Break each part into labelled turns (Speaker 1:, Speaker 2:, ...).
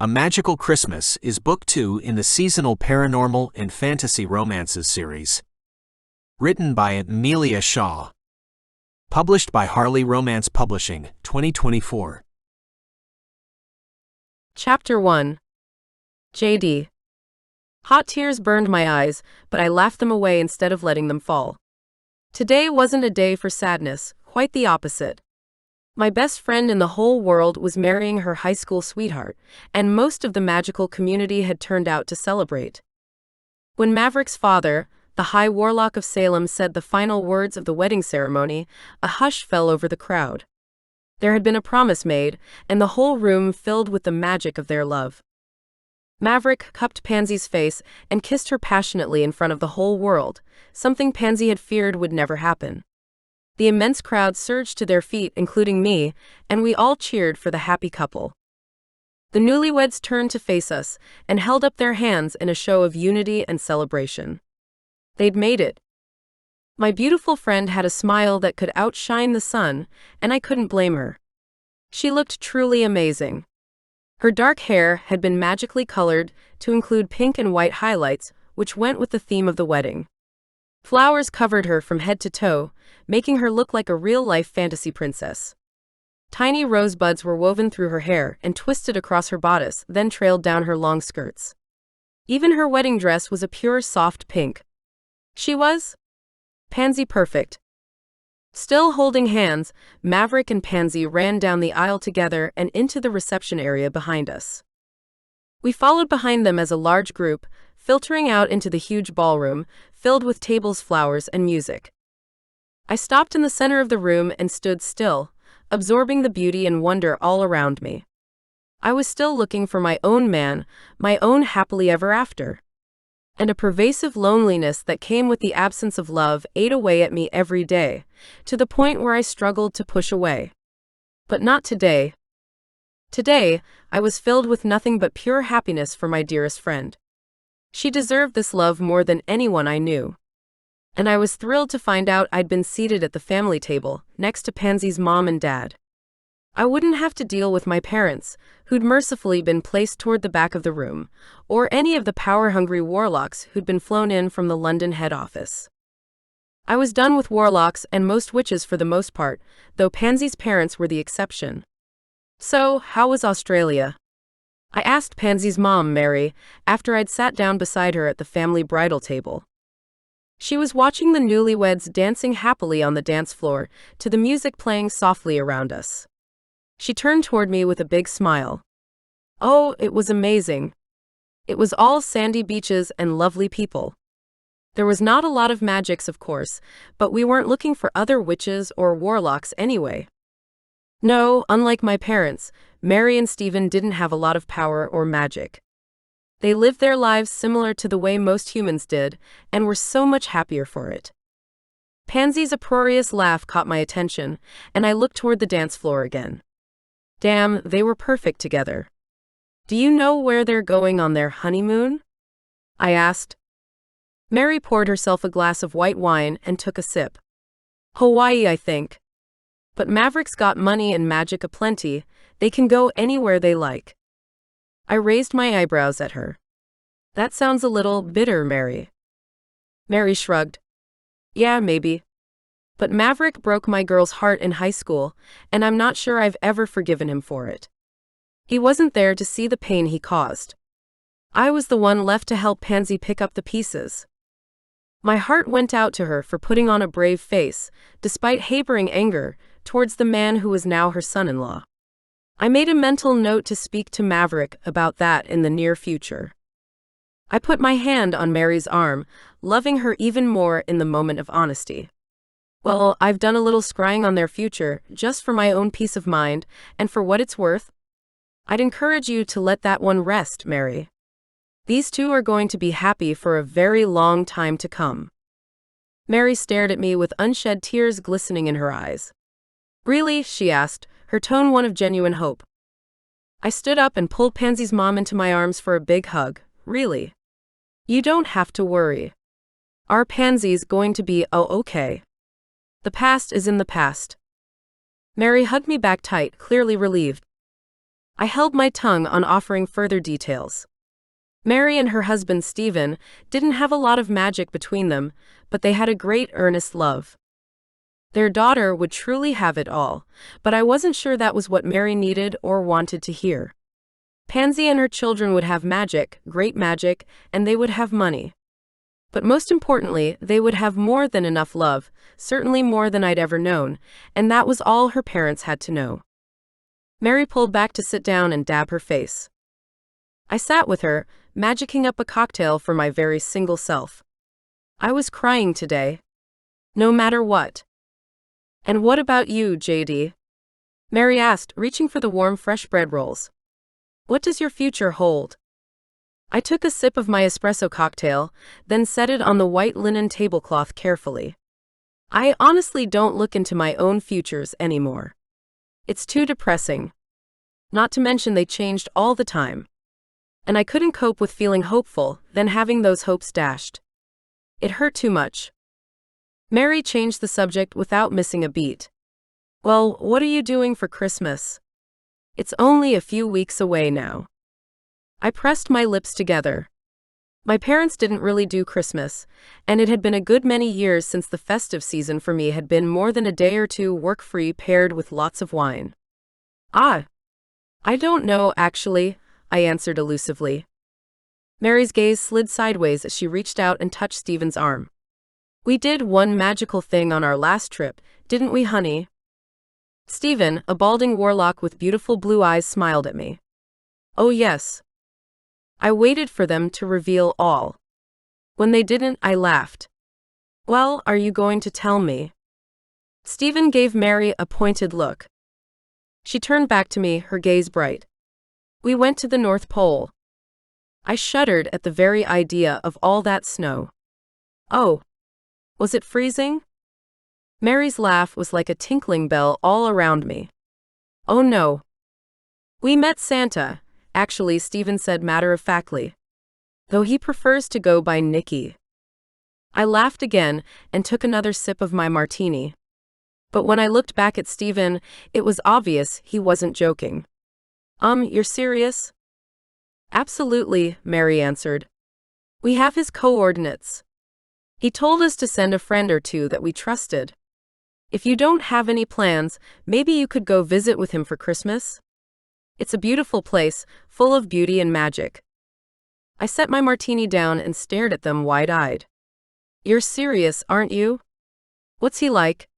Speaker 1: A Magical Christmas is Book 2 in the seasonal paranormal and fantasy romances series. Written by Amelia Shaw. Published by Harley Romance Publishing, 2024.
Speaker 2: Chapter 1. Jaydy. Hot tears burned my eyes, but I laughed them away instead of letting them fall. Today wasn't a day for sadness, quite the opposite. My best friend in the whole world was marrying her high school sweetheart, and most of the magical community had turned out to celebrate. When Maverick's father, the High Warlock of Salem, said the final words of the wedding ceremony, a hush fell over the crowd. There had been a promise made, and the whole room filled with the magic of their love. Maverick cupped Pansy's face and kissed her passionately in front of the whole world, something Pansy had feared would never happen. The immense crowd surged to their feet, including me, and we all cheered for the happy couple. The newlyweds turned to face us and held up their hands in a show of unity and celebration. They'd made it. My beautiful friend had a smile that could outshine the sun, and I couldn't blame her. She looked truly amazing. Her dark hair had been magically colored to include pink and white highlights, which went with the theme of the wedding. Flowers covered her from head to toe, making her look like a real-life fantasy princess. Tiny rosebuds were woven through her hair and twisted across her bodice, then trailed down her long skirts. Even her wedding dress was a pure soft pink. She was Pansy perfect. Still holding hands, Maverick and Pansy ran down the aisle together and into the reception area behind us. We followed behind them as a large group, filtering out into the huge ballroom, filled with tables, flowers, and music. I stopped in the center of the room and stood still, absorbing the beauty and wonder all around me. I was still looking for my own man, my own happily ever after. And a pervasive loneliness that came with the absence of love ate away at me every day, to the point where I struggled to push away. But not today. Today, I was filled with nothing but pure happiness for my dearest friend. She deserved this love more than anyone I knew. And I was thrilled to find out I'd been seated at the family table, next to Pansy's mom and dad. I wouldn't have to deal with my parents, who'd mercifully been placed toward the back of the room, or any of the power-hungry warlocks who'd been flown in from the London head office. I was done with warlocks and most witches for the most part, though Pansy's parents were the exception. So, how was Australia? I asked Pansy's mom, Mary, after I'd sat down beside her at the family bridal table. She was watching the newlyweds dancing happily on the dance floor, to the music playing softly around us. She turned toward me with a big smile. Oh, it was amazing. It was all sandy beaches and lovely people. There was not a lot of magics, of course, but we weren't looking for other witches or warlocks anyway. No, unlike my parents, Mary and Stephen didn't have a lot of power or magic. They lived their lives similar to the way most humans did, and were so much happier for it. Pansy's uproarious laugh caught my attention, and I looked toward the dance floor again. Damn, they were perfect together. Do you know where they're going on their honeymoon? I asked. Mary poured herself a glass of white wine and took a sip. Hawaii, I think. But Maverick's got money and magic aplenty, they can go anywhere they like. I raised my eyebrows at her. That sounds a little bitter, Mary. Mary shrugged. Yeah, maybe. But Maverick broke my girl's heart in high school, and I'm not sure I've ever forgiven him for it. He wasn't there to see the pain he caused. I was the one left to help Pansy pick up the pieces. My heart went out to her for putting on a brave face, despite harboring anger towards the man who was now her son-in-law. I made a mental note to speak to Maverick about that in the near future. I put my hand on Mary's arm, loving her even more in the moment of honesty. Well, I've done a little scrying on their future, just for my own peace of mind, and for what it's worth. I'd encourage you to let that one rest, Mary. These two are going to be happy for a very long time to come. Mary stared at me with unshed tears glistening in her eyes. Really? She asked, her tone one of genuine hope. I stood up and pulled Pansy's mom into my arms for a big hug. Really? You don't have to worry. Our Pansy's going to be okay. The past is in the past. Mary hugged me back tight, clearly relieved. I held my tongue on offering further details. Mary and her husband Stephen didn't have a lot of magic between them, but they had a great earnest love. Their daughter would truly have it all, but I wasn't sure that was what Mary needed or wanted to hear. Pansy and her children would have magic, great magic, and they would have money. But most importantly, they would have more than enough love, certainly more than I'd ever known, and that was all her parents had to know. Mary pulled back to sit down and dab her face. I sat with her, magicking up a cocktail for my very single self. I was crying today. No matter what. And what about you, Jaydy? Mary asked, reaching for the warm fresh bread rolls. What does your future hold? I took a sip of my espresso cocktail, then set it on the white linen tablecloth carefully. I honestly don't look into my own futures anymore. It's too depressing. Not to mention they changed all the time. And I couldn't cope with feeling hopeful, then having those hopes dashed. It hurt too much. Mary changed the subject without missing a beat. Well, what are you doing for Christmas? It's only a few weeks away now. I pressed my lips together. My parents didn't really do Christmas, and it had been a good many years since the festive season for me had been more than a day or two work-free paired with lots of wine. I don't know, actually, I answered elusively. Mary's gaze slid sideways as she reached out and touched Stephen's arm. We did one magical thing on our last trip, didn't we, honey? Stephen, a balding warlock with beautiful blue eyes, smiled at me. Oh yes. I waited for them to reveal all. When they didn't, I laughed. Well, are you going to tell me? Stephen gave Mary a pointed look. She turned back to me, her gaze bright. We went to the North Pole. I shuddered at the very idea of all that snow. Oh. Was it freezing? Mary's laugh was like a tinkling bell all around me. Oh no. We met Santa, actually, Stephen said matter-of-factly. Though he prefers to go by Nicky. I laughed again and took another sip of my martini. But when I looked back at Stephen, it was obvious he wasn't joking. You're serious? Absolutely, Mary answered. We have his coordinates. He told us to send a friend or two that we trusted. If you don't have any plans, maybe you could go visit with him for Christmas? It's a beautiful place, full of beauty and magic. I set my martini down and stared at them wide-eyed. You're serious, aren't you? What's he like?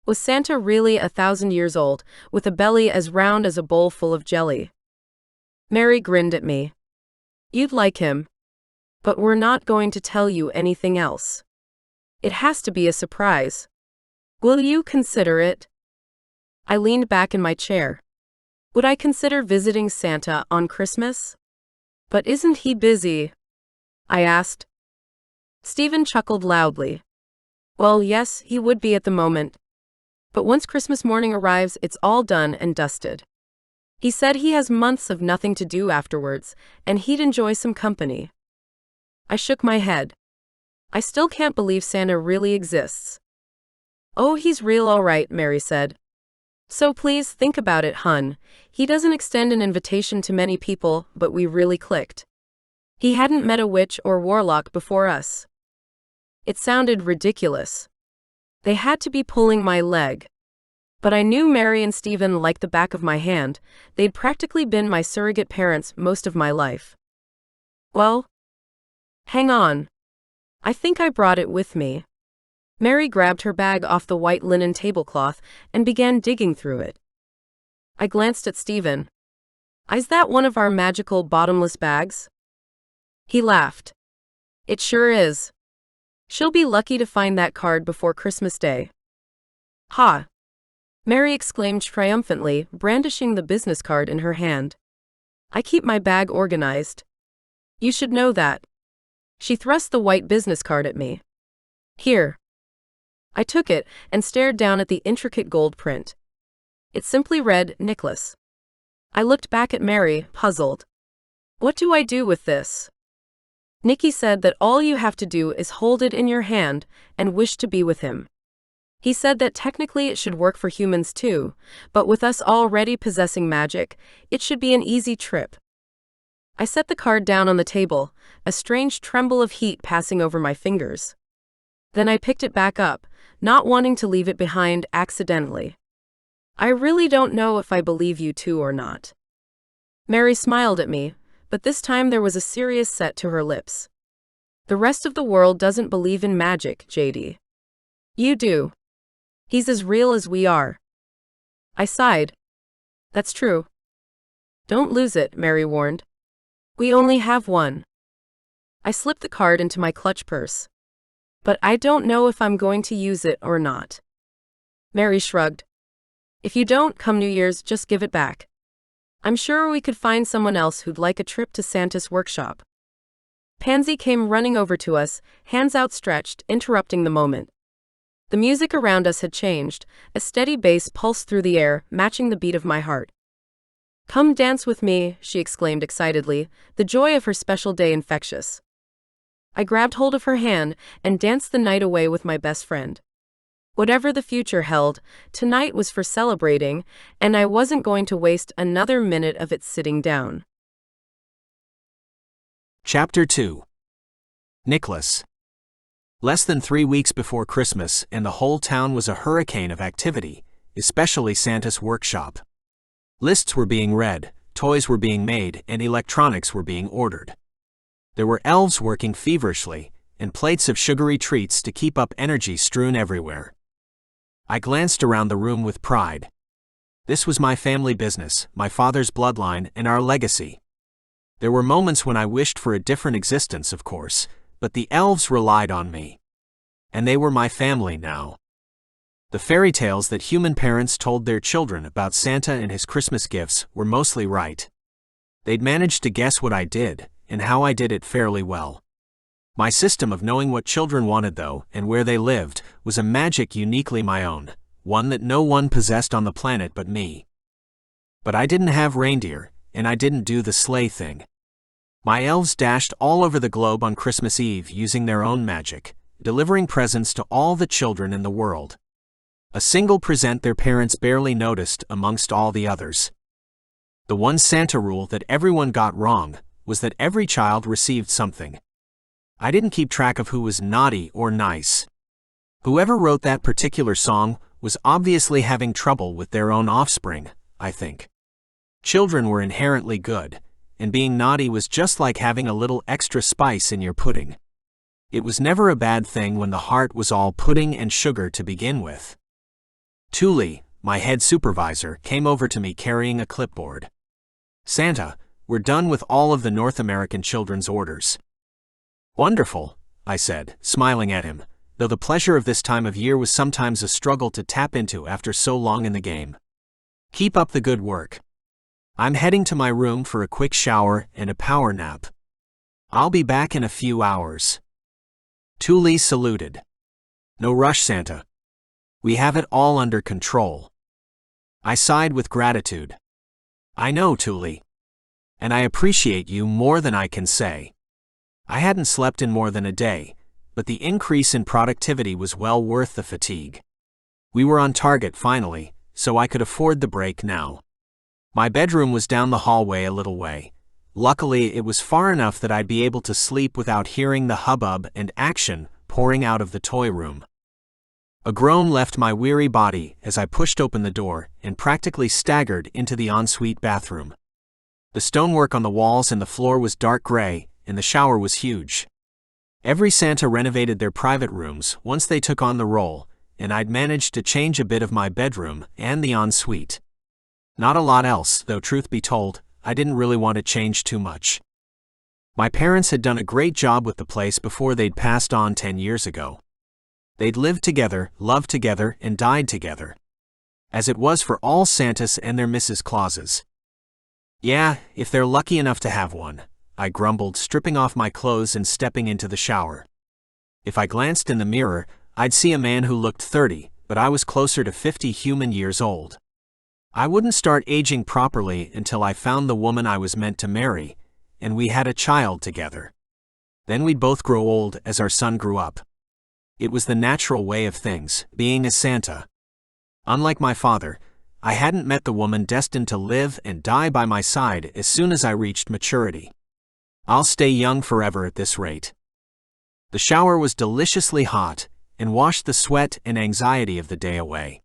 Speaker 2: Was Santa really 1,000 years old, with a belly as round as a bowl full of jelly? Mary grinned at me. You'd like him. But we're not going to tell you anything else. It has to be a surprise. Will you consider it? I leaned back in my chair. Would I consider visiting Santa on Christmas? But isn't he busy? I asked. Stephen chuckled loudly. Well, yes, he would be at the moment. But once Christmas morning arrives, it's all done and dusted. He said he has months of nothing to do afterwards, and he'd enjoy some company. I shook my head. I still can't believe Santa really exists. Oh, he's real all right, Mary said. So please think about it, hun. He doesn't extend an invitation to many people, but we really clicked. He hadn't met a witch or warlock before us. It sounded ridiculous. They had to be pulling my leg. But I knew Mary and Stephen like the back of my hand. They'd practically been my surrogate parents most of my life. Well, hang on. I think I brought it with me. Mary grabbed her bag off the white linen tablecloth and began digging through it. I glanced at Stephen. Is that one of our magical bottomless bags? He laughed. It sure is. She'll be lucky to find that card before Christmas Day. Ha! Mary exclaimed triumphantly, brandishing the business card in her hand. I keep my bag organized. You should know that. She thrust the white business card at me. Here. I took it and stared down at the intricate gold print. It simply read, Nicholas. I looked back at Mary, puzzled. What do I do with this? Nicky said that all you have to do is hold it in your hand and wish to be with him. He said that technically it should work for humans too, but with us already possessing magic, it should be an easy trip. I set the card down on the table, a strange tremble of heat passing over my fingers. Then I picked it back up, not wanting to leave it behind accidentally. I really don't know if I believe you too or not. Mary smiled at me, but this time there was a serious set to her lips. The rest of the world doesn't believe in magic, Jaydy. You do. He's as real as we are. I sighed. That's true. Don't lose it, Mary warned. We only have one. I slipped the card into my clutch purse. But I don't know if I'm going to use it or not. Mary shrugged. If you don't, come New Year's, just give it back. I'm sure we could find someone else who'd like a trip to Santa's workshop. Pansy came running over to us, hands outstretched, interrupting the moment. The music around us had changed, a steady bass pulsed through the air, matching the beat of my heart. Come dance with me, she exclaimed excitedly, the joy of her special day infectious. I grabbed hold of her hand and danced the night away with my best friend. Whatever the future held, tonight was for celebrating, and I wasn't going to waste another minute of it sitting down.
Speaker 1: Chapter 2. Nicholas. Less than 3 weeks before Christmas, and the whole town was a hurricane of activity, especially Santa's workshop. Lists were being read, toys were being made, and electronics were being ordered. There were elves working feverishly, and plates of sugary treats to keep up energy strewn everywhere. I glanced around the room with pride. This was my family business, my father's bloodline, and our legacy. There were moments when I wished for a different existence, of course, but the elves relied on me. And they were my family now. The fairy tales that human parents told their children about Santa and his Christmas gifts were mostly right. They'd managed to guess what I did, and how I did it fairly well. My system of knowing what children wanted, though, and where they lived, was a magic uniquely my own, one that no one possessed on the planet but me. But I didn't have reindeer, and I didn't do the sleigh thing. My elves dashed all over the globe on Christmas Eve using their own magic, delivering presents to all the children in the world. A single present their parents barely noticed amongst all the others. The one Santa rule that everyone got wrong was that every child received something. I didn't keep track of who was naughty or nice. Whoever wrote that particular song was obviously having trouble with their own offspring, I think. Children were inherently good, and being naughty was just like having a little extra spice in your pudding. It was never a bad thing when the heart was all pudding and sugar to begin with. Thule, my head supervisor, came over to me carrying a clipboard. Santa, we're done with all of the North American children's orders. Wonderful, I said, smiling at him, though the pleasure of this time of year was sometimes a struggle to tap into after so long in the game. Keep up the good work. I'm heading to my room for a quick shower and a power nap. I'll be back in a few hours. Thule saluted. No rush, Santa. We have it all under control. I sighed with gratitude. I know, Thule. And I appreciate you more than I can say. I hadn't slept in more than a day, but the increase in productivity was well worth the fatigue. We were on target finally, so I could afford the break now. My bedroom was down the hallway a little way. Luckily, it was far enough that I'd be able to sleep without hearing the hubbub and action pouring out of the toy room. A groan left my weary body as I pushed open the door and practically staggered into the ensuite bathroom. The stonework on the walls and the floor was dark gray, and the shower was huge. Every Santa renovated their private rooms once they took on the role, and I'd managed to change a bit of my bedroom and the ensuite. Not a lot else, though truth be told, I didn't really want to change too much. My parents had done a great job with the place before they'd passed on 10 years ago. They'd lived together, loved together, and died together. As it was for all Santas and their Mrs. Clauses. Yeah, if they're lucky enough to have one, I grumbled, stripping off my clothes and stepping into the shower. If I glanced in the mirror, I'd see a man who looked 30, but I was closer to 50 human years old. I wouldn't start aging properly until I found the woman I was meant to marry, and we had a child together. Then we'd both grow old as our son grew up. It was the natural way of things, being a Santa. Unlike my father, I hadn't met the woman destined to live and die by my side as soon as I reached maturity. I'll stay young forever at this rate. The shower was deliciously hot and washed the sweat and anxiety of the day away.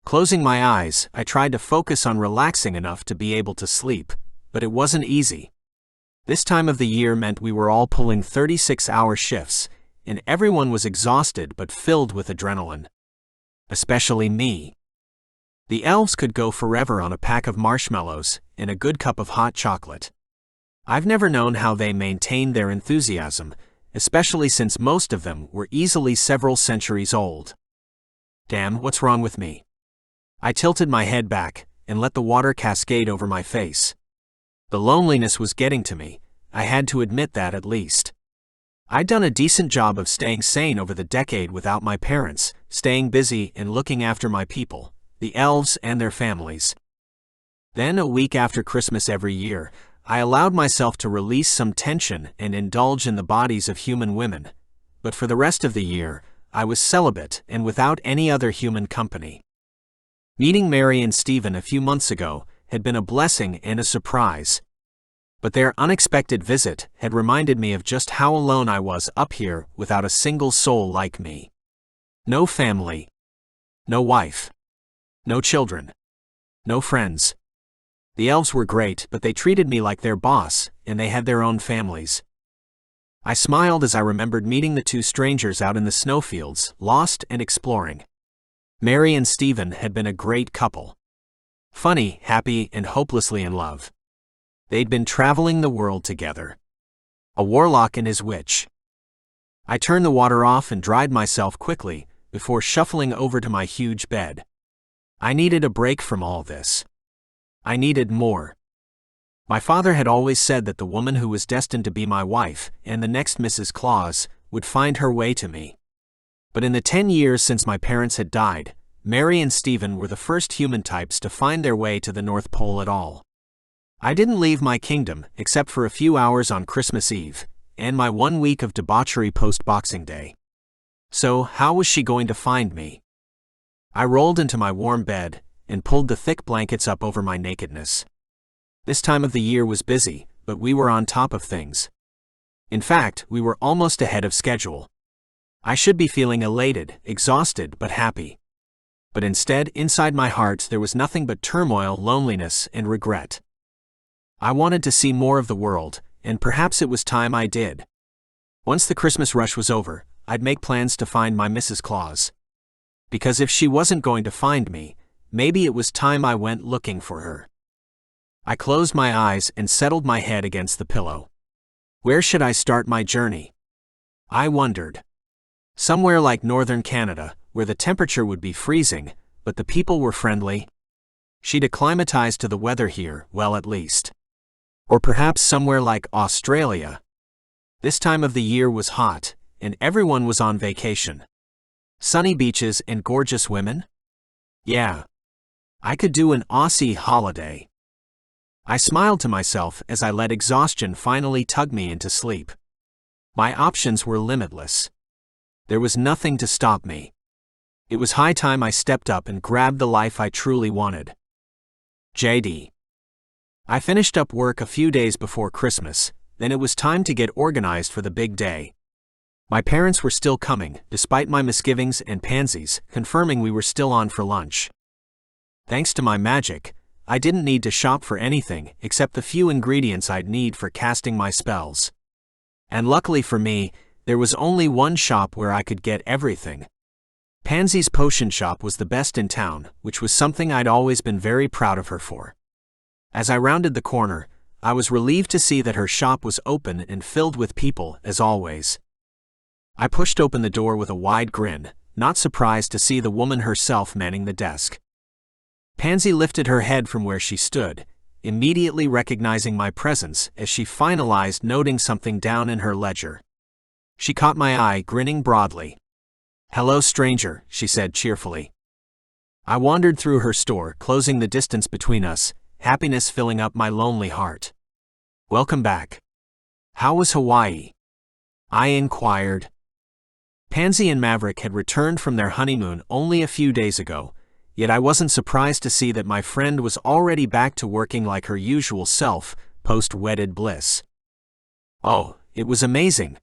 Speaker 1: Closing my eyes, I tried to focus on relaxing enough to be able to sleep, but it wasn't easy. This time of the year meant we were all pulling 36-hour shifts, and everyone was exhausted but filled with adrenaline. Especially me. The elves could go forever on a pack of marshmallows and a good cup of hot chocolate. I've never known how they maintained their enthusiasm, especially since most of them were easily several centuries old. Damn, what's wrong with me? I tilted my head back and let the water cascade over my face. The loneliness was getting to me, I had to admit that at least. I'd done a decent job of staying sane over the decade without my parents, staying busy and looking after my people, the elves and their families. Then, a week after Christmas every year, I allowed myself to release some tension and indulge in the bodies of human women, but for the rest of the year, I was celibate and without any other human company. Meeting Mary and Stephen a few months ago had been a blessing and a surprise. But their unexpected visit had reminded me of just how alone I was up here without a single soul like me. No family. No wife. No children. No friends. The elves were great, but they treated me like their boss, and they had their own families. I smiled as I remembered meeting the two strangers out in the snowfields, lost and exploring. Mary and Stephen had been a great couple. Funny, happy, and hopelessly in love. They'd been traveling the world together. A warlock and his witch. I turned the water off and dried myself quickly before shuffling over to my huge bed. I needed a break from all this. I needed more. My father had always said that the woman who was destined to be my wife and the next Mrs. Claus would find her way to me. But in the 10 years since my parents had died, Mary and Stephen were the first human types to find their way to the North Pole at all. I didn't leave my kingdom except for a few hours on Christmas Eve, and my 1 week of debauchery post-Boxing Day. So, how was she going to find me? I rolled into my warm bed and pulled the thick blankets up over my nakedness. This time of the year was busy, but we were on top of things. In fact, we were almost ahead of schedule. I should be feeling elated, exhausted, but happy. But instead, inside my heart, there was nothing but turmoil, loneliness, and regret. I wanted to see more of the world, and perhaps it was time I did. Once the Christmas rush was over, I'd make plans to find my Mrs. Claus. Because if she wasn't going to find me, maybe it was time I went looking for her. I closed my eyes and settled my head against the pillow. Where should I start my journey? I wondered. Somewhere like northern Canada, where the temperature would be freezing, but the people were friendly. She'd acclimatized to the weather here, well at least. Or perhaps somewhere like Australia. This time of the year was hot, and everyone was on vacation. Sunny beaches and gorgeous women? Yeah. I could do an Aussie holiday. I smiled to myself as I let exhaustion finally tug me into sleep. My options were limitless. There was nothing to stop me. It was high time I stepped up and grabbed the life I truly wanted. Jaydy. I finished up work a few days before Christmas, then it was time to get organized for the big day. My parents were still coming, despite my misgivings and pansies, confirming we were still on for lunch. Thanks to my magic, I didn't need to shop for anything except the few ingredients I'd need for casting my spells. And luckily for me, there was only one shop where I could get everything. Pansy's potion shop was the best in town, which was something I'd always been very proud of her for. As I rounded the corner, I was relieved to see that her shop was open and filled with people, as always. I pushed open the door with a wide grin, not surprised to see the woman herself manning the desk. Pansy lifted her head from where she stood, immediately recognizing my presence as she finalized noting something down in her ledger. She caught my eye, grinning broadly. "Hello, stranger," she said cheerfully. I wandered through her store, closing the distance between us, happiness filling up my lonely heart. "Welcome back. How was Hawaii?" I inquired. Pansy and Maverick had returned from their honeymoon only a few days ago, yet I wasn't surprised to see that my friend was already back to working like her usual self, post-wedded bliss. Oh, it was amazing,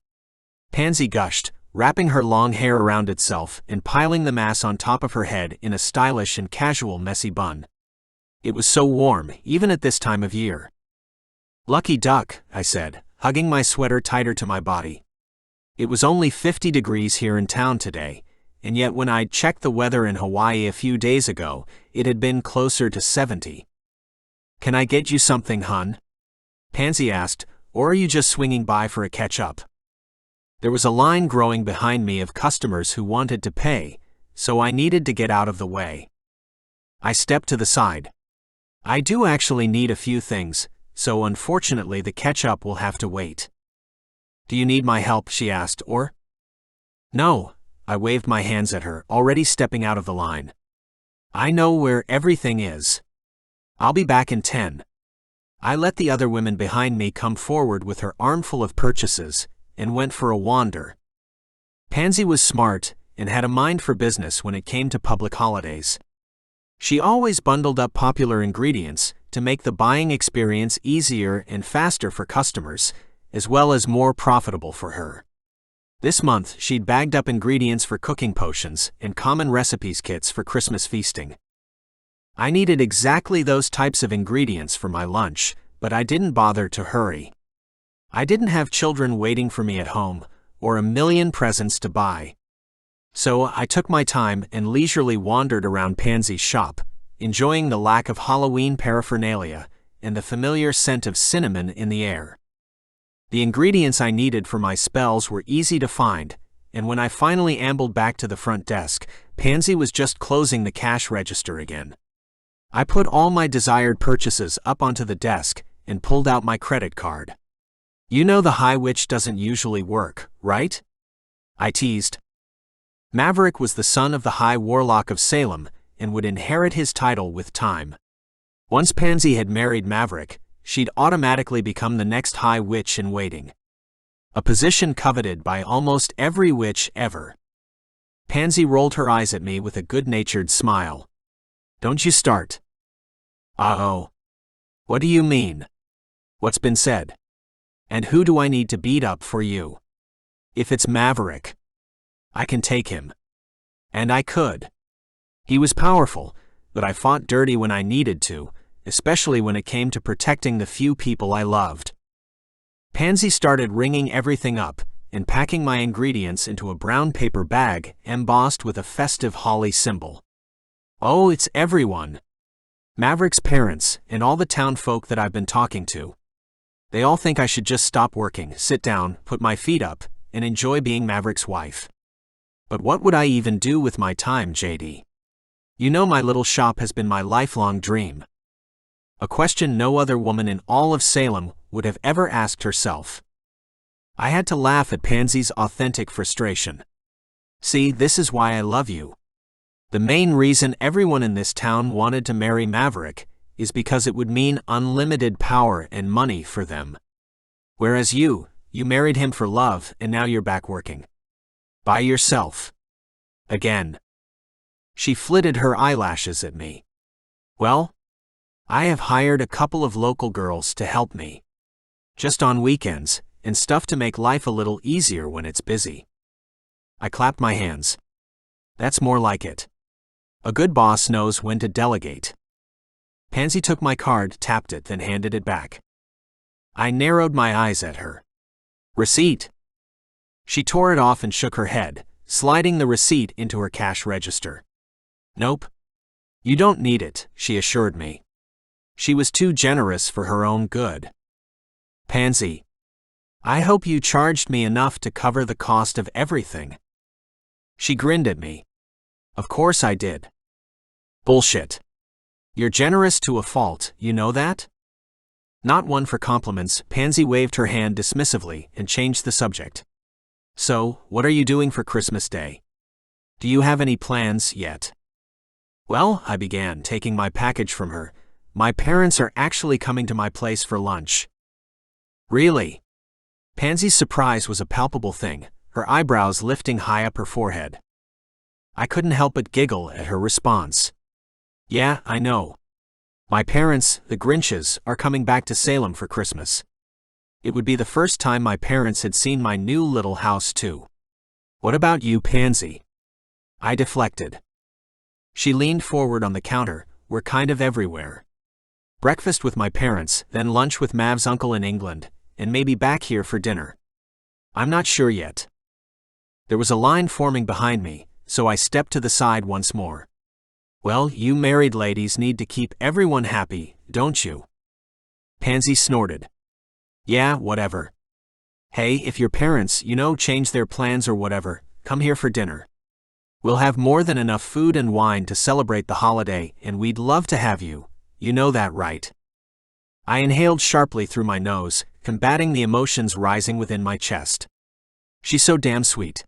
Speaker 1: Pansy gushed, wrapping her long hair around itself and piling the mass on top of her head in a stylish and casual messy bun. It was so warm, even at this time of year. Lucky duck, I said, hugging my sweater tighter to my body. It was only 50 degrees here in town today, and yet when I'd checked the weather in Hawaii a few days ago, it had been closer to 70. Can I get you something, hun? Pansy asked, or are you just swinging by for a catch-up? There was a line growing behind me of customers who wanted to pay, so I needed to get out of the way. I stepped to the side. I do actually need a few things, so unfortunately the catch-up will have to wait. Do you need my help? She asked, or? No, I waved my hands at her, already stepping out of the line. I know where everything is. I'll be back in 10. I let the other women behind me come forward with her armful of purchases, and went for a wander. Pansy was smart and had a mind for business when it came to public holidays. She always bundled up popular ingredients to make the buying experience easier and faster for customers, as well as more profitable for her. This month, she'd bagged up ingredients for cooking potions and common recipes kits for Christmas feasting. I needed exactly those types of ingredients for my lunch, but I didn't bother to hurry. I didn't have children waiting for me at home, or a million presents to buy. So I took my time and leisurely wandered around Pansy's shop, enjoying the lack of Halloween paraphernalia and the familiar scent of cinnamon in the air. The ingredients I needed for my spells were easy to find, and when I finally ambled back to the front desk, Pansy was just closing the cash register again. I put all my desired purchases up onto the desk and pulled out my credit card. You know the High Witch doesn't usually work, right? I teased. Maverick was the son of the High Warlock of Salem and would inherit his title with time. Once Pansy had married Maverick, she'd automatically become the next High Witch in waiting. A position coveted by almost every witch ever. Pansy rolled her eyes at me with a good-natured smile. Don't you start. Uh-oh. What do you mean? What's been said? And who do I need to beat up for you? If it's Maverick, I can take him. And I could. He was powerful, but I fought dirty when I needed to, especially when it came to protecting the few people I loved. Pansy started ringing everything up and packing my ingredients into a brown paper bag embossed with a festive holly symbol. Oh, it's everyone. Maverick's parents and all the town folk that I've been talking to. They all think I should just stop working, sit down, put my feet up, and enjoy being Maverick's wife. But what would I even do with my time, Jaydy? You know my little shop has been my lifelong dream. A question no other woman in all of Salem would have ever asked herself. I had to laugh at Pansy's authentic frustration. See, this is why I love you. The main reason everyone in this town wanted to marry Maverick is because it would mean unlimited power and money for them. Whereas you married him for love and now you're back working. By yourself. Again. She flitted her eyelashes at me. Well, I have hired a couple of local girls to help me. Just on weekends, and stuff to make life a little easier when it's busy. I clapped my hands. That's more like it. A good boss knows when to delegate. Pansy took my card, tapped it, then handed it back. I narrowed my eyes at her. Receipt. She tore it off and shook her head, sliding the receipt into her cash register. Nope. You don't need it, she assured me. She was too generous for her own good. Pansy. I hope you charged me enough to cover the cost of everything. She grinned at me. Of course I did. Bullshit. You're generous to a fault, you know that? Not one for compliments, Pansy waved her hand dismissively and changed the subject. So, what are you doing for Christmas Day? Do you have any plans yet? Well, I began, taking my package from her. My parents are actually coming to my place for lunch. Really? Pansy's surprise was a palpable thing, her eyebrows lifting high up her forehead. I couldn't help but giggle at her response. Yeah, I know. My parents, the Grinches, are coming back to Salem for Christmas. It would be the first time my parents had seen my new little house too. What about you, Pansy? I deflected. She leaned forward on the counter. We're kind of everywhere. Breakfast with my parents, then lunch with Mav's uncle in England, and maybe back here for dinner. I'm not sure yet. There was a line forming behind me, so I stepped to the side once more. Well, you married ladies need to keep everyone happy, don't you? Pansy snorted. Yeah, whatever. Hey, if your parents, change their plans or whatever, come here for dinner. We'll have more than enough food and wine to celebrate the holiday, and we'd love to have you. You know that, right? I inhaled sharply through my nose, combating the emotions rising within my chest. She's so damn sweet.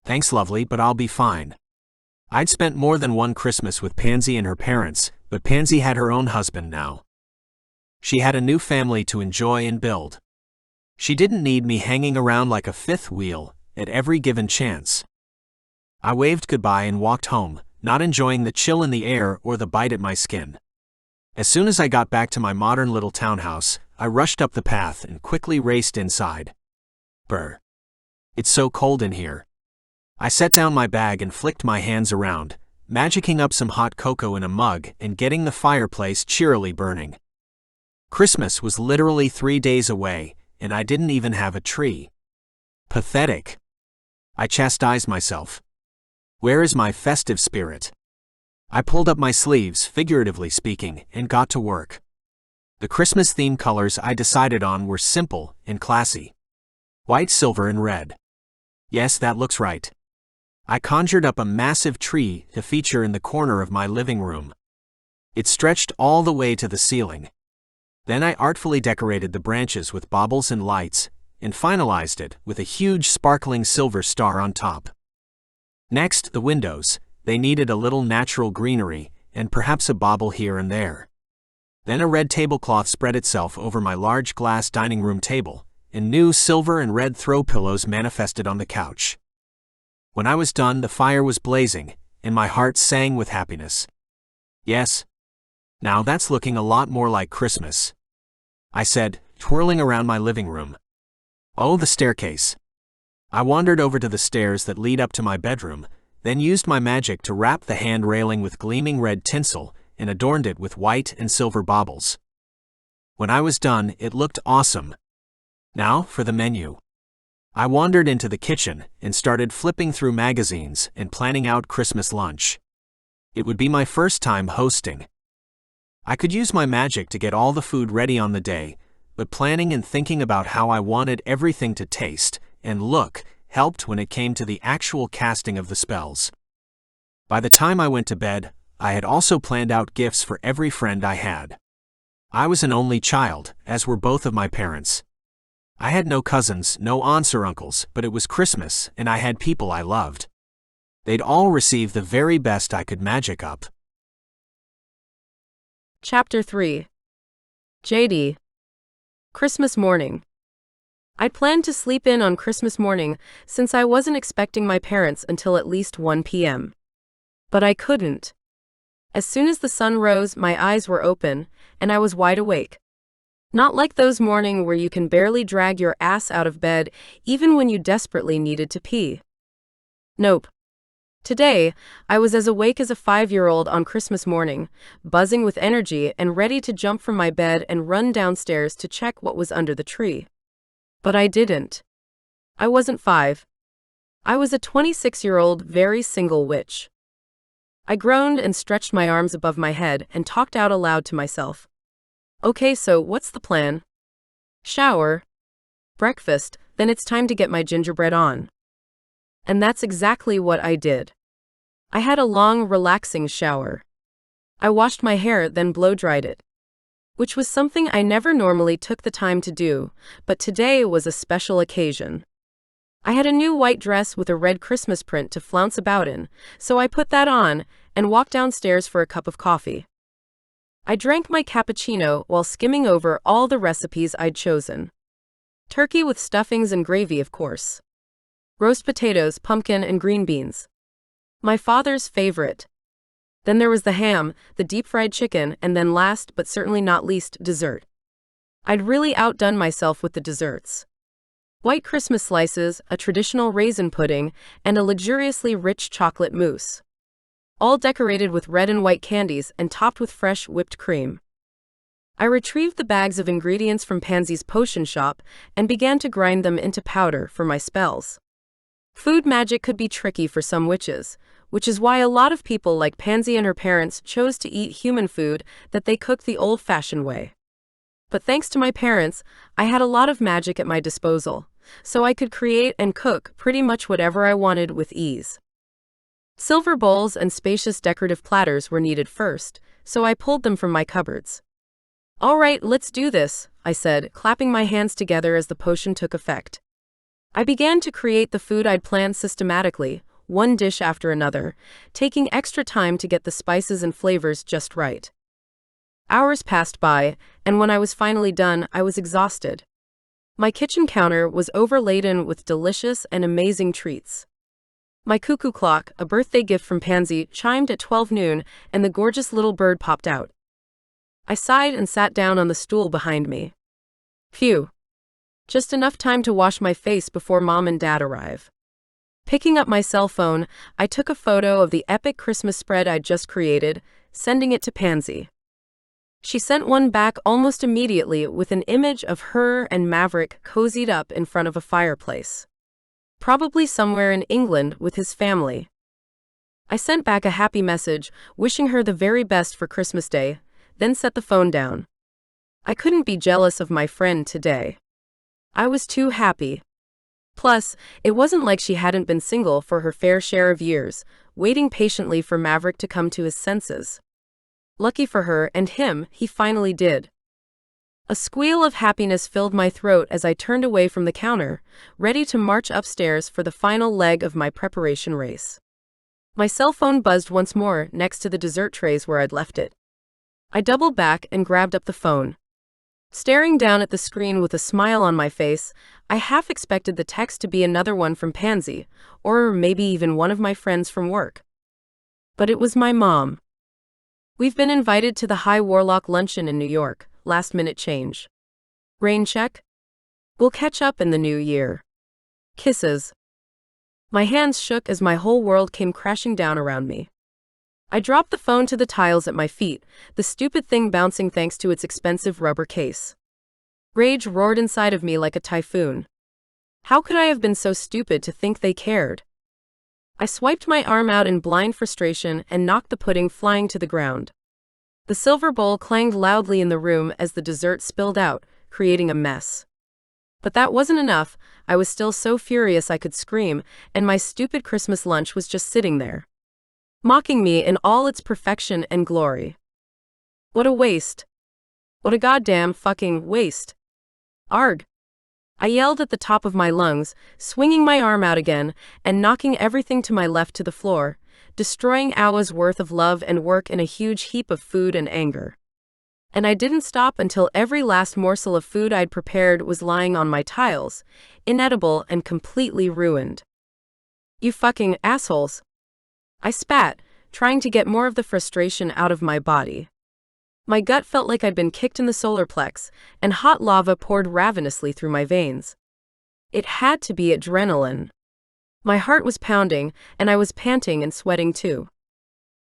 Speaker 1: Thanks, lovely, but I'll be fine. I'd spent more than one Christmas with Pansy and her parents, but Pansy had her own husband now. She had a new family to enjoy and build. She didn't need me hanging around like a fifth wheel at every given chance. I waved goodbye and walked home, not enjoying the chill in the air or the bite at my skin. As soon as I got back to my modern little townhouse, I rushed up the path and quickly raced inside. Brr. It's so cold in here. I set down my bag and flicked my hands around, magicking up some hot cocoa in a mug and getting the fireplace cheerily burning. Christmas was literally 3 days away, and I didn't even have a tree. Pathetic. I chastised myself. Where is my festive spirit? I pulled up my sleeves, figuratively speaking, and got to work. The Christmas-themed colors I decided on were simple and classy. White, silver, and red. Yes, that looks right. I conjured up a massive tree to feature in the corner of my living room. It stretched all the way to the ceiling. Then I artfully decorated the branches with baubles and lights, and finalized it with a huge sparkling silver star on top. Next, the windows. They needed a little natural greenery, and perhaps a bauble here and there. Then a red tablecloth spread itself over my large glass dining room table, and new silver and red throw pillows manifested on the couch. When I was done, the fire was blazing, and my heart sang with happiness. Yes. Now that's looking a lot more like Christmas, I said, twirling around my living room. Oh, the staircase. I wandered over to the stairs that lead up to my bedroom, then used my magic to wrap the hand railing with gleaming red tinsel and adorned it with white and silver baubles. When I was done, it looked awesome. Now, for the menu. I wandered into the kitchen and started flipping through magazines and planning out Christmas lunch. It would be my first time hosting. I could use my magic to get all the food ready on the day, but planning and thinking about how I wanted everything to taste and look helped when it came to the actual casting of the spells. By the time I went to bed, I had also planned out gifts for every friend I had. I was an only child, as were both of my parents. I had no cousins, no aunts or uncles, but it was Christmas, and I had people I loved. They'd all receive the very best I could magic up.
Speaker 2: Chapter 3. Jaydy. Christmas morning. I'd planned to sleep in on Christmas morning since I wasn't expecting my parents until at least 1 p.m. But I couldn't. As soon as the sun rose, my eyes were open, and I was wide awake. Not like those mornings where you can barely drag your ass out of bed even when you desperately needed to pee. Nope. Today, I was as awake as a 5-year-old on Christmas morning, buzzing with energy and ready to jump from my bed and run downstairs to check what was under the tree. But I didn't. I wasn't 5. I was a 26-year-old very single witch. I groaned and stretched my arms above my head and talked out aloud to myself. Okay, so what's the plan? Shower, breakfast, then it's time to get my gingerbread on. And that's exactly what I did. I had a long, relaxing shower. I washed my hair, then blow-dried it, which was something I never normally took the time to do, but today was a special occasion. I had a new white dress with a red Christmas print to flounce about in, so I put that on and walked downstairs for a cup of coffee. I drank my cappuccino while skimming over all the recipes I'd chosen. Turkey with stuffings and gravy, of course. roast potatoes, pumpkin, and green beans. My father's favorite. Then there was the ham, the deep-fried chicken, and then last but certainly not least, dessert. I'd really outdone myself with the desserts. White Christmas slices, a traditional raisin pudding, and a luxuriously rich chocolate mousse. All decorated with red and white candies and topped with fresh whipped cream. I retrieved the bags of ingredients from Pansy's potion shop and began to grind them into powder for my spells. Food magic could be tricky for some witches, which is why a lot of people like Pansy and her parents chose to eat human food that they cooked the old-fashioned way. But thanks to my parents, I had a lot of magic at my disposal, so I could create and cook pretty much whatever I wanted with ease. Silver bowls and spacious decorative platters were needed first, so I pulled them from my cupboards. "All right, let's do this," I said, clapping my hands together as the potion took effect. I began to create the food I'd planned systematically, one dish after another, taking extra time to get the spices and flavors just right. Hours passed by, and when I was finally done, I was exhausted. My kitchen counter was overladen with delicious and amazing treats. My cuckoo clock, a birthday gift from Pansy, chimed at 12 noon, and the gorgeous little bird popped out. I sighed and sat down on the stool behind me. Phew. Just enough time to wash my face before Mom and Dad arrive. Picking up my cell phone, I took a photo of the epic Christmas spread I'd just created, sending it to Pansy. She sent one back almost immediately with an image of her and Maverick cozied up in front of a fireplace. Probably somewhere in England with his family. I sent back a happy message, wishing her the very best for Christmas Day, then set the phone down. I couldn't be jealous of my friend today. I was too happy. Plus, it wasn't like she hadn't been single for her fair share of years, waiting patiently for Maverick to come to his senses. Lucky for her and him, he finally did. A squeal of happiness filled my throat as I turned away from the counter, ready to march upstairs for the final leg of my preparation race. My cell phone buzzed once more next to the dessert trays where I'd left it. I doubled back and grabbed up the phone. Staring down at the screen with a smile on my face, I half expected the text to be another one from Pansy, or maybe even one of my friends from work. But it was my mom. "We've been invited to the High Warlock Luncheon in New York. Last-minute change. Rain check? We'll catch up in the new year. Kisses." My hands shook as my whole world came crashing down around me. I dropped the phone to the tiles at my feet, the stupid thing bouncing thanks to its expensive rubber case. Rage roared inside of me like a typhoon. How could I have been so stupid to think they cared? I swiped my arm out in blind frustration and knocked the pudding flying to the ground. The silver bowl clanged loudly in the room as the dessert spilled out, creating a mess. But that wasn't enough. I was still so furious I could scream, and my stupid Christmas lunch was just sitting there, mocking me in all its perfection and glory. What a waste. What a goddamn fucking waste. Arg. I yelled at the top of my lungs, swinging my arm out again, and knocking everything to my left to the floor, destroying hours worth of love and work in a huge heap of food and anger. And I didn't stop until every last morsel of food I'd prepared was lying on my tiles, inedible and completely ruined. "You fucking assholes." I spat, trying to get more of the frustration out of my body. My gut felt like I'd been kicked in the solar plex, and hot lava poured ravenously through my veins. It had to be adrenaline. My heart was pounding, and I was panting and sweating too.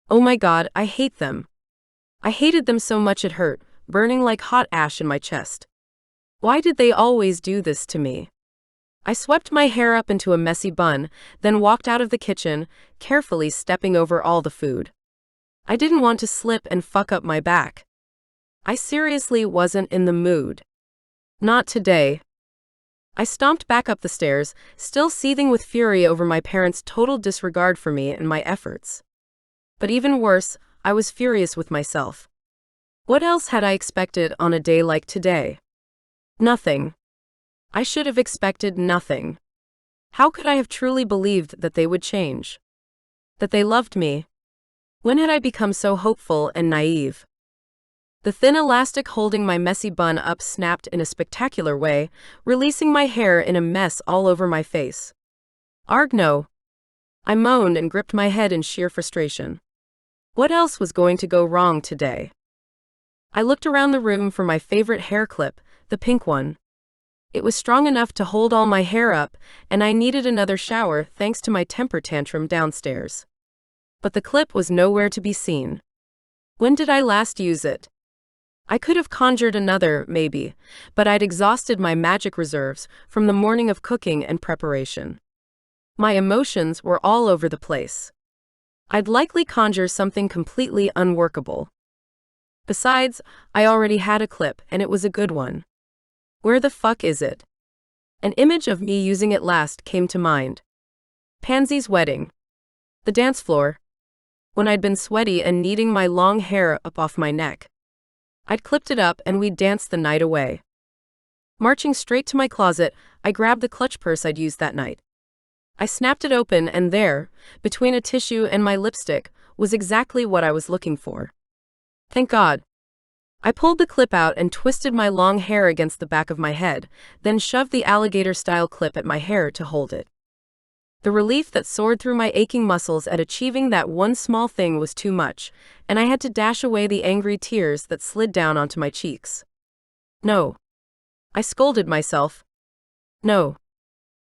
Speaker 2: Oh my God, I hate them. I hated them so much it hurt, burning like hot ash in my chest. Why did they always do this to me? I swept my hair up into a messy bun, then walked out of the kitchen, carefully stepping over all the food. I didn't want to slip and fuck up my back. I seriously wasn't in the mood. Not today. I stomped back up the stairs, still seething with fury over my parents' total disregard for me and my efforts. But even worse, I was furious with myself. What else had I expected on a day like today? Nothing. I should have expected nothing. How could I have truly believed that they would change? That they loved me? When had I become so hopeful and naive? The thin elastic holding my messy bun up snapped in a spectacular way, releasing my hair in a mess all over my face. Arg no. I moaned and gripped my head in sheer frustration. What else was going to go wrong today? I looked around the room for my favorite hair clip, the pink one. It was strong enough to hold all my hair up, and I needed another shower thanks to my temper tantrum downstairs. But the clip was nowhere to be seen. When did I last use it? I could have conjured another, maybe, but I'd exhausted my magic reserves from the morning of cooking and preparation. My emotions were all over the place. I'd likely conjure something completely unworkable. Besides, I already had a clip, and it was a good one. Where the fuck is it? An image of me using it last came to mind. Pansy's wedding. The dance floor. When I'd been sweaty and kneading my long hair up off my neck. I'd clipped it up and we'd danced the night away. Marching straight to my closet, I grabbed the clutch purse I'd used that night. I snapped it open and there, between a tissue and my lipstick, was exactly what I was looking for. Thank God. I pulled the clip out and twisted my long hair against the back of my head, then shoved the alligator-style clip at my hair to hold it. The relief that soared through my aching muscles at achieving that one small thing was too much, and I had to dash away the angry tears that slid down onto my cheeks. No. I scolded myself. No.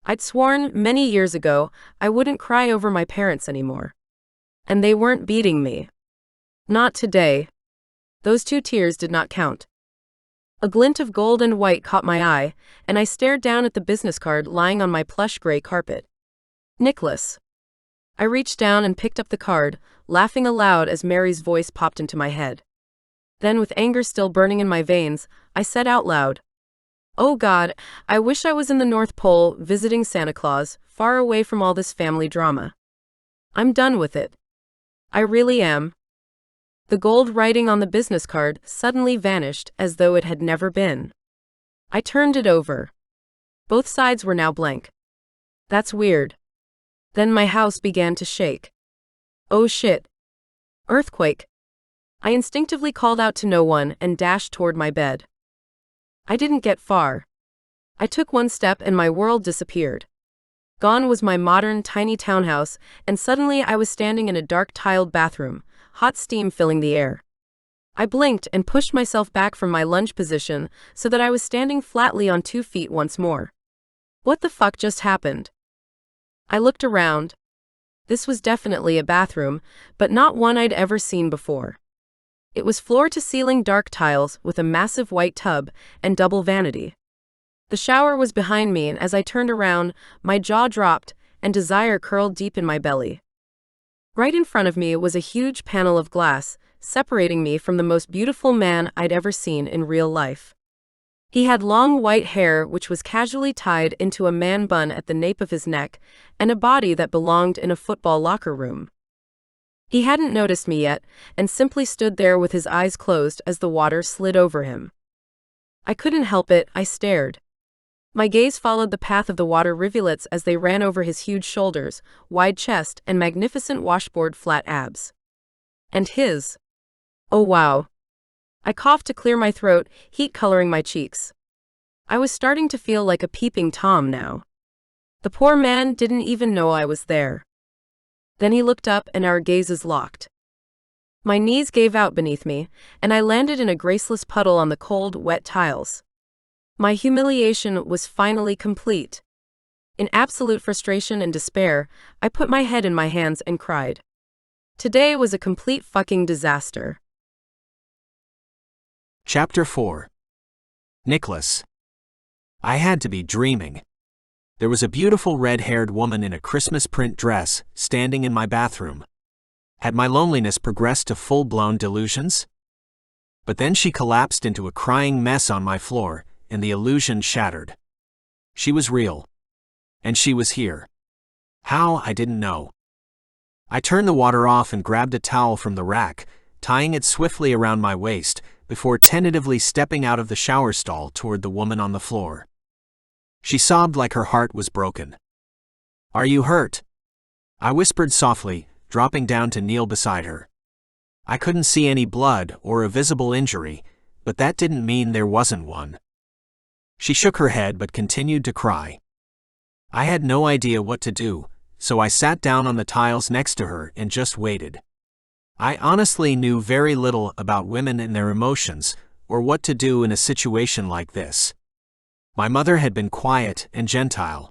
Speaker 2: I'd sworn many years ago I wouldn't cry over my parents anymore. And they weren't beating me. Not today. Those 2 tears did not count. A glint of gold and white caught my eye, and I stared down at the business card lying on my plush gray carpet. Nicholas. I reached down and picked up the card, laughing aloud as Mary's voice popped into my head. Then, with anger still burning in my veins, I said out loud, "Oh God, I wish I was in the North Pole visiting Santa Claus, far away from all this family drama. I'm done with it. I really am." The gold writing on the business card suddenly vanished as though it had never been. I turned it over. Both sides were now blank. That's weird. Then my house began to shake. Oh shit. Earthquake. I instinctively called out to no one and dashed toward my bed. I didn't get far. I took one step and my world disappeared. Gone was my modern, tiny townhouse, and suddenly I was standing in a dark tiled bathroom, hot steam filling the air. I blinked and pushed myself back from my lunge position so that I was standing flatly on 2 feet once more. What the fuck just happened? I looked around. This was definitely a bathroom, but not one I'd ever seen before. It was floor-to-ceiling dark tiles with a massive white tub and double vanity. The shower was behind me, and as I turned around, my jaw dropped and desire curled deep in my belly. Right in front of me was a huge panel of glass, separating me from the most beautiful man I'd ever seen in real life. He had long white hair which was casually tied into a man bun at the nape of his neck, and a body that belonged in a football locker room. He hadn't noticed me yet, and simply stood there with his eyes closed as the water slid over him. I couldn't help it, I stared. My gaze followed the path of the water rivulets as they ran over his huge shoulders, wide chest, and magnificent washboard flat abs. And his. Oh wow. I coughed to clear my throat, heat coloring my cheeks. I was starting to feel like a peeping Tom now. The poor man didn't even know I was there. Then he looked up and our gazes locked. My knees gave out beneath me, and I landed in a graceless puddle on the cold, wet tiles. My humiliation was finally complete. In absolute frustration and despair, I put my head in my hands and cried. Today was a complete fucking disaster.
Speaker 1: Chapter 4. Nicholas. I had to be dreaming. There was a beautiful red-haired woman in a Christmas print dress standing in my bathroom. Had my loneliness progressed to full-blown delusions? But then she collapsed into a crying mess on my floor, and the illusion shattered. She was real. And she was here. How, I didn't know. I turned the water off and grabbed a towel from the rack, tying it swiftly around my waist, before tentatively stepping out of the shower stall toward the woman on the floor. She sobbed like her heart was broken. "Are you hurt?" I whispered softly, dropping down to kneel beside her. I couldn't see any blood or a visible injury, but that didn't mean there wasn't one. She shook her head but continued to cry. I had no idea what to do, so I sat down on the tiles next to her and just waited. I honestly knew very little about women and their emotions, or what to do in a situation like this. My mother had been quiet and gentile.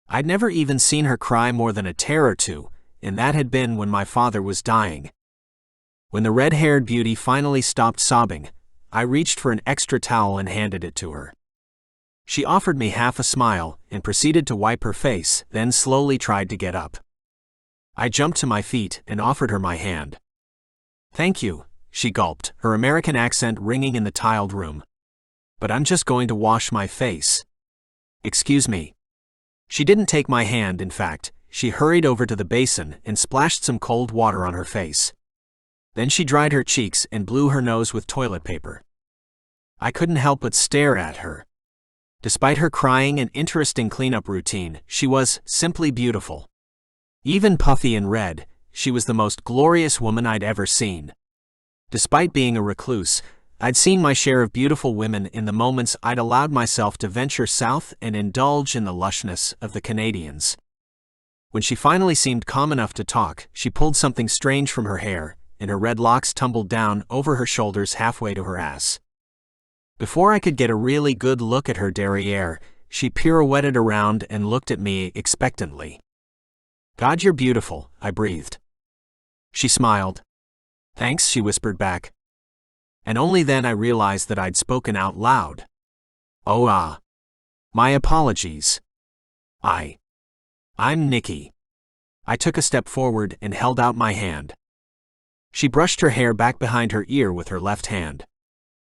Speaker 1: I'd never even seen her cry more than a tear or two, and that had been when my father was dying. When the red-haired beauty finally stopped sobbing, I reached for an extra towel and handed it to her. She offered me half a smile and proceeded to wipe her face, then slowly tried to get up. I jumped to my feet and offered her my hand. "Thank you," she gulped, her American accent ringing in the tiled room. "But I'm just going to wash my face." "Excuse me." She didn't take my hand, in fact, she hurried over to the basin and splashed some cold water on her face. Then she dried her cheeks and blew her nose with toilet paper. I couldn't help but stare at her. Despite her crying and interesting cleanup routine, she was simply beautiful. Even puffy and red, she was the most glorious woman I'd ever seen. Despite being a recluse, I'd seen my share of beautiful women in the moments I'd allowed myself to venture south and indulge in the lushness of the Canadians. When she finally seemed calm enough to talk, she pulled something strange from her hair, and her red locks tumbled down over her shoulders halfway to her ass. Before I could get a really good look at her derriere, she pirouetted around and looked at me expectantly. "God, you're beautiful," I breathed. She smiled. "Thanks," she whispered back. And only then I realized that I'd spoken out loud. "Oh, my apologies. I'm Nicky." I took a step forward and held out my hand. She brushed her hair back behind her ear with her left hand.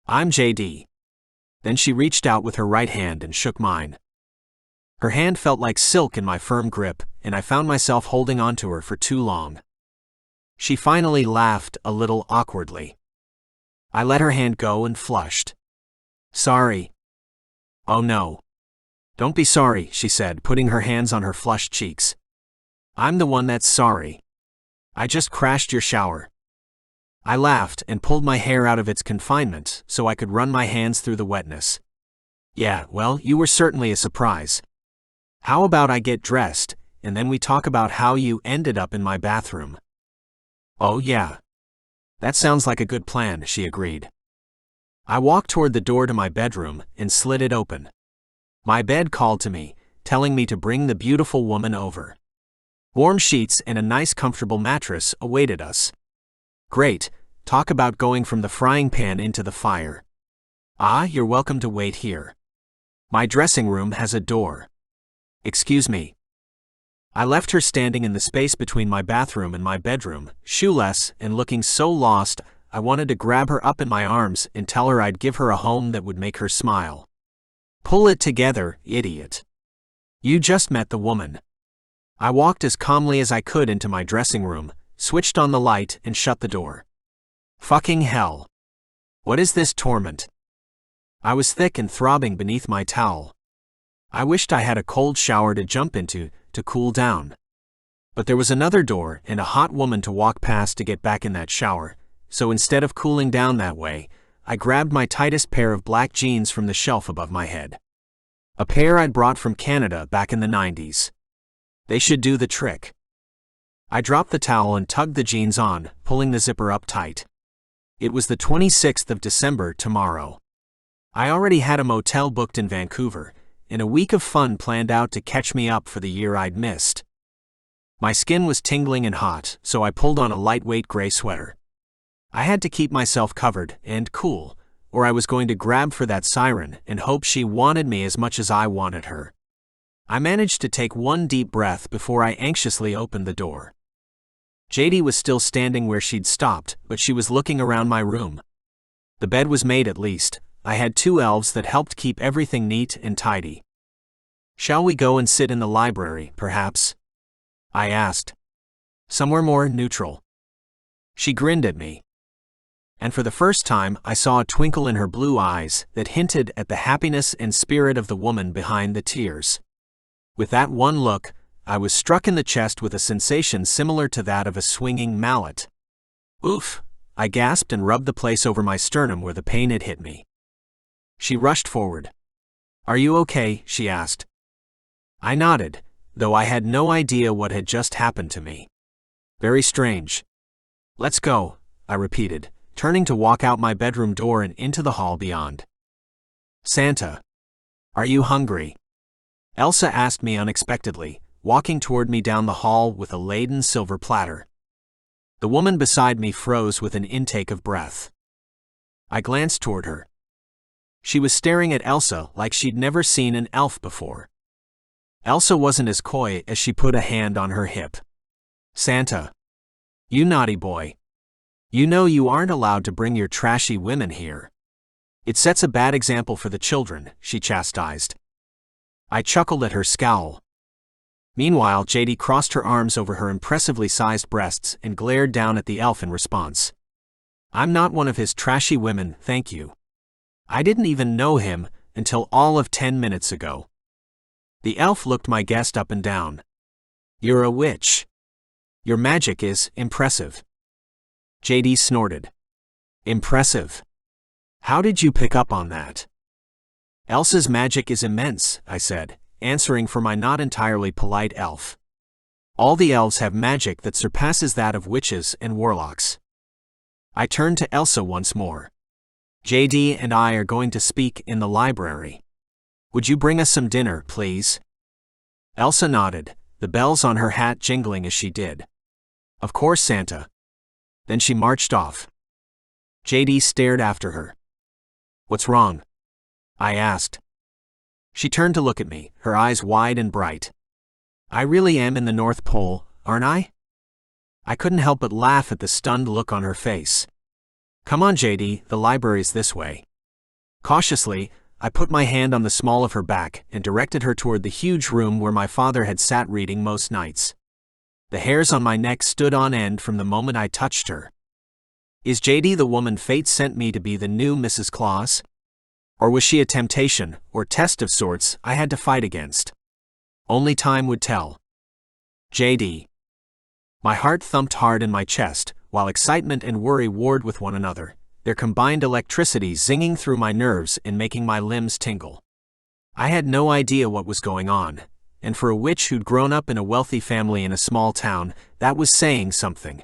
Speaker 1: "I'm Jaydy." Then she reached out with her right hand and shook mine. Her hand felt like silk in my firm grip, and I found myself holding onto her for too long. She finally laughed a little awkwardly. I let her hand go and flushed. "Sorry." "Oh no. Don't be sorry," she said, putting her hands on her flushed cheeks. "I'm the one that's sorry. I just crashed your shower." I laughed and pulled my hair out of its confinement so I could run my hands through the wetness. "Yeah, well, you were certainly a surprise. How about I get dressed, and then we talk about how you ended up in my bathroom?" "Oh yeah. That sounds like a good plan," she agreed. I walked toward the door to my bedroom and slid it open. My bed called to me, telling me to bring the beautiful woman over. Warm sheets and a nice comfortable mattress awaited us. Great, talk about going from the frying pan into the fire. You're welcome to wait here. My dressing room has a door. Excuse me. I left her standing in the space between my bathroom and my bedroom, shoeless and looking so lost, I wanted to grab her up in my arms and tell her I'd give her a home that would make her smile. Pull it together, idiot. You just met the woman. I walked as calmly as I could into my dressing room, switched on the light and shut the door. Fucking hell. What is this torment? I was thick and throbbing beneath my towel. I wished I had a cold shower to jump into, to cool down. But there was another door and a hot woman to walk past to get back in that shower, so instead of cooling down that way, I grabbed my tightest pair of black jeans from the shelf above my head. A pair I'd brought from Canada back in the 90s. They should do the trick. I dropped the towel and tugged the jeans on, pulling the zipper up tight. It was the 26th of December tomorrow. I already had a motel booked in Vancouver, and a week of fun planned out to catch me up for the year I'd missed. My skin was tingling and hot, so I pulled on a lightweight gray sweater. I had to keep myself covered and cool, or I was going to grab for that siren and hope she wanted me as much as I wanted her. I managed to take one deep breath before I anxiously opened the door. Jaydy was still standing where she'd stopped, but she was looking around my room. The bed was made at least. I had 2 elves that helped keep everything neat and tidy. Shall we go and sit in the library, perhaps? I asked. Somewhere more neutral. She grinned at me. And for the first time, I saw a twinkle in her blue eyes that hinted at the happiness and spirit of the woman behind the tears. With that one look, I was struck in the chest with a sensation similar to that of a swinging mallet. Oof, I gasped and rubbed the place over my sternum where the pain had hit me. She rushed forward. Are you okay? She asked. I nodded, though I had no idea what had just happened to me. Very strange. Let's go, I repeated, turning to walk out my bedroom door and into the hall beyond. Santa, are you hungry? Elsa asked me unexpectedly, walking toward me down the hall with a laden silver platter. The woman beside me froze with an intake of breath. I glanced toward her. She was staring at Elsa like she'd never seen an elf before. Elsa wasn't as coy as she put a hand on her hip. Santa, you naughty boy. You know you aren't allowed to bring your trashy women here. It sets a bad example for the children, she chastised. I chuckled at her scowl. Meanwhile, Jaydy crossed her arms over her impressively sized breasts and glared down at the elf in response. I'm not one of his trashy women, thank you. I didn't even know him until all of 10 minutes ago. The elf looked my guest up and down. You're a witch. Your magic is impressive. Jaydy snorted. Impressive? How did you pick up on that? Elsa's magic is immense, I said, answering for my not entirely polite elf. All the elves have magic that surpasses that of witches and warlocks. I turned to Elsa once more. Jaydy and I are going to speak in the library. Would you bring us some dinner, please? Elsa nodded, the bells on her hat jingling as she did. Of course, Santa. Then she marched off. Jaydy stared after her. What's wrong? I asked. She turned to look at me, her eyes wide and bright. I really am in the North Pole, aren't I? I couldn't help but laugh at the stunned look on her face. Come on, Jaydy, the library's this way. Cautiously, I put my hand on the small of her back and directed her toward the huge room where my father had sat reading most nights. The hairs on my neck stood on end from the moment I touched her. Is Jaydy the woman fate sent me to be the new Mrs. Claus? Or was she a temptation, or test of sorts, I had to fight against? Only time would tell. Jaydy. My heart thumped hard in my chest, while excitement and worry warred with one another, their combined electricity zinging through my nerves and making my limbs tingle. I had no idea what was going on, and for a witch who'd grown up in a wealthy family in a small town, that was saying something.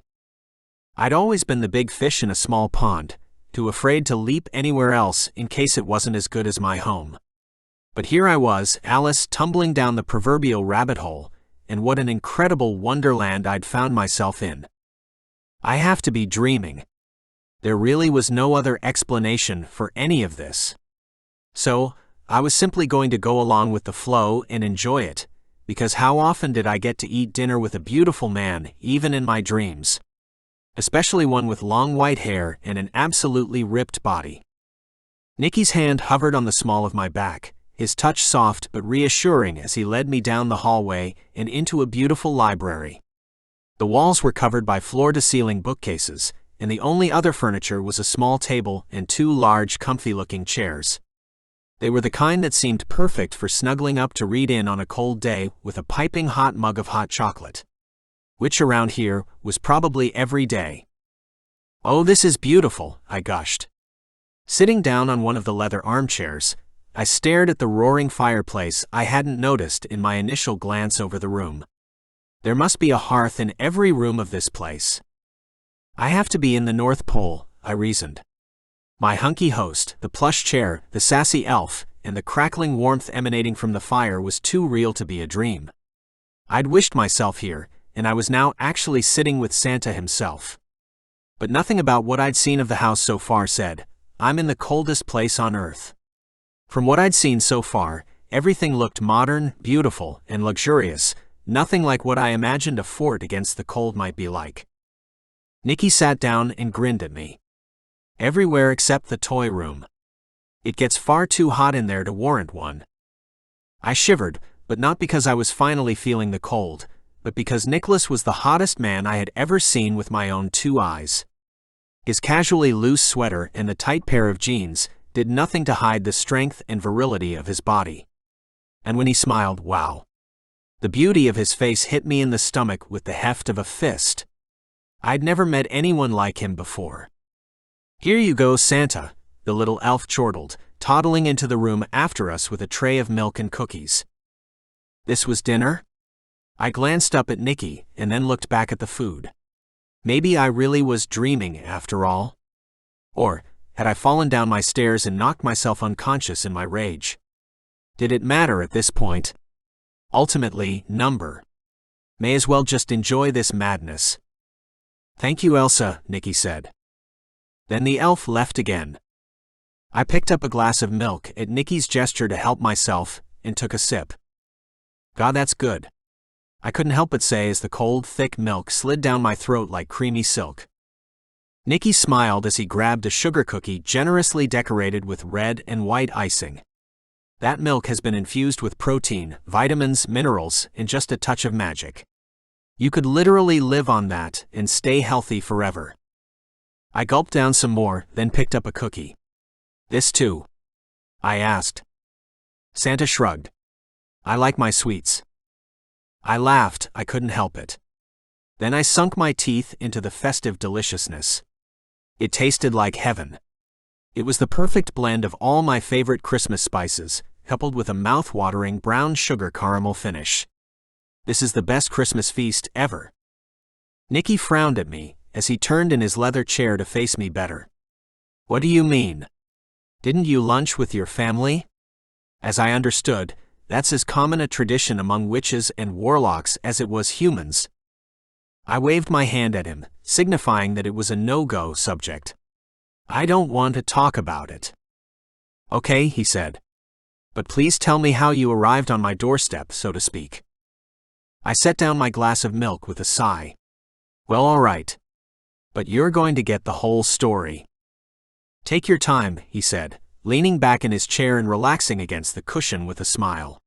Speaker 1: I'd always been the big fish in a small pond, too afraid to leap anywhere else in case it wasn't as good as my home. But here I was, Alice, tumbling down the proverbial rabbit hole, and what an incredible wonderland I'd found myself in. I have to be dreaming. There really was no other explanation for any of this. So, I was simply going to go along with the flow and enjoy it, because how often did I get to eat dinner with a beautiful man, even in my dreams? Especially one with long white hair and an absolutely ripped body. Nicky's hand hovered on the small of my back, his touch soft but reassuring as he led me down the hallway and into a beautiful library. The walls were covered by floor-to-ceiling bookcases, and the only other furniture was a small table and two large, comfy-looking chairs. They were the kind that seemed perfect for snuggling up to read in on a cold day with a piping hot mug of hot chocolate. Which around here was probably every day. Oh, this is beautiful, I gushed. Sitting down on one of the leather armchairs, I stared at the roaring fireplace I hadn't noticed in my initial glance over the room. There must be a hearth in every room of this place. I have to be in the North Pole, I reasoned. My hunky host, the plush chair, the sassy elf, and the crackling warmth emanating from the fire was too real to be a dream. I'd wished myself here, and I was now actually sitting with Santa himself. But nothing about what I'd seen of the house so far said, I'm in the coldest place on earth. From what I'd seen so far, everything looked modern, beautiful, and luxurious, nothing like what I imagined a fort against the cold might be like. Nicky sat down and grinned at me. Everywhere except the toy room. It gets far too hot in there to warrant one. I shivered, but not because I was finally feeling the cold, but because Nicholas was the hottest man I had ever seen with my own two eyes. His casually loose sweater and the tight pair of jeans did nothing to hide the strength and virility of his body. And when he smiled, wow. The beauty of his face hit me in the stomach with the heft of a fist. I'd never met anyone like him before. Here you go, Santa, the little elf chortled, toddling into the room after us with a tray of milk and cookies. This was dinner? I glanced up at Nicky and then looked back at the food. Maybe I really was dreaming after all? Or had I fallen down my stairs and knocked myself unconscious in my rage? Did it matter at this point? Ultimately, number. May as well just enjoy this madness. Thank you, Elsa, Nicky said. Then the elf left again. I picked up a glass of milk at Nicky's gesture to help myself and took a sip. God, that's good. I couldn't help but say as the cold, thick milk slid down my throat like creamy silk. Nicky smiled as he grabbed a sugar cookie generously decorated with red and white icing. That milk has been infused with protein, vitamins, minerals, and just a touch of magic. You could literally live on that and stay healthy forever. I gulped down some more, then picked up a cookie. This too? I asked. Santa shrugged. I like my sweets. I laughed, I couldn't help it. Then I sunk my teeth into the festive deliciousness. It tasted like heaven. It was the perfect blend of all my favorite Christmas spices, coupled with a mouth-watering brown sugar caramel finish. This is the best Christmas feast ever. Nicky frowned at me as he turned in his leather chair to face me better. What do you mean? Didn't you lunch with your family? As I understood, that's as common a tradition among witches and warlocks as it was humans. I waved my hand at him, signifying that it was a no-go subject. I don't want to talk about it. Okay, he said. But please tell me how you arrived on my doorstep, so to speak. I set down my glass of milk with a sigh. Well, all right. But you're going to get the whole story. Take your time, he said, leaning back in his chair and relaxing against the cushion with a smile.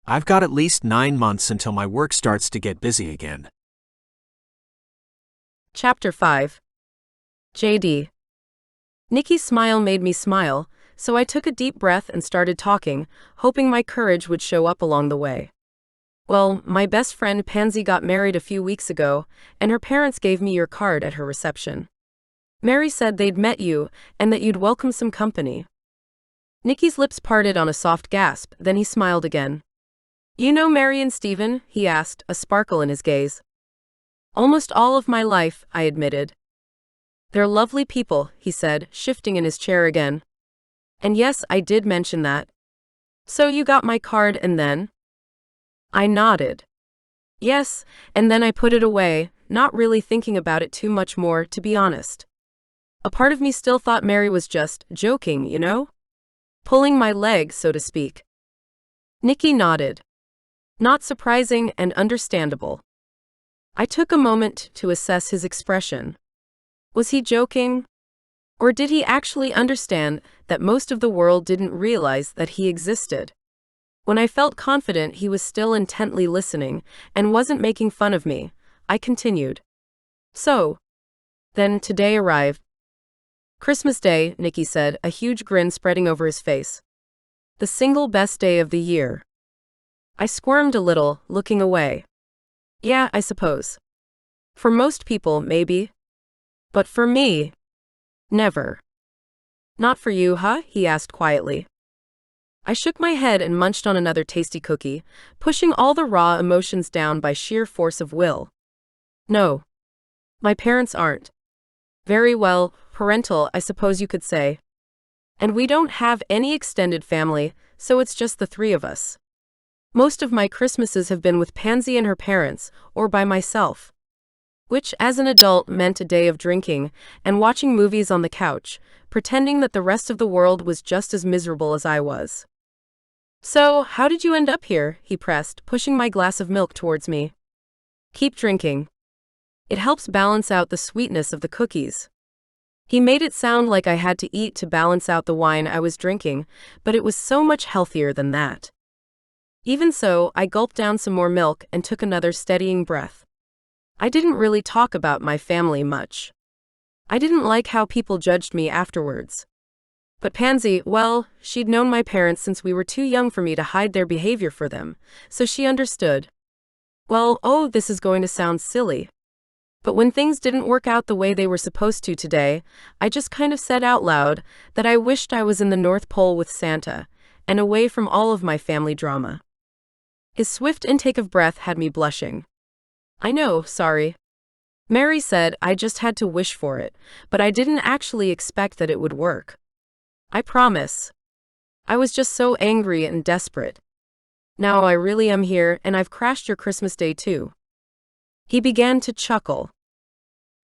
Speaker 1: I've got at least 9 months until my work starts to get busy again.
Speaker 2: Chapter 5. Jaydy. Nicky's smile made me smile, so I took a deep breath and started talking, hoping my courage would show up along the way. Well, my best friend Pansy got married a few weeks ago, and her parents gave me your card at her reception. Mary said they'd met you, and that you'd welcome some company. Nicky's lips parted on a soft gasp, then he smiled again. You know Mary and Stephen? He asked, a sparkle in his gaze. Almost all of my life, I admitted. They're lovely people, he said, shifting in his chair again. And yes, I did mention that. So you got my card and then? I nodded. Yes, and then I put it away, not really thinking about it too much more, to be honest. A part of me still thought Mary was just joking, you know? Pulling my leg, so to speak. Nicky nodded. Not surprising and understandable. I took a moment to assess his expression. Was he joking? Or did he actually understand that most of the world didn't realize that he existed? When I felt confident he was still intently listening and wasn't making fun of me, I continued. So, then today arrived. Christmas Day, Nicky said, a huge grin spreading over his face. The single best day of the year. I squirmed a little, looking away. Yeah, I suppose. For most people, maybe. But for me, never. Not for you, huh? He asked quietly. I shook my head and munched on another tasty cookie, pushing all the raw emotions down by sheer force of will. No. My parents aren't. Very well, parental, I suppose you could say. And we don't have any extended family, so it's just the three of us. Most of my Christmases have been with Pansy and her parents, or by myself. Which, as an adult, meant a day of drinking and watching movies on the couch, pretending that the rest of the world was just as miserable as I was. So, how did you end up here? He pressed, pushing my glass of milk towards me. Keep drinking. It helps balance out the sweetness of the cookies. He made it sound like I had to eat to balance out the wine I was drinking, but it was so much healthier than that. Even so, I gulped down some more milk and took another steadying breath. I didn't really talk about my family much. I didn't like how people judged me afterwards. But Pansy, well, she'd known my parents since we were too young for me to hide their behavior for them, so she understood. Well, oh, this is going to sound silly. But when things didn't work out the way they were supposed to today, I just kind of said out loud that I wished I was in the North Pole with Santa, and away from all of my family drama. His swift intake of breath had me blushing. I know, sorry. Mary said I just had to wish for it, but I didn't actually expect that it would work. I promise. I was just so angry and desperate. Now I really am here, and I've crashed your Christmas day too. He began to chuckle.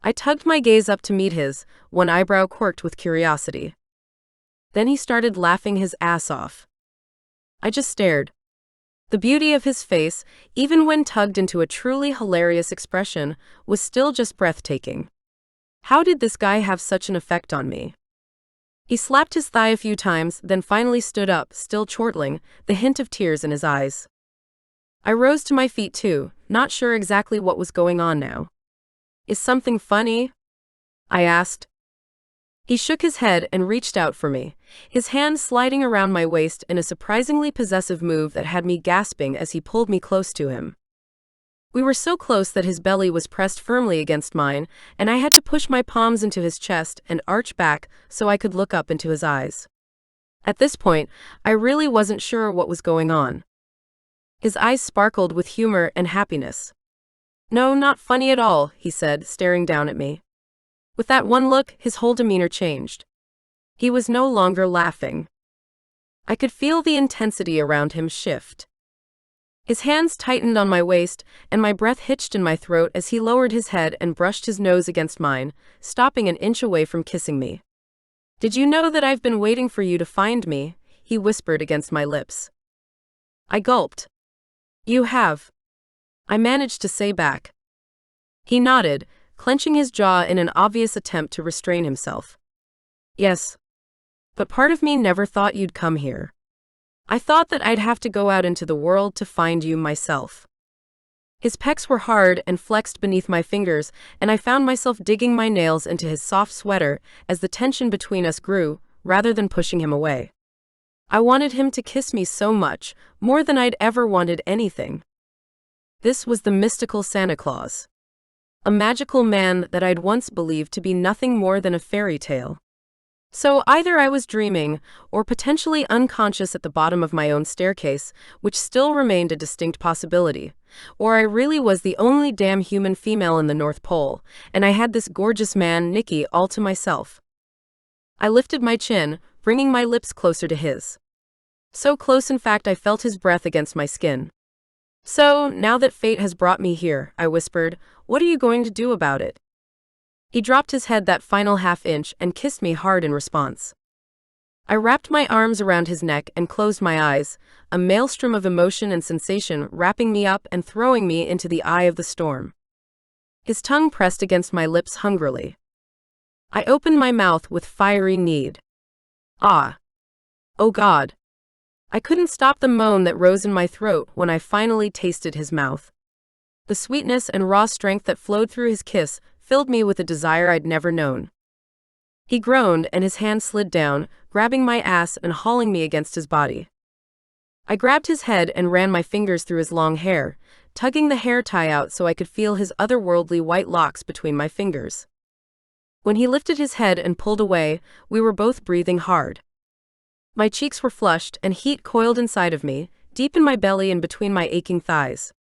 Speaker 2: I tugged my gaze up to meet his, one eyebrow quirked with curiosity. Then he started laughing his ass off. I just stared. The beauty of his face, even when tugged into a truly hilarious expression, was still just breathtaking. How did this guy have such an effect on me? He slapped his thigh a few times, then finally stood up, still chortling, the hint of tears in his eyes. I rose to my feet too, not sure exactly what was going on now. Is something funny? I asked. He shook his head and reached out for me, his hand sliding around my waist in a surprisingly possessive move that had me gasping as he pulled me close to him. We were so close that his belly was pressed firmly against mine, and I had to push my palms into his chest and arch back so I could look up into his eyes. At this point, I really wasn't sure what was going on. His eyes sparkled with humor and happiness. No, not funny at all, he said, staring down at me. With that one look, his whole demeanor changed. He was no longer laughing. I could feel the intensity around him shift. His hands tightened on my waist, and my breath hitched in my throat as he lowered his head and brushed his nose against mine, stopping an inch away from kissing me. Did you know that I've been waiting for you to find me? He whispered against my lips. I gulped. You have. I managed to say back. He nodded, clenching his jaw in an obvious attempt to restrain himself. Yes. But part of me never thought you'd come here. I thought that I'd have to go out into the world to find you myself. His pecs were hard and flexed beneath my fingers, and I found myself digging my nails into his soft sweater as the tension between us grew, rather than pushing him away. I wanted him to kiss me so much, more than I'd ever wanted anything. This was the mystical Santa Claus. A magical man that I'd once believed to be nothing more than a fairy tale. So either I was dreaming, or potentially unconscious at the bottom of my own staircase, which still remained a distinct possibility, or I really was the only damn human female in the North Pole, and I had this gorgeous man, Nicky, all to myself. I lifted my chin, bringing my lips closer to his. So close, in fact, I felt his breath against my skin. So, now that fate has brought me here, I whispered, what are you going to do about it? He dropped his head that final half-inch and kissed me hard in response. I wrapped my arms around his neck and closed my eyes, a maelstrom of emotion and sensation wrapping me up and throwing me into the eye of the storm. His tongue pressed against my lips hungrily. I opened my mouth with fiery need. Ah! Oh God! I couldn't stop the moan that rose in my throat when I finally tasted his mouth. The sweetness and raw strength that flowed through his kiss filled me with a desire I'd never known. He groaned and his hand slid down, grabbing my ass and hauling me against his body. I grabbed his head and ran my fingers through his long hair, tugging the hair tie out so I could feel his otherworldly white locks between my fingers. When he lifted his head and pulled away, we were both breathing hard. My cheeks were flushed and heat coiled inside of me, deep in my belly and between my aching thighs.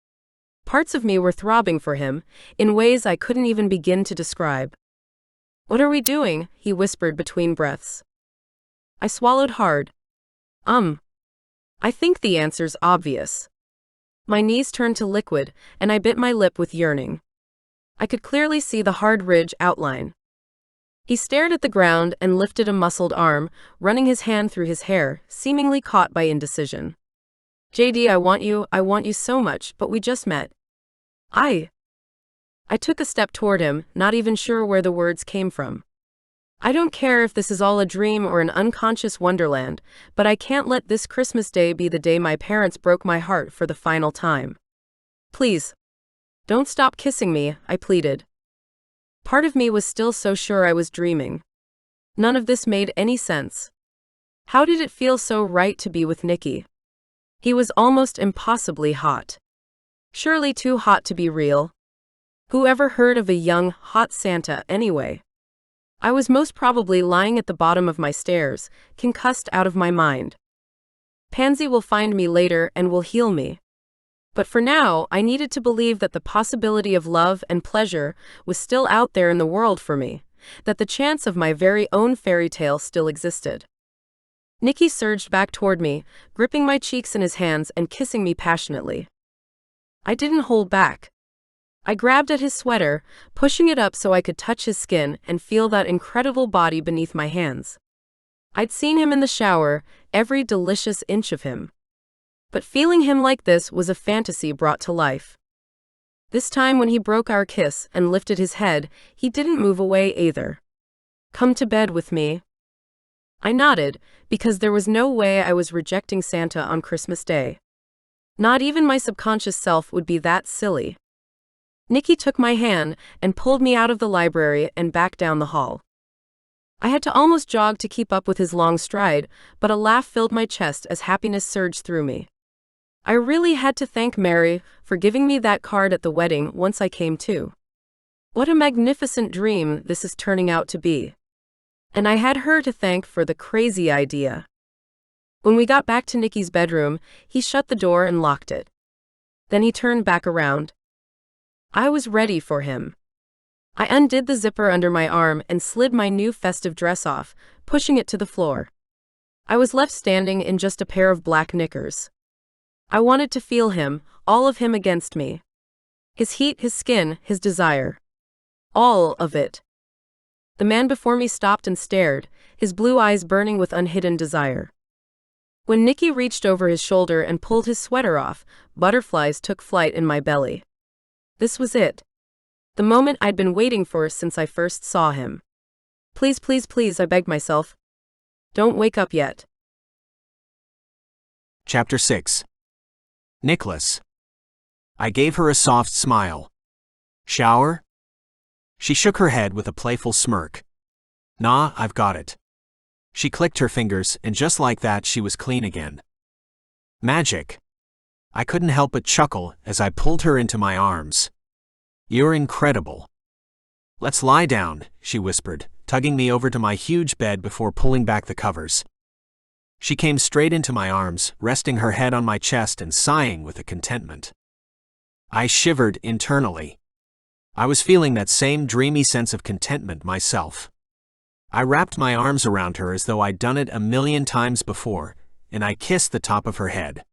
Speaker 2: Parts of me were throbbing for him, in ways I couldn't even begin to describe. What are we doing? He whispered between breaths. I swallowed hard. I think the answer's obvious. My knees turned to liquid, and I bit my lip with yearning. I could clearly see the hard ridge outline. He stared at the ground and lifted a muscled arm, running his hand through his hair, seemingly caught by indecision. JD, I want you so much, but we just met. I took a step toward him, not even sure where the words came from. I don't care if this is all a dream or an unconscious wonderland, but I can't let this Christmas day be the day my parents broke my heart for the final time. Please, don't stop kissing me, I pleaded. Part of me was still so sure I was dreaming. None of this made any sense. How did it feel so right to be with Nicky? He was almost impossibly hot. Surely too hot to be real. Who ever heard of a young, hot Santa anyway? I was most probably lying at the bottom of my stairs, concussed out of my mind. Pansy will find me later and will heal me. But for now, I needed to believe that the possibility of love and pleasure was still out there in the world for me, that the chance of my very own fairy tale still existed. Nicky surged back toward me, gripping my cheeks in his hands and kissing me passionately. I didn't hold back. I grabbed at his sweater, pushing it up so I could touch his skin and feel that incredible body beneath my hands. I'd seen him in the shower, every delicious inch of him. But feeling him like this was a fantasy brought to life. This time when he broke our kiss and lifted his head, he didn't move away either. "Come to bed with me." I nodded, because there was no way I was rejecting Santa on Christmas Day. Not even my subconscious self would be that silly. Nicky took my hand and pulled me out of the library and back down the hall. I had to almost jog to keep up with his long stride, but a laugh filled my chest as happiness surged through me. I really had to thank Mary for giving me that card at the wedding once I came to. What a magnificent dream this is turning out to be. And I had her to thank for the crazy idea. When we got back to Nicky's bedroom, he shut the door and locked it. Then he turned back around. I was ready for him. I undid the zipper under my arm and slid my new festive dress off, pushing it to the floor. I was left standing in just a pair of black knickers. I wanted to feel him, all of him against me. His heat, his skin, his desire. All of it. The man before me stopped and stared, his blue eyes burning with unhidden desire. When Nicky reached over his shoulder and pulled his sweater off, butterflies took flight in my belly. This was it. The moment I'd been waiting for since I first saw him. "Please, please, please," I begged myself. "Don't wake up yet."
Speaker 1: Chapter 6. Nicholas. I gave her a soft smile. "Shower?" She shook her head with a playful smirk. "Nah, I've got it." She clicked her fingers, and just like that she was clean again. Magic. I couldn't help but chuckle as I pulled her into my arms. "You're incredible." "Let's lie down," she whispered, tugging me over to my huge bed before pulling back the covers. She came straight into my arms, resting her head on my chest and sighing with a contentment. I shivered internally. I was feeling that same dreamy sense of contentment myself. I wrapped my arms around her as though I'd done it a million times before, and I kissed the top of her head.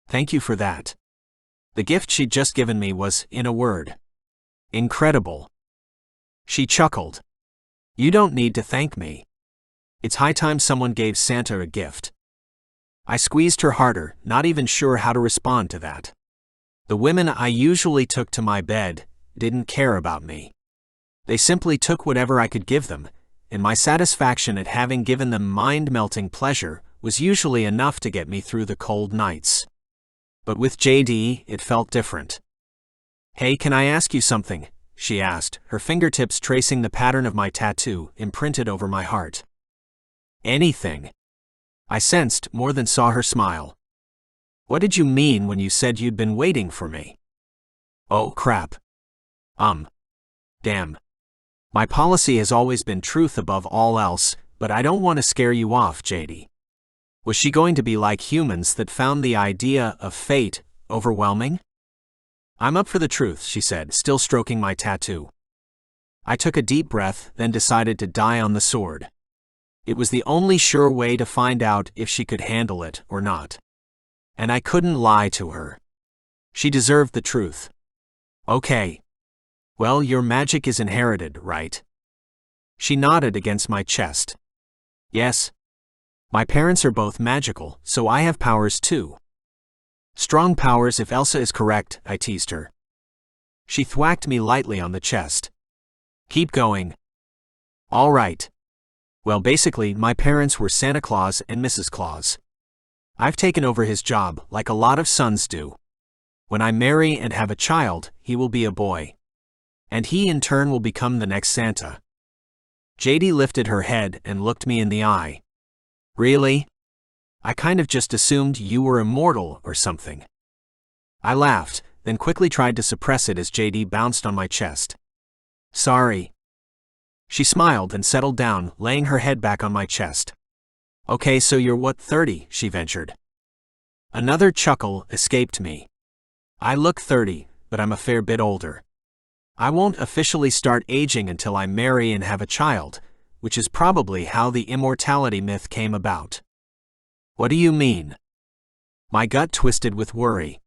Speaker 1: "Thank you for that." The gift she'd just given me was, in a word, incredible. She chuckled. "You don't need to thank me. It's high time someone gave Santa a gift." I squeezed her harder, not even sure how to respond to that. The women I usually took to my bed didn't care about me. They simply took whatever I could give them, and my satisfaction at having given them mind-melting pleasure was usually enough to get me through the cold nights. But with Jaydy, it felt different. "Hey, can I ask you something?" she asked, her fingertips tracing the pattern of my tattoo imprinted over my heart. "Anything." I sensed more than saw her smile. "What did you mean when you said you'd been waiting for me?" "Oh, crap. Damn. My policy has always been truth above all else, but I don't want to scare you off, Jaydy." Was she going to be like humans that found the idea of fate overwhelming? "I'm up for the truth," she said, still stroking my tattoo. I took a deep breath, then decided to die on the sword. It was the only sure way to find out if she could handle it or not. And I couldn't lie to her. She deserved the truth. "Okay. Well, your magic is inherited, right?" She nodded against my chest. "Yes. My parents are both magical, so I have powers too." "Strong powers if Elsa is correct," I teased her. She thwacked me lightly on the chest. "Keep going." "All right. Well, basically, my parents were Santa Claus and Mrs. Claus. I've taken over his job, like a lot of sons do. When I marry and have a child, he will be a boy. And he in turn will become the next Santa." Jaydy lifted her head and looked me in the eye. "Really? I kind of just assumed you were immortal or something." I laughed, then quickly tried to suppress it as Jaydy bounced on my chest. "Sorry." She smiled and settled down, laying her head back on my chest. "Okay, so you're what, 30, she ventured. Another chuckle escaped me. I look 30, but I'm a fair bit older. I won't officially start aging until I marry and have a child, which is probably how the immortality myth came about. What do you mean? My gut twisted with worry.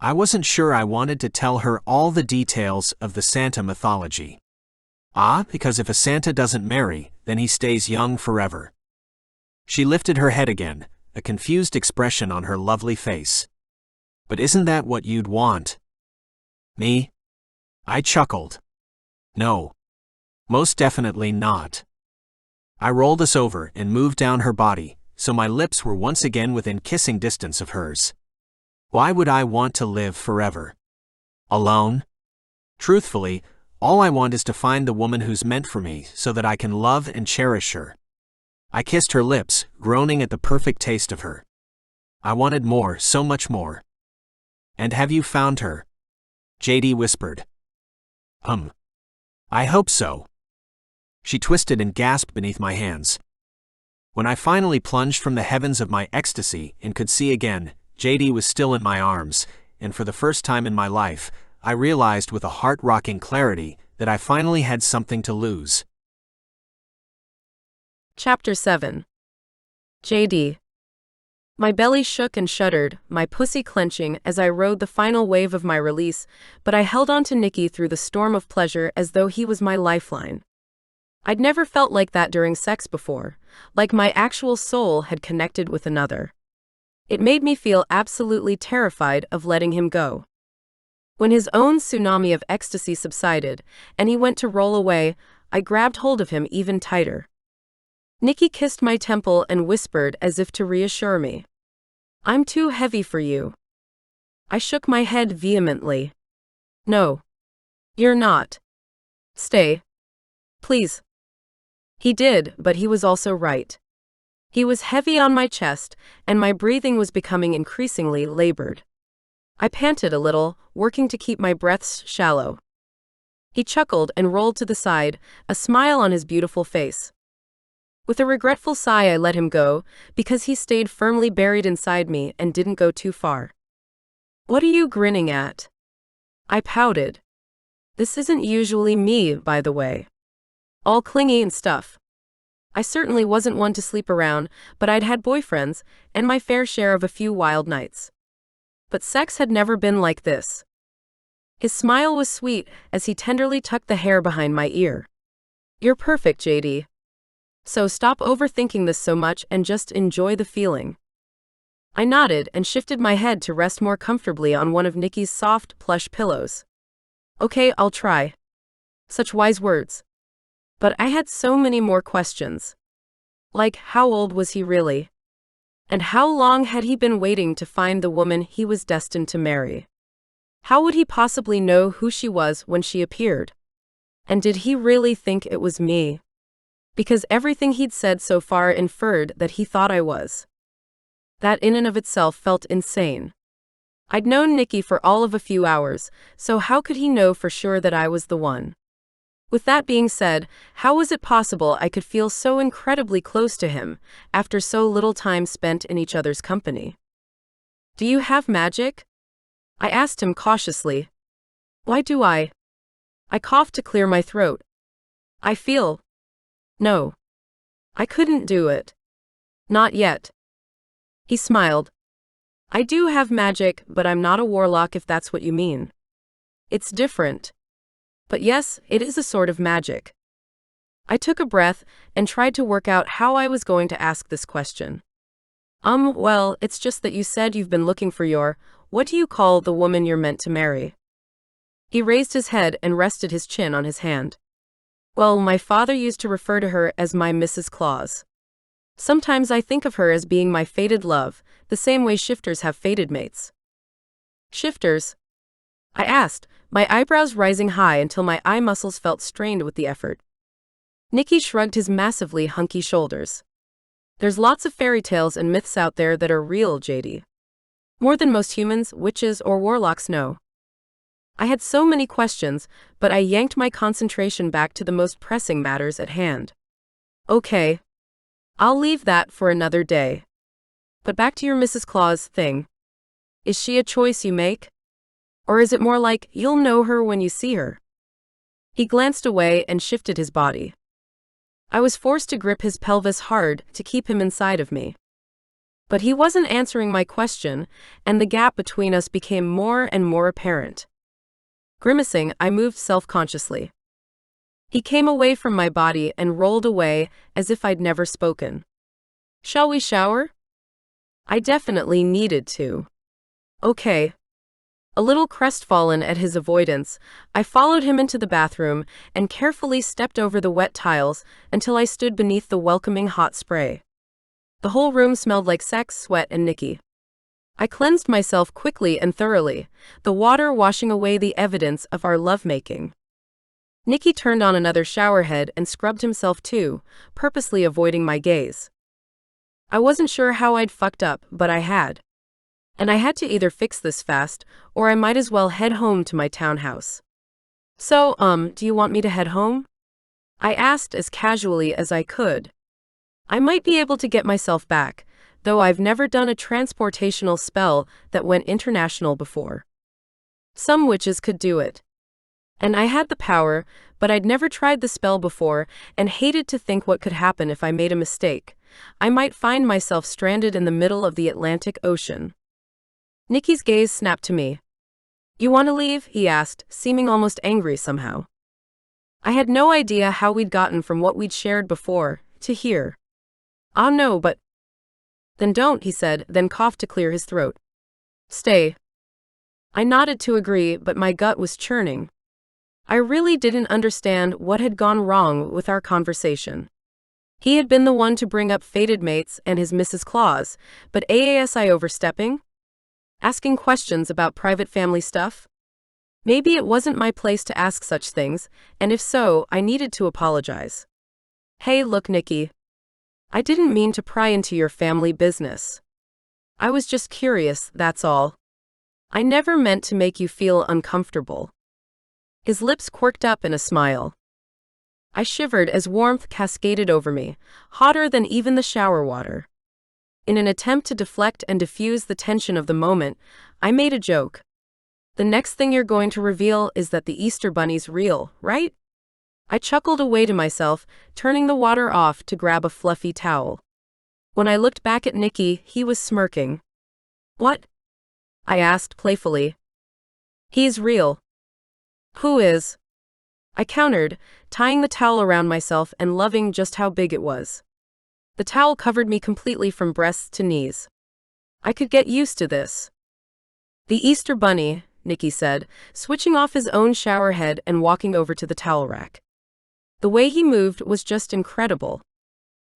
Speaker 1: I wasn't sure I wanted to tell her all the details of the Santa mythology. Because if a Santa doesn't marry, then he stays young forever. She lifted her head again, a confused expression on her lovely face. But isn't that what you'd want? Me? I chuckled. No. Most definitely not. I rolled us over and moved down her body, so my lips were once again within kissing distance of hers. Why would I want to live forever? Alone? Truthfully, all I want is to find the woman who's meant for me so that I can love and cherish her. I kissed her lips, groaning at the perfect taste of her. I wanted more, so much more. And have you found her? Jaydy whispered. I hope so. She twisted and gasped beneath my hands. When I finally plunged from the heavens of my ecstasy and could see again, Jaydy was still in my arms, and for the first time in my life, I realized with a heart-rocking clarity that I finally had something to lose.
Speaker 2: Chapter 7. Jaydy. My belly shook and shuddered, my pussy clenching as I rode the final wave of my release, but I held on to Nicky through the storm of pleasure as though he was my lifeline. I'd never felt like that during sex before, like my actual soul had connected with another. It made me feel absolutely terrified of letting him go. When his own tsunami of ecstasy subsided, and he went to roll away, I grabbed hold of him even tighter. Nicky kissed my temple and whispered as if to reassure me. I'm too heavy for you. I shook my head vehemently. No. You're not. Stay. Please. He did, but he was also right. He was heavy on my chest, and my breathing was becoming increasingly labored. I panted a little, working to keep my breaths shallow. He chuckled and rolled to the side, a smile on his beautiful face. With a regretful sigh, I let him go, because he stayed firmly buried inside me and didn't go too far. What are you grinning at? I pouted. This isn't usually me, by the way. All clingy and stuff. I certainly wasn't one to sleep around, but I'd had boyfriends, and my fair share of a few wild nights. But sex had never been like this. His smile was sweet as he tenderly tucked the hair behind my ear. You're perfect, Jaydy. So stop overthinking this so much and just enjoy the feeling. I nodded and shifted my head to rest more comfortably on one of Nicky's soft, plush pillows. Okay, I'll try. Such wise words. But I had so many more questions. Like, how old was he really? And how long had he been waiting to find the woman he was destined to marry? How would he possibly know who she was when she appeared? And did he really think it was me? Because everything he'd said so far inferred that he thought I was. That in and of itself felt insane. I'd known Nicky for all of a few hours, so how could he know for sure that I was the one? With that being said, how was it possible I could feel so incredibly close to him, after so little time spent in each other's company? Do you have magic? I asked him cautiously. Why do I? I coughed to clear my throat. I feel. No. I couldn't do it. Not yet. He smiled. I do have magic, but I'm not a warlock if that's what you mean. It's different. But yes, it is a sort of magic. I took a breath and tried to work out how I was going to ask this question. Well, it's just that you said you've been looking for your, what do you call the woman you're meant to marry? He raised his head and rested his chin on his hand. Well, my father used to refer to her as my Mrs. Claus. Sometimes I think of her as being my fated love, the same way shifters have fated mates. Shifters? I asked, my eyebrows rising high until my eye muscles felt strained with the effort. Nicky shrugged his massively hunky shoulders. There's lots of fairy tales and myths out there that are real, Jaydy. More than most humans, witches, or warlocks know. I had so many questions, but I yanked my concentration back to the most pressing matters at hand. Okay. I'll leave that for another day. But back to your Mrs. Claus thing. Is she a choice you make? Or is it more like, you'll know her when you see her? He glanced away and shifted his body. I was forced to grip his pelvis hard to keep him inside of me. But he wasn't answering my question, and the gap between us became more and more apparent. Grimacing, I moved self-consciously. He came away from my body and rolled away as if I'd never spoken. Shall we shower? I definitely needed to. Okay. A little crestfallen at his avoidance, I followed him into the bathroom and carefully stepped over the wet tiles until I stood beneath the welcoming hot spray. The whole room smelled like sex, sweat, and Nicky. I cleansed myself quickly and thoroughly, the water washing away the evidence of our lovemaking. Nicky turned on another showerhead and scrubbed himself too, purposely avoiding my gaze. I wasn't sure how I'd fucked up, but I had. And I had to either fix this fast, or I might as well head home to my townhouse. So, do you want me to head home? I asked as casually as I could. I might be able to get myself back, though I've never done a transportational spell that went international before. Some witches could do it. And I had the power, but I'd never tried the spell before and hated to think what could happen if I made a mistake. I might find myself stranded in the middle of the Atlantic Ocean. Nicky's gaze snapped to me. You want to leave? He asked, seeming almost angry somehow. I had no idea how we'd gotten from what we'd shared before to here. Ah, no, but... Then don't, he said, then coughed to clear his throat. Stay. I nodded to agree, but my gut was churning. I really didn't understand what had gone wrong with our conversation. He had been the one to bring up fated mates and his Mrs. Claus, but AASI overstepping? Asking questions about private family stuff? Maybe it wasn't my place to ask such things, and if so, I needed to apologize. Hey, look, Nicky. I didn't mean to pry into your family business. I was just curious, that's all. I never meant to make you feel uncomfortable. His lips quirked up in a smile. I shivered as warmth cascaded over me, hotter than even the shower water. In an attempt to deflect and diffuse the tension of the moment, I made a joke. The next thing you're going to reveal is that the Easter Bunny's real, right? I chuckled away to myself, turning the water off to grab a fluffy towel. When I looked back at Nicky, he was smirking. What? I asked playfully. He's real. Who is? I countered, tying the towel around myself and loving just how big it was. The towel covered me completely from breasts to knees. I could get used to this. The Easter Bunny, Nicky said, switching off his own shower head and walking over to the towel rack. The way he moved was just incredible.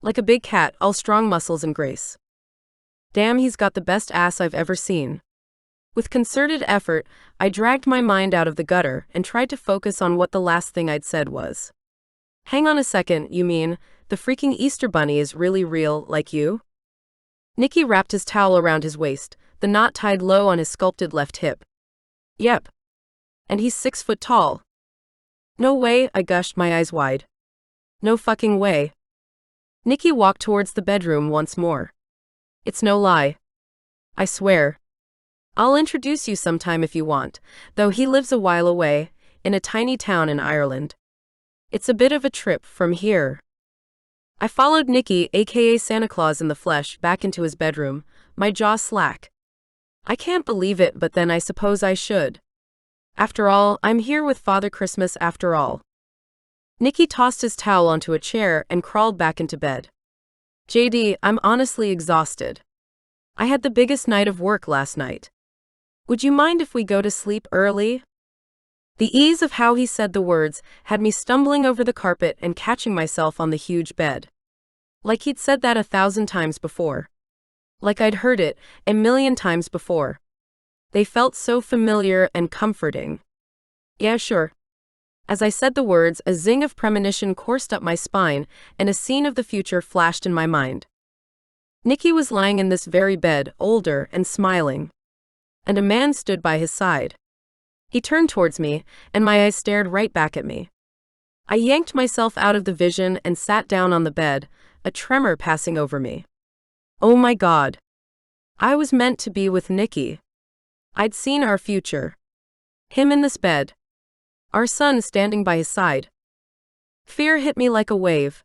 Speaker 2: Like a big cat, all strong muscles and grace. Damn, he's got the best ass I've ever seen. With concerted effort, I dragged my mind out of the gutter and tried to focus on what the last thing I'd said was. Hang on a second, you mean, the freaking Easter Bunny is really real, like you? Nicky wrapped his towel around his waist, the knot tied low on his sculpted left hip. Yep. And he's 6 foot tall. No way, I gushed, my eyes wide. No fucking way. Nicky walked towards the bedroom once more. It's no lie. I swear. I'll introduce you sometime if you want, though he lives a while away, in a tiny town in Ireland. It's a bit of a trip from here. I followed Nicky, aka Santa Claus in the flesh, back into his bedroom, my jaw slack. I can't believe it, but then I suppose I should. After all, I'm here with Father Christmas after all. Nicky tossed his towel onto a chair and crawled back into bed. JD, I'm honestly exhausted. I had the biggest night of work last night. Would you mind if we go to sleep early? The ease of how he said the words had me stumbling over the carpet and catching myself on the huge bed. Like he'd said that 1,000 times before. Like I'd heard it 1,000,000 times before. They felt so familiar and comforting. Yeah, sure. As I said the words, a zing of premonition coursed up my spine, and a scene of the future flashed in my mind. Nicky was lying in this very bed, older and smiling. And a man stood by his side. He turned towards me, and my eyes stared right back at me. I yanked myself out of the vision and sat down on the bed, a tremor passing over me. Oh my God. I was meant to be with Nicky. I'd seen our future. Him in this bed. Our son standing by his side. Fear hit me like a wave.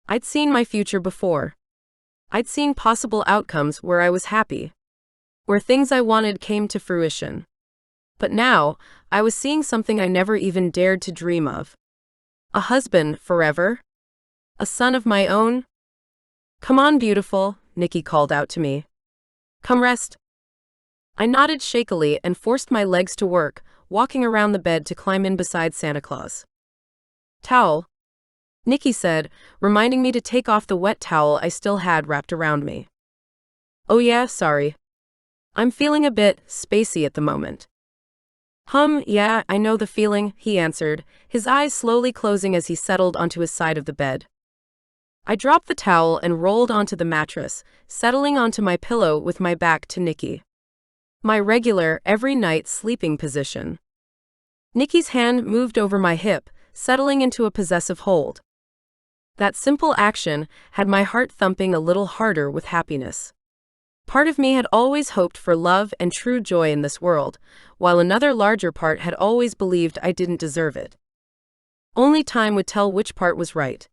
Speaker 2: I'd seen my future before. I'd seen possible outcomes where I was happy, where things I wanted came to fruition. But now, I was seeing something I never even dared to dream of. A husband forever? A son of my own? Come on, beautiful, Nicky called out to me. Come rest. I nodded shakily and forced my legs to work, walking around the bed to climb in beside Santa Claus. Towel, Nicky said, reminding me to take off the wet towel I still had wrapped around me. Oh yeah, sorry. I'm feeling a bit spacey at the moment. Yeah, I know the feeling, he answered, his eyes slowly closing as he settled onto his side of the bed. I dropped the towel and rolled onto the mattress, settling onto my pillow with my back to Nicky. My regular, every night sleeping position. Nicky's hand moved over my hip, settling into a possessive hold. That simple action had my heart thumping a little harder with happiness. Part of me had always hoped for love and true joy in this world, while another larger part had always believed I didn't deserve it. Only time would tell which part was right.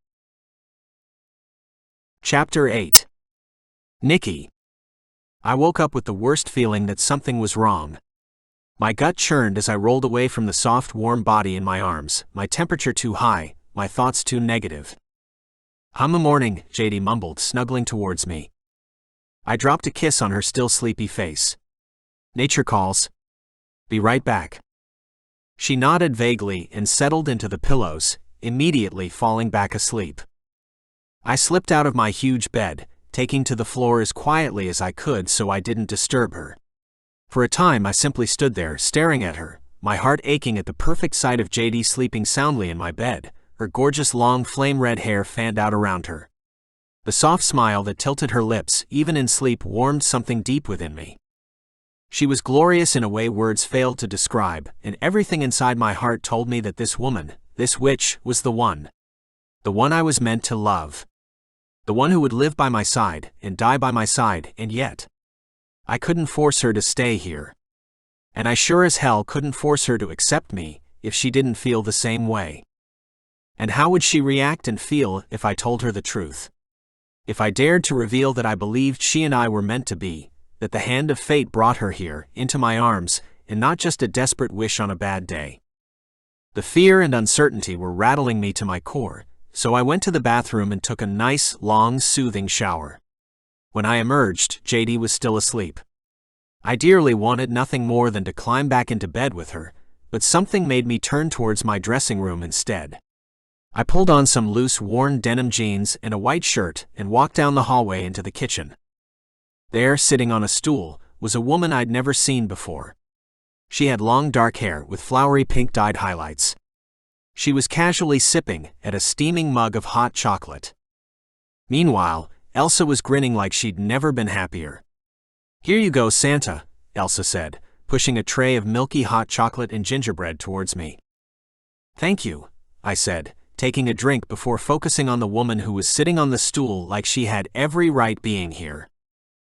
Speaker 1: Chapter 8. Nicky. I woke up with the worst feeling that something was wrong. My gut churned as I rolled away from the soft, warm body in my arms, my temperature too high, my thoughts too negative. Morning, Jaydy mumbled, snuggling towards me. I dropped a kiss on her still sleepy face. Nature calls. Be right back. She nodded vaguely and settled into the pillows, immediately falling back asleep. I slipped out of my huge bed, taking to the floor as quietly as I could so I didn't disturb her. For a time I simply stood there, staring at her, my heart aching at the perfect sight of Jaydy sleeping soundly in my bed, her gorgeous long flame-red hair fanned out around her. The soft smile that tilted her lips, even in sleep, warmed something deep within me. She was glorious in a way words failed to describe, and everything inside my heart told me that this woman, this witch, was the one. The one I was meant to love. The one who would live by my side, and die by my side, and yet I couldn't force her to stay here. And I sure as hell couldn't force her to accept me, if she didn't feel the same way. And how would she react and feel if I told her the truth? If I dared to reveal that I believed she and I were meant to be, that the hand of fate brought her here, into my arms, and not just a desperate wish on a bad day. The fear and uncertainty were rattling me to my core, so I went to the bathroom and took a nice, long, soothing shower. When I emerged, Jaydy was still asleep. I dearly wanted nothing more than to climb back into bed with her, but something made me turn towards my dressing room instead. I pulled on some loose, worn denim jeans and a white shirt and walked down the hallway into the kitchen. There, sitting on a stool, was a woman I'd never seen before. She had long dark hair with flowery pink-dyed highlights. She was casually sipping at a steaming mug of hot chocolate. Meanwhile, Elsa was grinning like she'd never been happier. Here you go, Santa, Elsa said, pushing a tray of milky hot chocolate and gingerbread towards me. Thank you, I said, taking a drink before focusing on the woman who was sitting on the stool like she had every right being here.